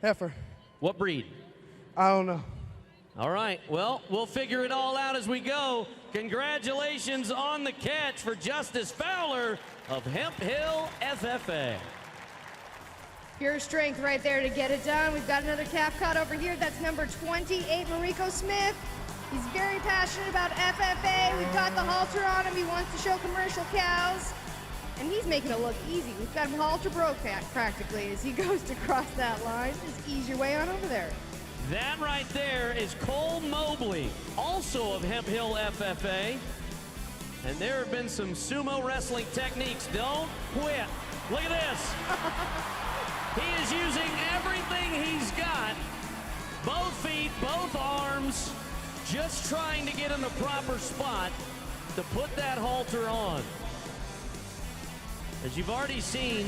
T: Heifer.
B: What breed?
T: I don't know.
B: All right, well, we'll figure it all out as we go. Congratulations on the catch for Justice Fowler of Hemp Hill FFA.
E: Pure strength right there to get it done. We've got another calf caught over here. That's number 28, Mariko Smith. He's very passionate about FFA. We've got the halter on him. He wants to show commercial cows. And he's making it look easy. We've got him halter broke practically as he goes to cross that line. Just ease your way on over there.
B: That right there is Cole Mobley, also of Hemp Hill FFA. And there have been some sumo wrestling techniques. Don't quit. Look at this. He is using everything he's got. Both feet, both arms, just trying to get in the proper spot to put that halter on. As you've already seen,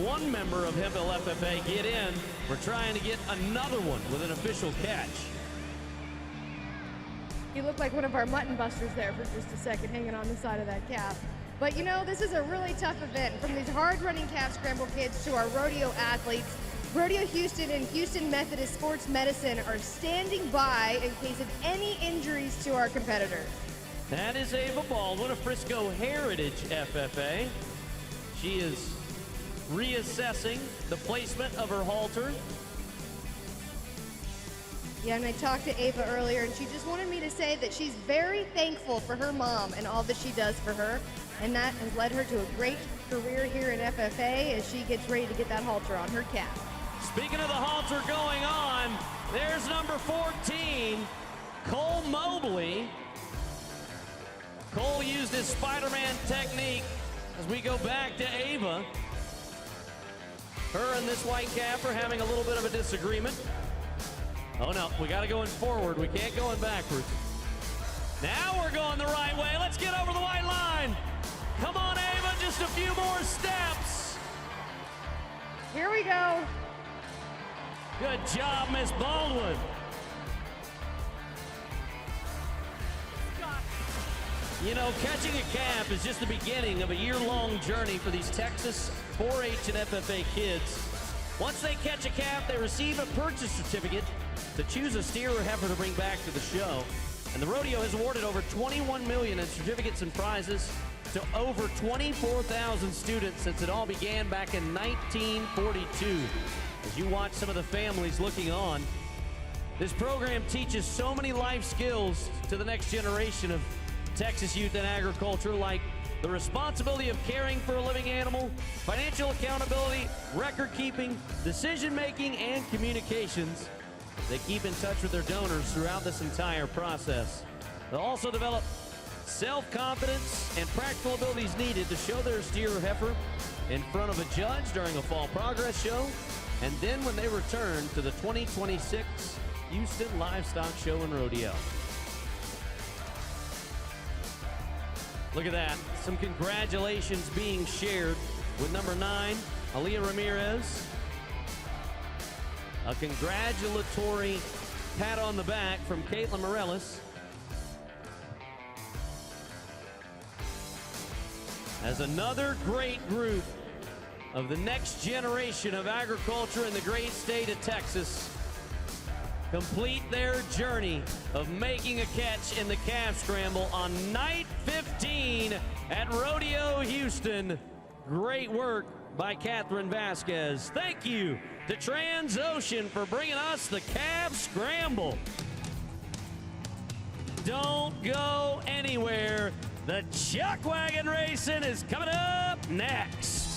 B: one member of Hemp Hill FFA get in. We're trying to get another one with an official catch.
E: You look like one of our mutton busters there for just a second, hanging on the side of that calf. But you know, this is a really tough event. From these hard-running calf scramble kids to our rodeo athletes, Rodeo Houston and Houston Methodist Sports Medicine are standing by in case of any injuries to our competitors.
B: That is Ava Baldwin of Frisco Heritage FFA. She is reassessing the placement of her halter.
E: Yeah, and I talked to Ava earlier, and she just wanted me to say that she's very thankful for her mom and all that she does for her, and that has led her to a great career here in FFA as she gets ready to get that halter on her calf.
B: Speaking of the halter going on, there's number 14, Cole Mobley. Cole used his Spider-Man technique as we go back to Ava. Her and this white calf are having a little bit of a disagreement. Oh no, we got to go in forward. We can't go in backwards. Now we're going the right way. Let's get over the white line. Come on, Ava, just a few more steps.
E: Here we go.
B: Good job, Miss Baldwin. You know, catching a calf is just the beginning of a year-long journey for these Texas 4-H and FFA kids. Once they catch a calf, they receive a purchase certificate to choose a steer or heifer to bring back to the show. And the rodeo has awarded over $21 million in certificates and prizes to over 24,000 students since it all began back in 1942. As you watch some of the families looking on, this program teaches so many life skills to the next generation of Texas youth in agriculture, like the responsibility of caring for a living animal, financial accountability, record keeping, decision making, and communications. They keep in touch with their donors throughout this entire process. They'll also develop self-confidence and practical abilities needed to show their steer or heifer in front of a judge during a fall progress show, and then when they return to the 2026 Houston Livestock Show and Rodeo. Look at that. Some congratulations being shared with number 9, Aaliyah Ramirez. A congratulatory pat on the back from Caitlin Morellis. As another great group of the next generation of agriculture in the great state of Texas complete their journey of making a catch in the calf scramble on night 15 at Rodeo Houston. Great work by Catherine Vasquez. Thank you to Transocean for bringing us the calf scramble. Don't go anywhere. The Chuck Wagon Racing is coming up next.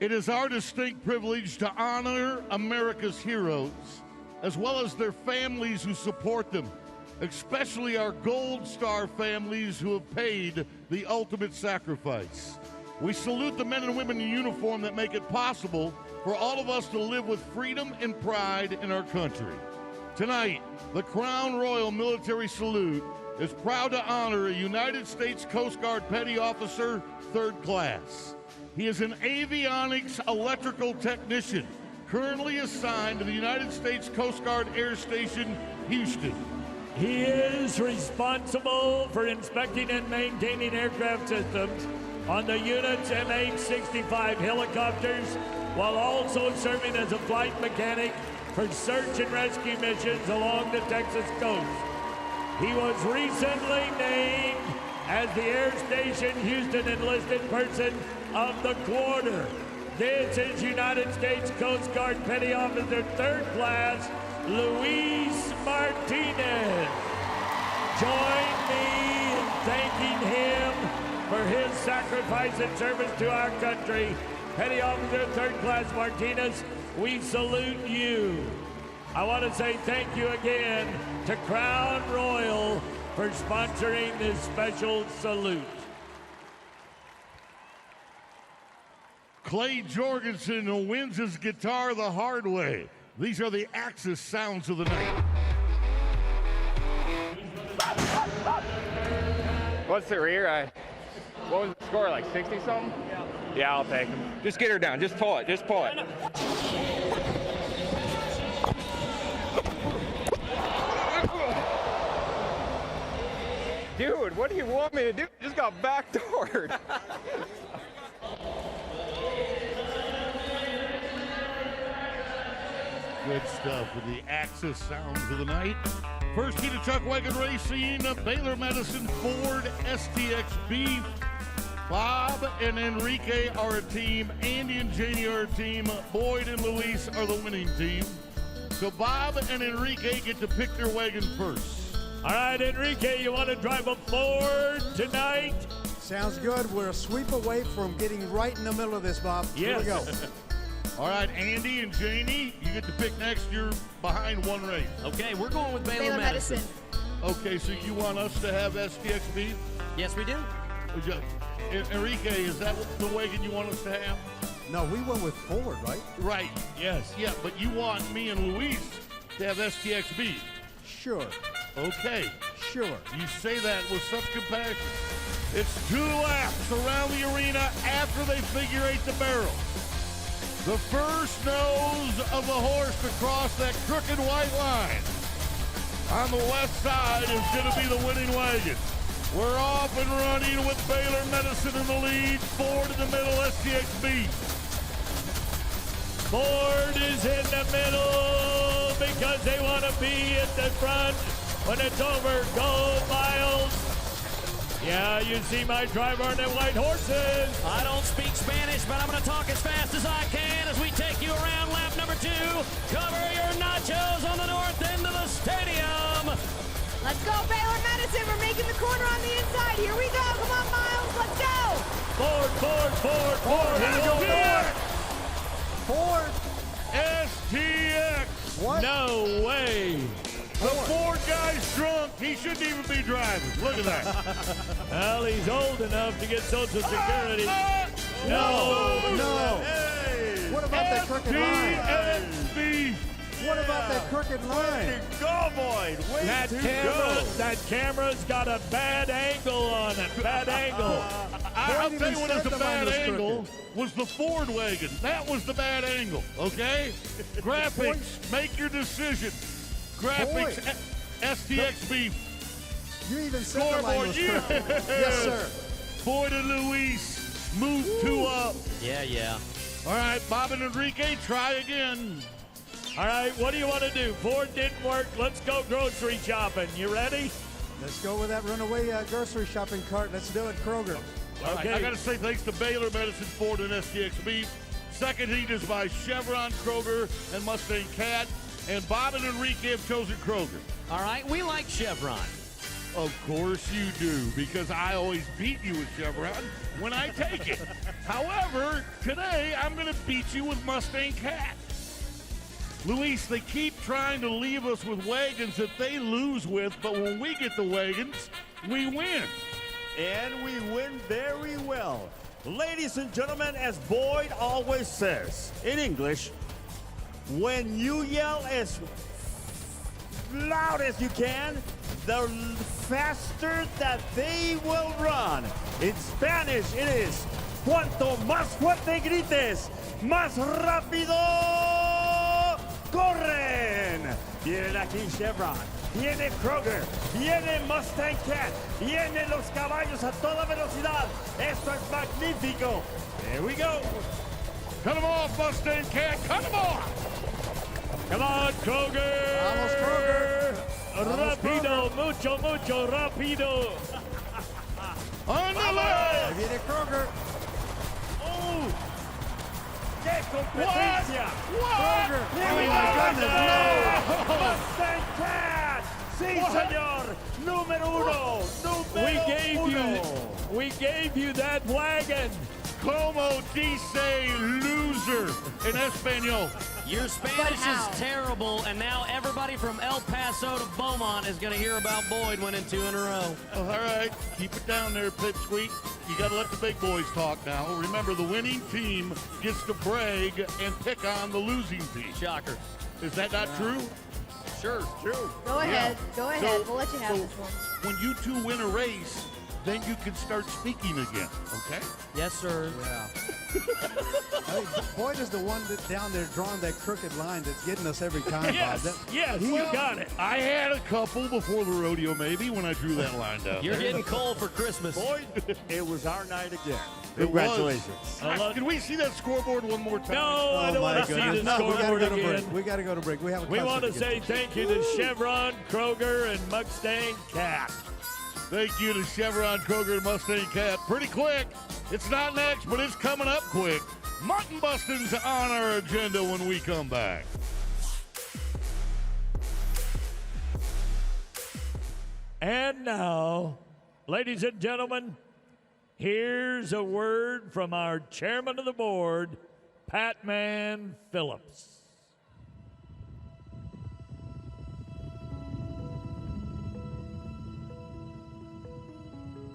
D: It is our distinct privilege to honor America's heroes, as well as their families who support them, especially our Gold Star families who have paid the ultimate sacrifice. We salute the men and women in uniform that make it possible for all of us to live with freedom and pride in our country. Tonight, the Crown Royal Military Salute is proud to honor a United States Coast Guard Petty Officer, 3rd Class. He is an avionics electrical technician, currently assigned to the United States Coast Guard Air Station, Houston.
C: He is responsible for inspecting and maintaining aircraft systems on the unit's MH-65 helicopters, while also serving as a flight mechanic for search and rescue missions along the Texas coast. He was recently named as the Air Station Houston Enlisted Person of the Quarter. This is United States Coast Guard Petty Officer 3rd Class, Luis Martinez. Join me in thanking him for his sacrifice and service to our country. Petty Officer 3rd Class Martinez, we salute you. I want to say thank you again to Crown Royal for sponsoring this special salute.
D: Clay Jorgensen wins his guitar the hard way. These are the Axis sounds of the night.
R: What's the rear? What was the score, like 60-something? Yeah, I'll take him. Just get her down. Just pull it. Just pull it. Dude, what do you want me to do? Just got backdoored.
D: Good stuff with the Axis sounds of the night. First heat of Chuck Wagon Racing, Baylor Medicine Ford STXB. Bob and Enrique are a team. Andy and Janie are a team. Boyd and Luis are the winning team. So Bob and Enrique get to pick their wagon first.
C: All right, Enrique, you want to drive a Ford tonight?
K: Sounds good. We're a sweep away from getting right in the middle of this, Bob.
C: Yes.
K: Here we go.
D: All right, Andy and Janie, you get to pick next. You're behind one race.
B: Okay, we're going with Baylor Medicine.
D: Okay, so you want us to have STXB?
B: Yes, we do.
D: Enrique, is that the wagon you want us to have?
K: No, we went with Ford, right?
D: Right.
C: Yes.
D: Yeah, but you want me and Luis to have STXB.
K: Sure.
D: Okay.
K: Sure.
D: You say that with such compassion. It's 2 laps around the arena after they figure 8 the barrel. The first nose of the horse to cross that crooked white line on the west side is going to be the winning wagon. We're off and running with Baylor Medicine in the lead. Ford in the middle, STXB.
C: Ford is in the middle because they want to be at the front when it's over. Go Miles. Yeah, you see my driver on the white horses.
B: I don't speak Spanish, but I'm going to talk as fast as I can as we take you around lap number 2. Cover your nachos on the north end of the stadium.
E: Let's go, Baylor Medicine. We're making the corner on the inside. Here we go. Come on, Miles. Let's go.
C: Ford, Ford, Ford, Ford.
K: Here we go, Ford.
D: STX.
K: What?
C: No way.
D: The Ford guy's drunk. He shouldn't even be driving. Look at that.
C: Well, he's old enough to get Social Security.
K: No.
D: Hey.
K: What about that crooked line?
D: STXB.
K: What about that crooked line?
L: Go, Boyd. Way
C: That camera's got a bad angle on it. Bad angle.
D: I'll tell you what is the bad angle was the Ford wagon. That was the bad angle, okay? Graphics, make your decision. Graphics, STXB.
K: You even said the line was crooked. Yes, sir.
D: Boyd and Luis move 2 up.
B: Yeah.
D: All right, Bob and Enrique, try again.
C: All right, what do you want to do? Ford didn't work. Let's go grocery shopping. You ready?
K: Let's go with that runaway grocery shopping cart. Let's do it, Kroger.
D: All right, I got to say thanks to Baylor Medicine, Ford, and STXB. Second heat is by Chevron, Kroger, and Mustang Cat. And Bob and Enrique have chosen Kroger.
B: All right, we like Chevron.
D: Of course you do, because I always beat you with Chevron when I take it. However, today I'm going to beat you with Mustang Cat. Luis, they keep trying to leave us with wagons that they lose with, but when we get the wagons, we win.
L: And we win very well. Ladies and gentlemen, as Boyd always says in English, when you yell as loud as you can, the faster that they will run. In Spanish, it is cuanto más fuerte grites, más rápido corren. Vienen aquí Chevron, viene Kroger, viene Mustang Cat, vienen los caballos a toda velocidad. Esto es magnífico. There we go.
D: Cut them off, Mustang Cat, cut them off.
C: Come on, Kroger.
K: Vamos, Kroger.
C: Rapido, mucho rapido.
D: On the left.
K: Ahí viene Kroger.
L: ¡Oh! ¡Qué
C: competencia.
K: Kroger. Oh my goodness, no.
C: Mustang Cat. Sí, señor. Número uno. We gave you that wagon.
D: Como dice loser in Espanol.
B: Your Spanish is terrible, and now everybody from El Paso to Beaumont is going to hear about Boyd winning 2 in a row.
D: All right, keep it down there, Pipsqueak. You got to let the big boys talk now. Remember, the winning team gets to brag and pick on the losing team.
B: Shocker.
D: Is that not true?
B: Sure.
D: True.
E: Go ahead. Go ahead.
D: So-
E: we'll let you have
D: so
E: this one.
D: When you two win a race, then you can start speaking again, okay?
B: Yes, sir.
K: Yeah. Boyd is the one that down there drawing that crooked line that's getting us every time.
C: Yes,
K: Bob.
C: yes,
K: He-
C: you got it.
D: I had a couple before the rodeo, maybe, when I drew that line down.
B: You're
D: there.
B: getting cold for Christmas.
D: Boyd,
L: It was our night again.
D: it
L: Congratulations.
D: was. Can we see that scoreboard one more time?
C: No, I don't
K: my
C: want to see
K: goodness.
C: the
K: No, we gotta
C: scoreboard
K: go to
C: again.
K: break. We got to go to break. We have a
C: We want to
K: concert
C: say
K: get
C: thank you to Chevron, Kroger, and Mustang Cat.
D: Thank you to Chevron, Kroger, and Mustang Cat. Pretty quick. It's not next, but it's coming up quick. Mutton busting's on our agenda when we come back.
C: And now, ladies and gentlemen, here's a word from our chairman of the board, Patman Phillips.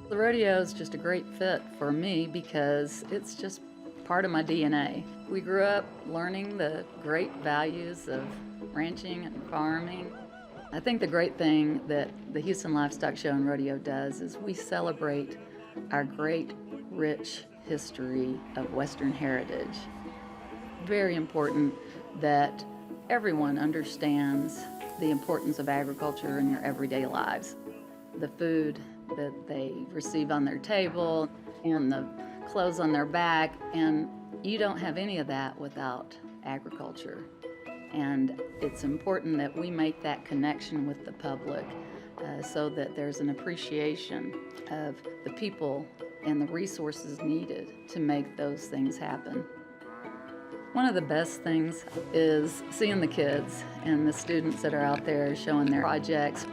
U: The rodeo is just a great fit for me because it's just part of my DNA. We grew up learning the great values of ranching and farming. I think the great thing that the Houston Livestock Show and Rodeo does is we celebrate our great, rich history of Western heritage. Very important that everyone understands the importance of agriculture in their everyday lives. The food that they receive on their table and the clothes on their back, and you don't have any of that without agriculture. And it's important that we make that connection with the public so that there's an appreciation of the people and the resources needed to make those things happen. One of the best things is seeing the kids and the students that are out there showing their projects.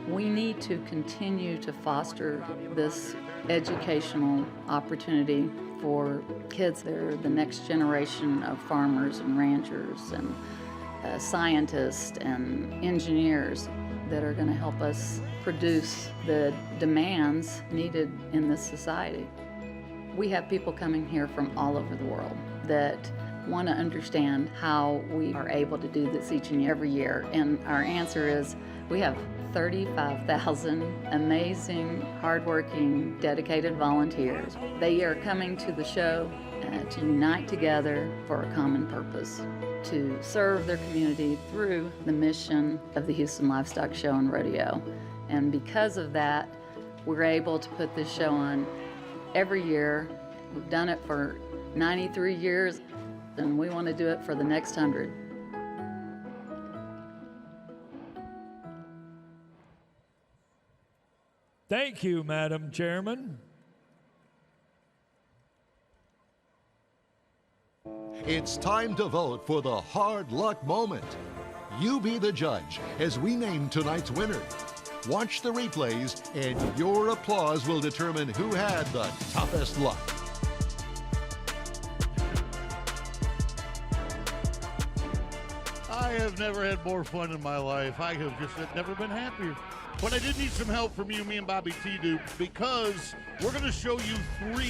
U: We need to continue to foster this educational opportunity for kids. They're the next generation of farmers and ranchers and scientists and engineers that are going to help us produce the demands needed in this society. We have people coming here from all over the world that want to understand how we are able to do this each and every year. And our answer is we have 35,000 amazing, hardworking, dedicated volunteers. They are coming to the show to unite together for a common purpose, to serve their community through the mission of the Houston Livestock Show and Rodeo. And because of that, we're able to put this show on every year. We've done it for 93 years, and we want to do it for the next 100.
C: Thank you, Madam Chairman.
G: It's time to vote for the hard luck moment. You be the judge as we name tonight's winner. Watch the replays and your applause will determine who had the toughest luck.
D: I have never had more fun in my life. I have just never been happier. But I did need some help from you, me and Bobby T do, because we're going to show you 3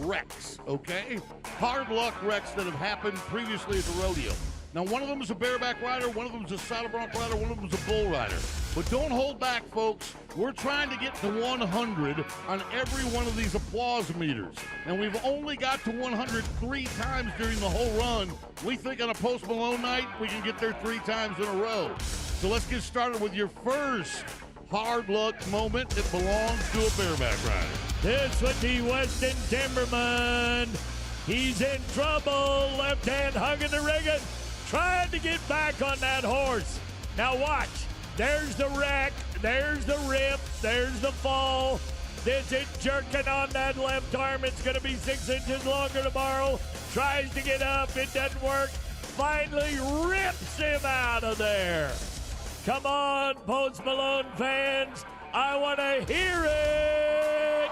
D: wrecks, okay? Hard luck wrecks that have happened previously at the rodeo. Now, one of them is a bareback rider, one of them is a saddle bronc rider, one of them is a bull rider. But don't hold back, folks. We're trying to get to 100 on every one of these applause meters. And we've only got to 100 3 times during the whole run. We think on a Post Malone night, we can get there 3 times in a row. So let's get started with your first hard luck moment. It belongs to a bareback rider.
C: This would be Weston Timberman. He's in trouble. Left hand hugging the rigging. Trying to get back on that horse. Now watch. There's the wreck. There's the rip. There's the fall. This is jerking on that left arm. It's going to be 6 inches longer tomorrow. Tries to get up. It doesn't work. Finally rips him out of there. Come on, Post Malone fans. I want to hear it.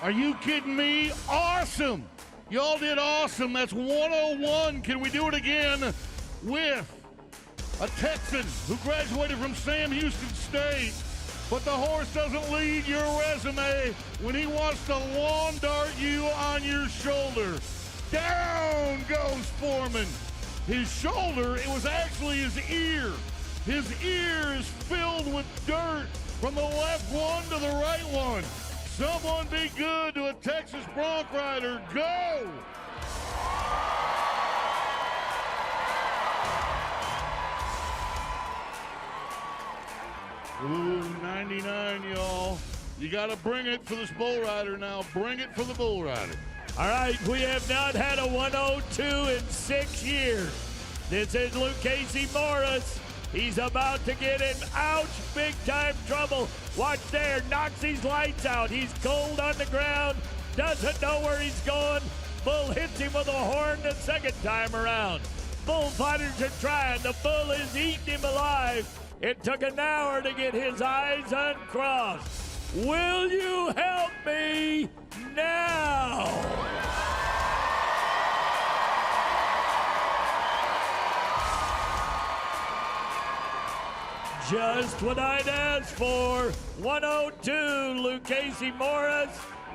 D: Are you kidding me? Awesome. Y'all did awesome. That's 101. Can we do it again with a Texan who graduated from Sam Houston State? But the horse doesn't lead your resume when he wants to lawn dart you on your shoulder. Down goes Foreman. His shoulder, it was actually his ear. His ear is filled with dirt from the left one to the right one. Someone be good to a Texas bronc rider. Go! Ooh, 99, y'all. You got to bring it for this bull rider now. Bring it for the bull rider.
C: All right, we have not had a 102 in 6 years. This is Luke Casey Morris. He's about to get in, ouch, big-time trouble. Watch there, knocks these lights out. He's cold on the ground, doesn't know where he's going. Bull hits him with a horn the second time around. Bullfighters are trying. The bull is eating him alive. It took an hour to get his eyes uncrossed. Will you help me now? Just what I'd asked for. 102, Luke Casey Morris.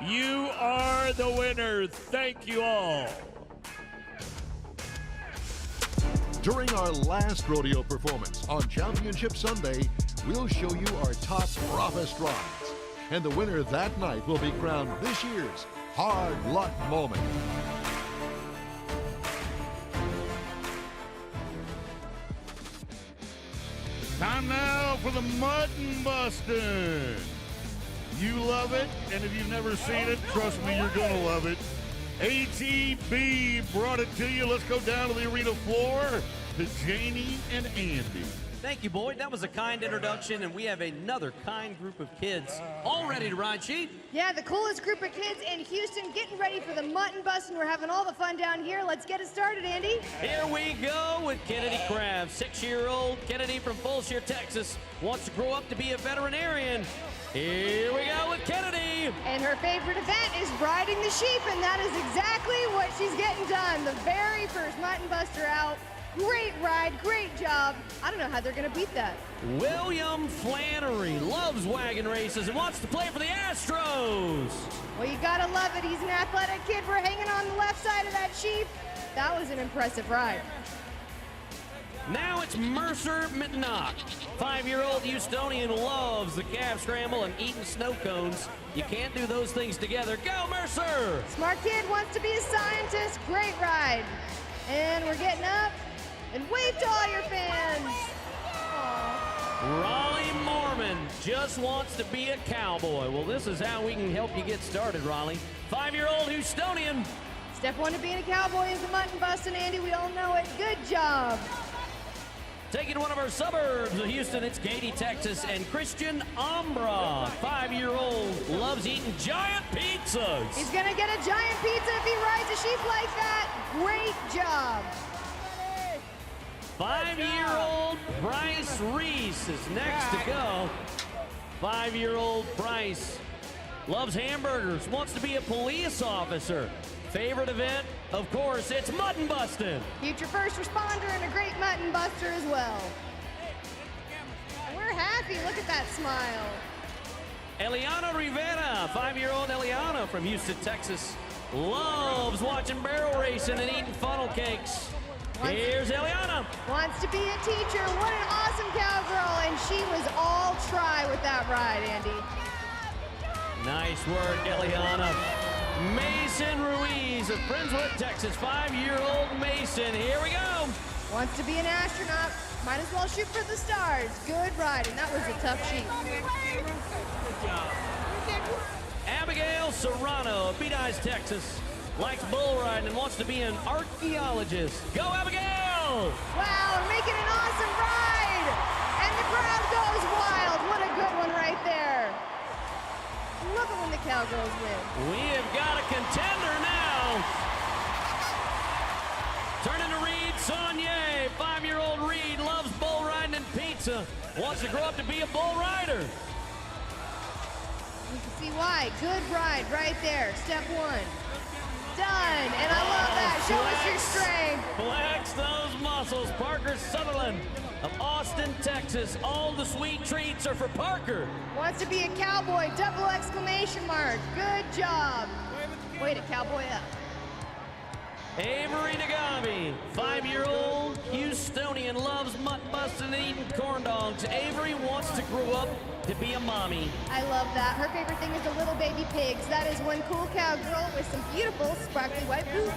C: You are the winner. Thank you all.
G: During our last rodeo performance on Championship Sunday, we'll show you our top roughest rides. And the winner that night will be crowned this year's Hard Luck Moment.
D: Time now for the Mutton Bustin'. You love it, and if you've never seen it, trust me, you're gonna love it. ATB brought it to you. Let's go down to the arena floor to Janie and Andy.
B: Thank you, Boyd. That was a kind introduction, and we have another kind group of kids all ready to ride, Chief.
E: Yeah, the coolest group of kids in Houston getting ready for the Mutton Bustin'. We're having all the fun down here. Let's get it started, Andy.
B: Here we go with Kennedy Krabs. 6-year-old Kennedy from Fulshire, Texas, wants to grow up to be a veterinarian. Here we go with Kennedy.
E: And her favorite event is riding the sheep, and that is exactly what she's getting done. The very first Mutton Buster out. Great ride, great job. I don't know how they're going to beat that.
B: William Flannery loves wagon races and wants to play for the Astros.
E: Well, you got to love it. He's an athletic kid. We're hanging on the left side of that sheep. That was an impressive ride.
B: Now it's Mercer Mitnock. 5-year-old Houstonian loves the calf scramble and eating snow cones. You can't do those things together. Go, Mercer!
E: Smart kid wants to be a scientist. Great ride. And we're getting up. And wave to all your fans. Aww.
B: Raleigh Mormon just wants to be a cowboy. Well, this is how we can help you get started, Raleigh. 5-year-old Houstonian.
E: Step 1 to being a cowboy is the Mutton Bustin', Andy. We all know it. Good job.
B: Taking to one of our suburbs of Houston, it's Katy, Texas, and Christian Ambra, 5-year-old, loves eating giant pizzas.
E: He's gonna get a giant pizza if he rides a sheep like that. Great job.
B: 5-year-old Bryce Reese is next to go. 5-year-old Bryce loves hamburgers, wants to be a police officer. Favorite event, of course, it's Mutton Bustin'.
E: Future first responder and a great Mutton Buster as well. And we're happy, look at that smile.
B: Eliana Rivera, 5-year-old Eliana from Houston, Texas, loves watching barrel racing and eating funnel cakes. Here's Eliana.
E: Wants to be a teacher. What an awesome cowgirl. And she was all try with that ride, Andy.
B: Nice work, Eliana. Mason Ruiz of Friendswood, Texas. 5-year-old Mason. Here we go.
E: Wants to be an astronaut. Might as well shoot for the stars. Good riding. That was a tough sheep.
B: Good job. Abigail Serrano of Beat Eyes, Texas, likes bull riding and wants to be an archaeologist. Go, Abigail! go.
E: Wow, making an awesome ride. And the crowd goes wild. What a good one right there. Love it when the Cowgirls win.
B: We have got a contender now. Turning to Reed Saunier. 5-year-old Reed loves bull riding and pizza. Wants to grow up to be a bull rider.
E: You can see why. Good ride right there. Step 1. Done. And I love that. Show us your strength.
B: Flex those muscles. Parker Sutherland of Austin, Texas. All the sweet treats are for Parker.
E: Wants to be a cowboy. Double exclamation mark. Good job. Way to cowboy up.
B: Avery Nagami, 5-year-old Houstonian, loves mutton busting and eating corn dogs. Avery wants to grow up to be a mommy.
E: I love that. Her favorite thing is the little baby pigs. That is one cool cowgirl with some beautiful sparkly white boots.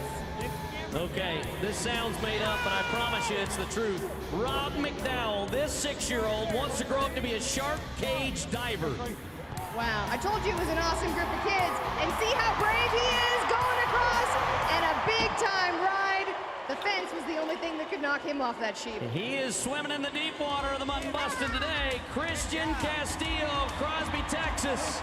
B: Okay, this sounds made up, but I promise you it's the truth. Rob McDowell, this 6-year-old, wants to grow up to be a shark cage diver.
E: Wow, I told you it was an awesome group of kids. And see how brave he is going across, and a big-time ride. The fence was the only thing that could knock him off that sheep.
B: He is swimming in the deep water of the Mutton Bustin' today. Christian Castillo of Crosby, Texas.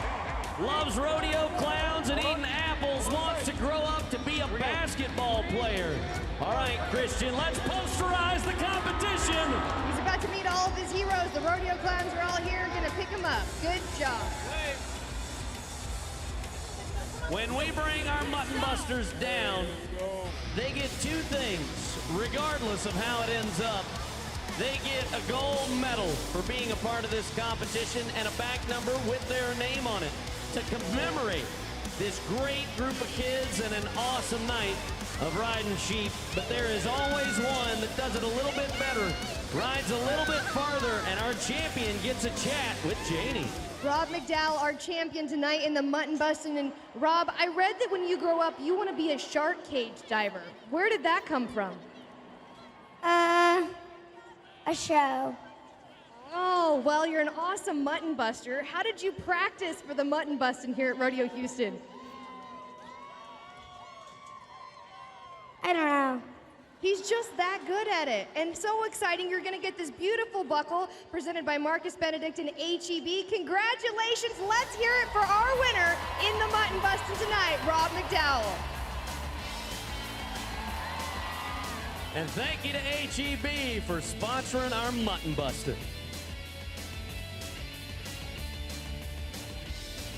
B: Loves rodeo clowns and eating apples. Wants to grow up to be a basketball player. All right, Christian, let's posterize the competition.
E: He's about to meet all of his heroes. The rodeo clowns are all here, gonna pick him up. Good job.
B: When we bring our Mutton Busters down, they get 2 things, regardless of how it ends up. They get a gold medal for being a part of this competition and a back number with their name on it to commemorate this great group of kids and an awesome night of riding sheep. But there is always one that does it a little bit better, rides a little bit farther, and our champion gets a chat with Janie.
E: Rob McDowell, our champion tonight in the Mutton Bustin'. And Rob, I read that when you grow up, you want to be a shark cage diver. Where did that come from?
A: A show.
E: Oh, well, you're an awesome mutton buster. How did you practice for the Mutton Bustin' here at Rodeo Houston?
A: I don't know.
E: He's just that good at it. And so exciting, you're going to get this beautiful buckle presented by Marcus Benedict and HEB. Congratulations. Let's hear it for our winner in the Mutton Bustin' tonight, Rob McDowell.
B: And thank you to HEB for sponsoring our Mutton Bustin'.